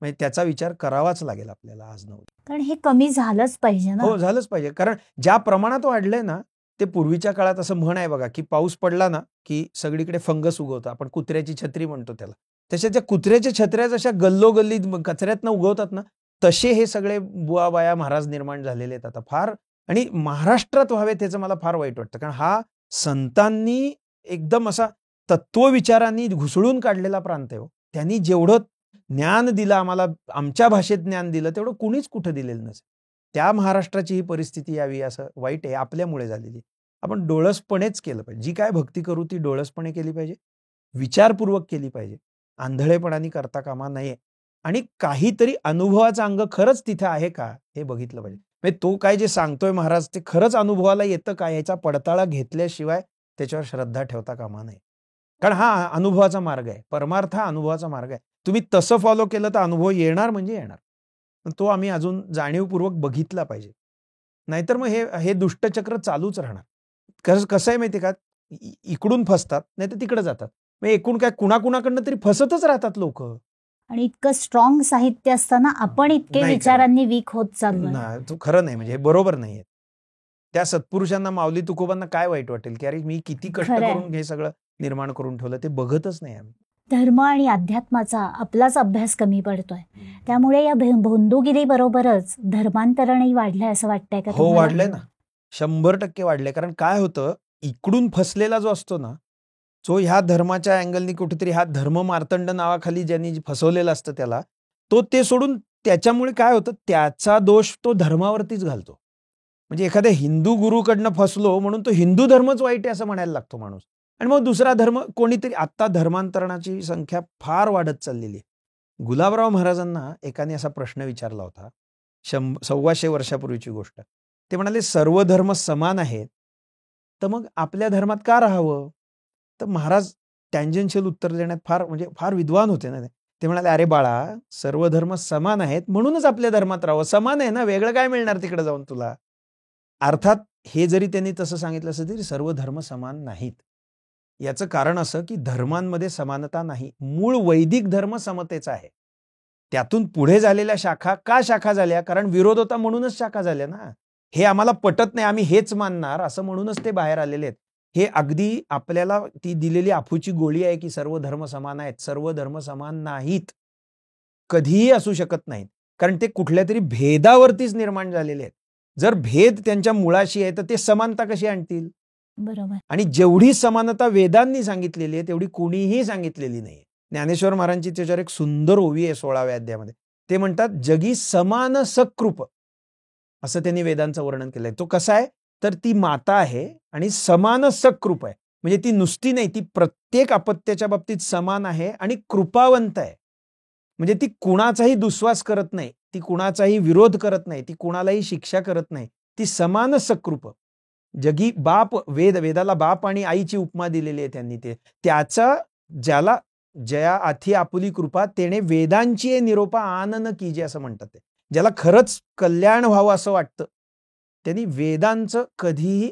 म्हणजे त्याचा विचार करावाच लागेल आपल्याला आज न उद्या. कारण हे कमी झालंच पाहिजे ना. हो, झालंच पाहिजे. कारण ज्या प्रमाणात वाढलंय ना, ते पूर्वीच्या काळात असं म्हण आहे बघा की पाऊस पडला ना की सगळीकडे फंगस उगवतं. आपण कुत्र्याची छत्री म्हणतो त्याला. तशा त्या कुत्र्याच्या छत्र्या जशा गल्लोगल्ली कचऱ्यातनं उगवतात ना, तसे हे सगळे बुवाबाया महाराज निर्माण झालेले आहेत आता फार. आणि महाराष्ट्रात व्हावे त्याचं मला फार वाईट वाटतं. कारण हा संतांनी एकदम असा तत्वविचारांनी घुसळून काढलेला प्रांत आहे. त्यांनी जेवढं ज्ञान दिलं आम्हाला, आमच्या भाषेत ज्ञान दिलं, तेवढं कुणीच कुठं दिलेलं नसेल. त्या महाराष्ट्राची ही परिस्थिती यावी असं वाईट आहे, आपल्यामुळे झालेली. आपण डोळसपणेच केलं पाहिजे. जी काय भक्ती करू ती डोळसपणे केली पाहिजे, विचारपूर्वक केली पाहिजे, आंधळेपणाने करता कामा नये. आणि काहीतरी अनुभवाचं अंग खरंच तिथे आहे का हे बघितलं पाहिजे. म्हणजे तो काय जे सांगतोय महाराज ते खरंच अनुभवाला येतं का, याचा पडताळा घेतल्याशिवाय त्याच्यावर श्रद्धा ठेवता कामा नये. कारण हा अनुभवाचा मार्ग आहे, परमार्थ हा अनुभवाचा मार्ग आहे. तुम्ही तसं फॉलो केलं तर अनुभव येणार म्हणजे येणार. तो आम्ही अजून जाणीवपूर्वक बघितला पाहिजे. नाहीतर मग हे दुष्टचक्र चालूच राहणार. कसं आहे माहिती का, इकडून फसतात नाही तर तिकडे जातात. मग एकूण काय कुणाकुणाकडनं तरी फसतच राहतात लोक. आणि इतकं स्ट्रॉंग साहित्य असताना आपण इतके विचारांनी वीक होत चाललो. तो खरं नाही, म्हणजे हे बरोबर नाहीये. त्या सत्पुरुषांना, माऊली तुकोबांना काय वाईट वाटेल की अरे मी किती कष्ट खरंय. करून हे सगळं निर्माण करून ठेवलं, ते बघतच नाही आम्ही. धर्म आणि अध्यात्माचा आपलाच अभ्यास कमी पडतोय. त्यामुळे या भोंदूगिरी बरोबरच धर्मांतरणही वाढलंय असं वाटतंय का हो, तुम्हाला? वाढलंय ना, 100% वाढलंय. कारण काय होतं, इकडून फसलेला जो असतो ना, जो ह्या धर्माच्या अँगलनी कुठेतरी हा धर्म मार्तंड नावाखाली ज्यांनी फसवलेलं असतं त्याला, तो ते सोडून त्याच्यामुळे काय होतं, त्याचा दोष तो धर्मावरतीच घालतो. म्हणजे एखाद्या हिंदू गुरुकडनं फसलो म्हणून तो हिंदू धर्मच वाईट आहे असं म्हणायला लागतो माणूस. आणि मग दुसरा धर्म कोणीतरी, आता धर्मांतरणाची संख्या फार वाढत चाललेली आहे. गुलाबराव महाराजांना एकाने असा प्रश्न विचारला होता, 125 वर्षापूर्वीची गोष्ट. ते म्हणाले सर्व धर्म समान आहेत, तर मग आपल्या धर्मात का राहावं? तर महाराज टँजेन्शियल उत्तर देण्यात फार विद्वान होते ना ते. ते म्हणाले, अरे बाळा, सर्व धर्म समान आहेत म्हणूनच आपल्या धर्मात राहावं. समान आहे ना, वेगळं काय मिळणार तिकडे जाऊन तुला? अर्थात हे जरी त्यांनी तसं सांगितलं असं तरी सर्व धर्म समान नाहीत. याचं कारण असं की धर्मांमध्ये समानता नाही. मूळ वैदिक धर्म समतेचा आहे. त्यातून पुढे झालेल्या शाखा का शाखा झाल्या? कारण विरोध होता म्हणूनच शाखा झाल्या ना. हे आम्हाला पटत नाही, आम्ही हेच मानणार असं म्हणूनच ते बाहेर आलेले आहेत. हे अगदी आपल्याला ती दिलेली अफूची गोळी आहे की सर्व धर्म समान आहेत. सर्व धर्म समान नाहीत, कधीही असू शकत नाहीत. कारण ते कुठल्या तरी भेदावरतीच निर्माण झालेले आहेत. जर भेद त्यांच्या मुळाशी आहे तर ते समानता कशी आणतील? बरोबर. आणि जेवढी समानता वेदांनी सांगितलेली आहे तेवढी कोणीही सांगितलेली नाही. ज्ञानेश्वर महाराजांची त्याच्यावर एक सुंदर ओवी आहे 16व्या अध्यायामध्ये. ते म्हणतात, जगी समान सकृप, असं त्यांनी वेदांचं वर्णन केलंय. तो कसा आहे, तर ती माता आहे आणि समान सकृप आहे. म्हणजे ती नुसती नाही, ती प्रत्येक अपत्याच्या बाबतीत समान आहे आणि कृपावंत आहे. म्हणजे ती कुणाचाही दुस्वास करत नाही, ती कुणाचाही विरोध करत नाही, ती कुणालाही शिक्षा करत नाही. ती समान सकृप. जगी बाप, वेदाला बाप आणि आईची उपमा दिलेली आहे त्यांनी. त्याचा ज्याला जया आथी आपुली कृपा तेने वेदांची निरोपा आनन कीजे असं म्हणतात. ते ज्याला खरंच कल्याण व्हावं असं वाटतं त्यांनी वेदांचं कधीही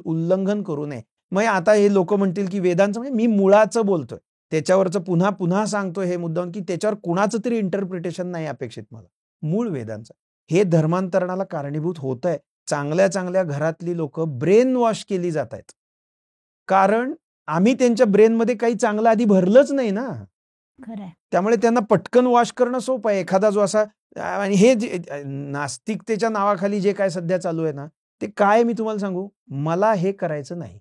उल्लंघन करू नये. मग आता हे लोक म्हणतील की वेदांचं म्हणजे मी मुळाचं बोलतोय, त्याच्यावरचं पुन्हा पुन्हा सांगतोय हे मुद्दाम की त्याच्यावर कुणाचं तरी इंटरप्रिटेशन नाही अपेक्षित मला. मूळ वेदांचं हे धर्मांतरणाला कारणीभूत होत आहे. चांगल्या चांगल्या घरातली लोक ब्रेन वॉश केली जात आहेत, कारण आम्ही त्यांच्या ब्रेनमध्ये काही चांगलं आधी भरलंच नाही ना. खरंय. त्यामुळे त्यांना पटकन वॉश करणं सोपं आहे. एखादा जो असा, आणि हे जे नास्तिकतेच्या नावाखाली जे काय सध्या चालू आहे ना, ते काय मी तुम्हाला सांगू, मला हे करायचं नाही,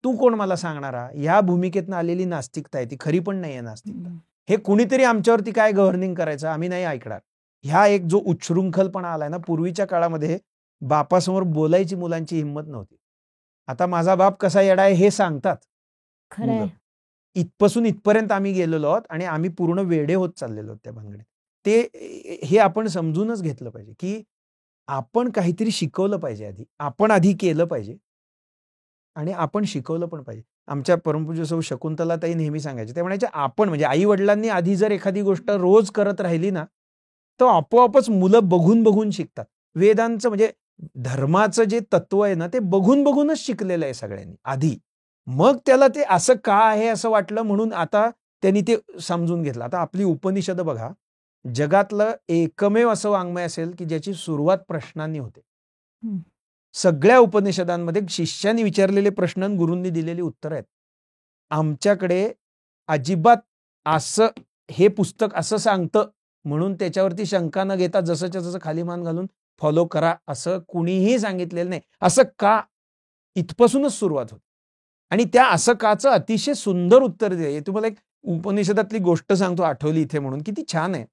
तू कोण मला सांगणारा? ह्या भूमिकेतनं आलेली नास्तिकता आहे, ती खरी पण नाही आहे नास्तिकता. हे कुणीतरी आमच्यावरती काय गव्हर्निंग करायचं, आम्ही नाही ऐकणार. ह्या एक जो उच्छृंखलपणा आलाय ना, पूर्वीच्या काळामध्ये बापासमोर बोलायची मुलांची हिंमत नव्हती. आता माझा बाप कसा येडा आहे हे सांगतात खरंय. मुलं. इथपासून इथपर्यंत आम्ही गेलेलो आहोत आणि आम्ही पूर्ण वेडे होत चाललेलो आहोत त्या भानगडीत. हे आपण समजूनच घेतलं पाहिजे की आपण काहीतरी शिकवलं पाहिजे आधी. आपण आधी केलं पाहिजे आणि आपण शिकवलं पण पाहिजे. आमच्या परमपूज्य सौ शकुंतलाताई नेहमी सांगायचे, ते म्हणायचे आपण म्हणजे आई वडिलांनी आधी जर एखादी गोष्ट रोज करत राहिली ना, तर आपोआपच मुलं बघून बघून शिकतात. वेदांचं म्हणजे धर्माचं जे तत्व आहे ना, ते बघून बघूनच शिकलेलं आहे सगळ्यांनी आधी. मग त्याला ते असं का आहे असं वाटलं म्हणून आता त्यांनी ते समजून घेतलं. आता आपली उपनिषद बघा, जगातलं एकमेव असं वाङ्मय असेल की ज्याची सुरुवात प्रश्नांनी होते. सगळ्या उपनिषदांमध्ये शिष्यांनी विचारलेले प्रश्न आणि गुरूंनी दिलेली उत्तर आहेत. आमच्याकडे अजिबात असं हे पुस्तक असं सांगतं म्हणून त्याच्यावरती शंका न घेता जसंच्या जसं खाली मान घालून फॉलो करा असं कुणीही सांगितलेलं नाही. असं का, इथपासूनच सुरुवात होते. आणि त्या असं काचं अतिशय सुंदर उत्तर दिले. तुम्हाला एक उपनिषदातली गोष्ट सांगतो, आठवली इथे म्हणून, किती छान आहे.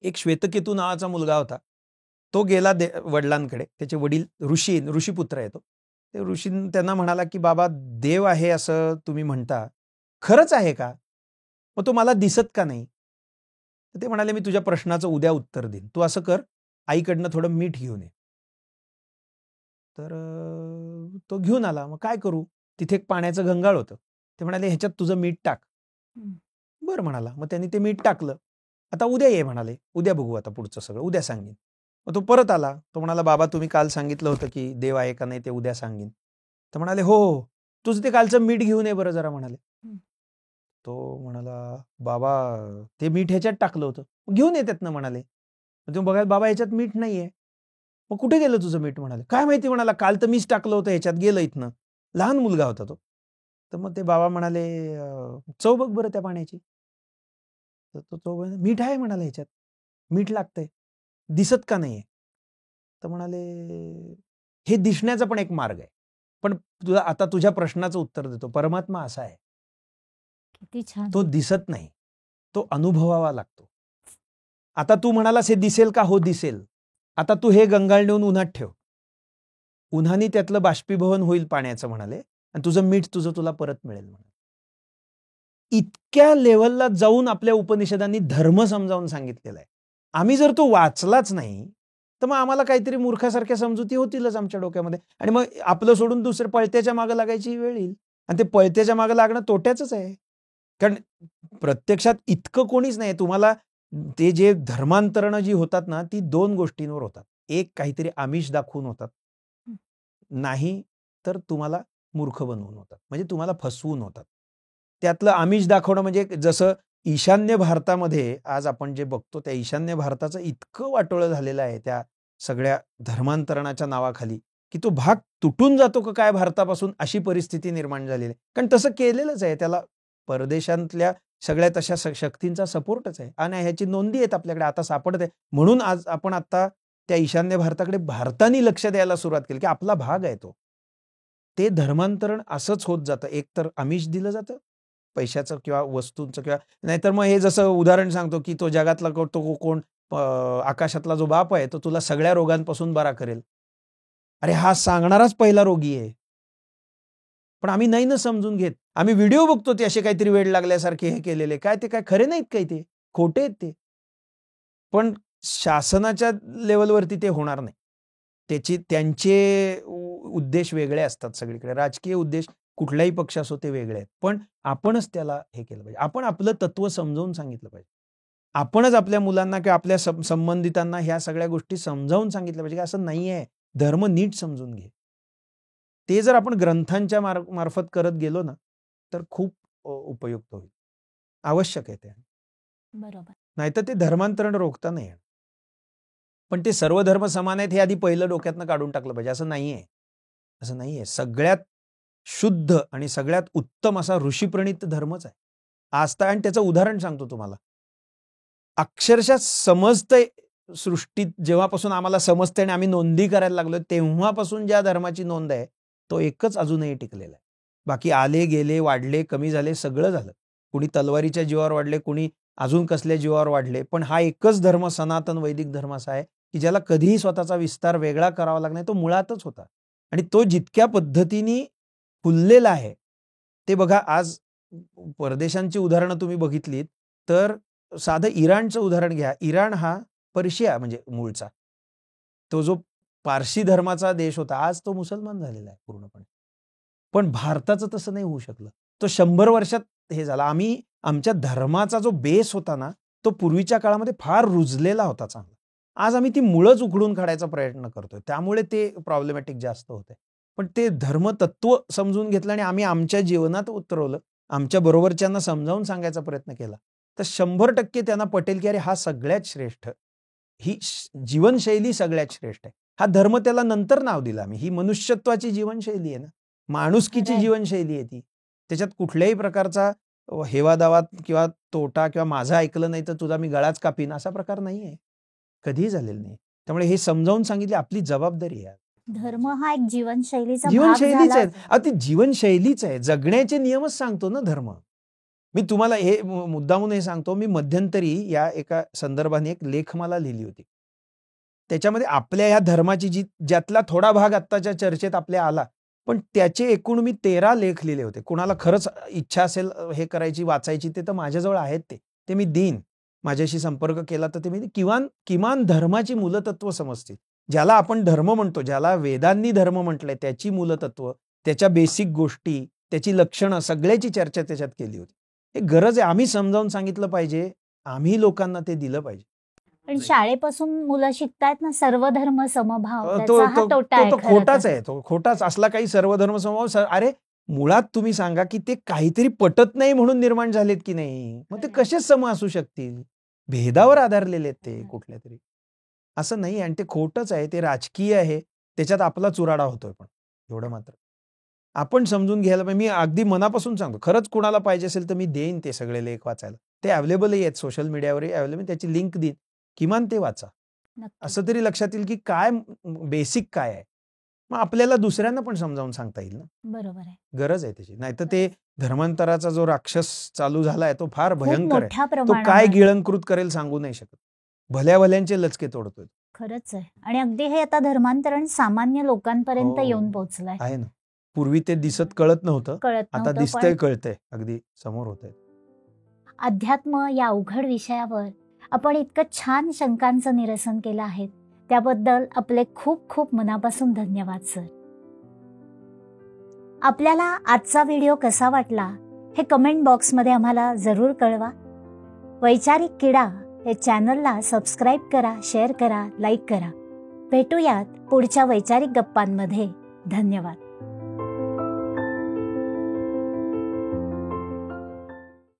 एक श्वेतकेतू नावाचा मुलगा होता. तो गेला वडिलांकडे. त्याचे वडील ऋषीपुत्र आहे तो. ते ऋषी त्यांना म्हणाला की बाबा, देव आहे असं तुम्ही म्हणता, खरंच आहे का? मग तो मला दिसत का नाही? तर ते म्हणाले, मी तुझ्या प्रश्नाचं उद्या उत्तर देईन. तू असं कर, आईकडनं थोडं मीठ घेऊन ये. तर तो घेऊन आला. मग काय करू, तिथे एक पाण्याचं गंगाळ होतं. ते म्हणाले, ह्याच्यात तुझं मीठ टाक. बरं म्हणाला. मग त्यांनी ते मीठ टाकलं. आता उद्या ये म्हणाले, उद्या बघू आता पुढचं सगळं, उद्या सांगेन. मग तो परत आला. तो म्हणाला, बाबा तुम्ही काल सांगितलं होतं की देव आहे का नाही ते उद्या सांगेन. तर म्हणाले, हो हो, तुझं ते कालचं मीठ घेऊन ये बरं जरा म्हणाले. तो म्हणाला, बाबा ते मीठ ह्याच्यात टाकलं होतं. घेऊन येतात ना म्हणाले. तुम्ही बघा बाबा, ह्याच्यात मीठ नाहीये. मग कुठे गेलं तुझं मीठ म्हणाले. काय माहिती म्हणाला, काल तर मीच टाकलं होतं ह्याच्यात, गेलं इथनं. लहान मुलगा होता तो. तर मग ते बाबा म्हणाले, चव बघ बरं त्या पाण्याची. तर तो चव मीठ आहे म्हणाला ह्याच्यात, मीठ लागतंय, दिसत का नाहीये. तर म्हणाले, हे दिसण्याचा पण एक मार्ग आहे. पण तुला आता तुझ्या प्रश्नाचं उत्तर देतो. परमात्मा असा आहे, किती छान. तो दिसत नाही, तो अनुभवावा लागतो. आता तू म्हणालास हे दिसेल का? हो दिसेल. आता तू हे गंगाळ नेऊन उन्हात ठेव, उन्हाने त्यातलं बाष्पीभवन होईल पाण्याचं म्हणाले, आणि तुझं मीठ तुला परत मिळेल म्हणाले. इतक्या लेव्हलला जाऊन आपल्या उपनिषदांनी धर्म समजावून सांगितलेला आहे. आम्ही जर तो वाचलाच नाही तर मग आम्हाला काहीतरी मूर्खासारख्या समजुती होतीलच आमच्या डोक्यामध्ये, आणि मग आपलं सोडून दुसरे पळत्याच्या मागे लागायची वेळ येईल. आणि ते पळत्याच्या मागे लागणं तोट्याचंच आहे. कारण प्रत्यक्षात इतकं कोणीच नाही. तुम्हाला ते जे धर्मांतरणं जी होतात ना, ती 2 गोष्टींवर होतात. एक, काहीतरी आमिष दाखवून होतात, नाही तर तुम्हाला मूर्ख बनवून होतात, म्हणजे तुम्हाला फसवून होतात. त्यातलं आमिष दाखवणं म्हणजे जसं ईशान्य भारतामध्ये आज आपण जे बघतो, त्या ईशान्य भारताचं इतकं वाटोळं झालेलं आहे त्या सगळ्या धर्मांतरणाच्या नावाखाली, की तो भाग तुटून जातो का काय भारतापासून, अशी परिस्थिती निर्माण झालेली आहे. कारण तसं केलेलंच आहे. त्याला परदेशातल्या सगळ्या तशा शक्तींचा सपोर्टच आहे, आणि ह्याची नोंदी आहेत आपल्याकडे, आता सापडत आहे. म्हणून आज आपण आता त्या ईशान्य भारताकडे भारताने लक्ष द्यायला सुरुवात केली, की आपला भाग आहे तो. ते धर्मांतरण असंच होत जातं. एक तर आमिष दिलं जातं पैशाचं किंवा वस्तूंचं, किंवा नाहीतर मग हे जसं उदाहरण सांगतो, की तो जगातला तो कोण आकाशातला जो बाप आहे तो तुला सगळ्या रोगांपासून बरा करेल. अरे हा सांगणाराच पहिला रोगी आहे. पण आम्ही नाही ना समजून घेत. आम्ही व्हिडिओ बघतो ते असे काहीतरी वेड लागल्यासारखे हे केलेले, काय ते काय खरे नाहीत, काही ते खोटे आहेत ते. पण शासनाच्या लेवलवरती ते होणार नाही. त्यांचे उद्देश वेगळे असतात सगळीकडे. राजकीय उद्देश कुठलाही पक्ष असो ते वेगळे आहेत. पण आपणच त्याला हे केलं पाहिजे. आपण आपलं तत्व समजावून सांगितलं पाहिजे. आपणच आपल्या मुलांना किंवा आपल्या संबंधितांना ह्या सगळ्या गोष्टी समजावून सांगितल्या पाहिजे, की असं नाहीये, धर्म नीट समजून घे. ते जर आपण ग्रंथांच्या मार्फत करत गेलो ना, तर खूप उपयुक्त होईल. आवश्यक आहे ते. बरोबर. नाहीतर ते धर्मांतरण रोखता नाही येणार. पण ते सर्व धर्म समान आहेत हे आधी पहिलं डोक्यातनं काढून टाकलं पाहिजे. असं नाहीये, असं नाहीये. सगळ्यात शुद्ध आणि सगळ्यात उत्तम असा ऋषीप्रणीत धर्मच आहे. आस्था, आणि त्याचं उदाहरण सांगतो तुम्हाला. अक्षरशः समजतंय, सृष्टीत जेव्हापासून आम्हाला समजतंय आणि आम्ही नोंदी करायला लागलो तेव्हापासून ज्या धर्माची नोंद आहे तो एकच अजूनही टिकलेला आहे. बाकी आले गेले, वाढले कमी झाले, सगळं झालं. कुणी तलवारीच्या जीवावर वाढले, कुणी अजून कसल्या जीवावर वाढले, पण हा एकच धर्म सनातन वैदिक धर्म असा आहे की ज्याला कधीही स्वतःचा विस्तार वेगळा करावा लागला नाही. तो मुळातच होता, आणि तो जितक्या पद्धतीने फुललेला आहे ते बघा. आज परदेशांची उदाहरणं तुम्ही बघितलीत तर साधं इराणचं उदाहरण घ्या. इराण हा पर्शिया म्हणजे मूळचा, तो जो पारशी धर्माचा देश होता, आज तो मुसलमान झालेला आहे पूर्णपणे. पण भारताचं तसं नाही होऊ शकलं. तो 100 वर्षात हे झाला. आम्ही आमच्या धर्माचा जो बेस होता ना, तो पूर्वीच्या काळामध्ये फार रुजलेला होता चांगला. आज आम्ही ती मुळंच उखडून काढायचा प्रयत्न करतोय, त्यामुळे ते प्रॉब्लेमॅटिक जास्त होतंय. पण ते धर्मतत्व समजून घेतलं आणि आम्ही आमच्या जीवनात उतरवलं, आमच्या बरोबरच्यांना समजावून सांगायचा प्रयत्न केला, तर 100% त्यांना पटेल की अरे हा सगळ्यात श्रेष्ठ, ही जीवनशैली सगळ्यात श्रेष्ठ आहे. हा धर्म त्याला नंतर नाव दिलं आम्ही. ही मनुष्यत्वाची जीवनशैली आहे ना, माणुसकीची जीवनशैली आहे ती. त्याच्यात कुठल्याही प्रकारचा हेवादावा किंवा तोटा किंवा माझं ऐकलं नाही तर तुझा मी गळाच कापीन असा प्रकार नाहीये, कधीही झालेला नाही. त्यामुळे हे समजावून सांगितले आपली जबाबदारी आहे. धर्म हा एक जीवनशैलीचा भाग जीवनशैलीच झाला. आहे, अति जीवनशैलीच आहे. जगण्याचे नियमच सांगतो ना धर्म. मी तुम्हाला हे मुद्दामून हे सांगतो, मी मध्यंतरी या एका संदर्भाने एक लेखमाला लिहिली होती. त्याच्यामध्ये आपल्या ह्या धर्माची ज्यातला थोडा भाग आत्ताच्या चर्चेत आपल्या आला, पण त्याचे एकूण मी 13 लेख लिहिले होते. कुणाला खरंच इच्छा असेल हे करायची, वाचायची, ते तर माझ्याजवळ आहेत. ते मी देईन. माझ्याशी संपर्क केला तर ते मी किमान धर्माची मूलतत्व समजतील. ज्याला आपण धर्म म्हणतो, ज्याला वेदांनी धर्म म्हटलंय, त्याची मूलतत्व, त्याच्या बेसिक गोष्टी, त्याची लक्षणं, सगळ्याची चर्चा त्याच्यात केली होती. हे गरज आहे. आम्ही समजावून सांगितलं पाहिजे, आम्ही लोकांना ते दिलं पाहिजे. पण शाळेपासून मुलं शिकतायत ना सर्व धर्म समभाव, तो त्याचा हा तोटा आहे. खोटाच आहे. तो खोटाच असला काही सर्व धर्म समभाव. अरे मुळात तुम्ही सांगा की ते काहीतरी पटत नाही म्हणून निर्माण झालेत की नाही, मग ते कसे सम असू शकतील? भेदावर आधारलेले आहेत ते कुठल्या तरी. असं नाही आणि ते खोटंच आहे, ते राजकीय आहे, त्याच्यात आपला चुराडा होतोय. पण एवढं मात्र आपण समजून घ्यायला पाहिजे. मी अगदी मनापासून सांगतो, खरंच कुणाला पाहिजे असेल तर मी देईन ते सगळे लेख वाचायला. ते अवेलेबलही आहेत, सोशल मीडियावरही अवेलेबल, त्याची लिंक देईन, किमान ते वाचा. नक्की. असं तरी लक्षात येईल की काय बेसिक काय आहे. मग आपल्याला दुसऱ्यांना पण समजावून सांगता येईल ना. बरोबर आहे. गरज आहे त्याची. नाहीतर ते धर्मांतराचा जो राक्षस चालू झालाय तो फार खूप भयंकर आहे. मोठ्या तो काय प्रमाणावर गिळंकृत करेल सांगू नाही शकत. भल्या भल्यांचे लचके तोडतोय. खरंच आहे. आणि अगदी हे आता धर्मांतरण सामान्य लोकांपर्यंत हो, येऊन पोहोचलंय. आहे ना. पूर्वी ते दिसत कळत नव्हतं, कळत आता नव्हतं, दिसतंय, पण कळतंय, अगदी समोर होतंय. अध्यात्म या अवघड विषयावर आपण इतकं छान शंकांचं निरसन केलं आहे, त्याबद्दल आपले खूप खूप मनापासून धन्यवाद सर. आपल्याला आजचा व्हिडिओ कसा वाटला हे कमेंट बॉक्समध्ये आम्हाला जरूर कळवा. वैचारिक किडा हे चॅनलला सबस्क्राईब करा, शेअर करा, लाईक करा. भेटूयात पुढच्या वैचारिक गप्पांमध्ये. धन्यवाद.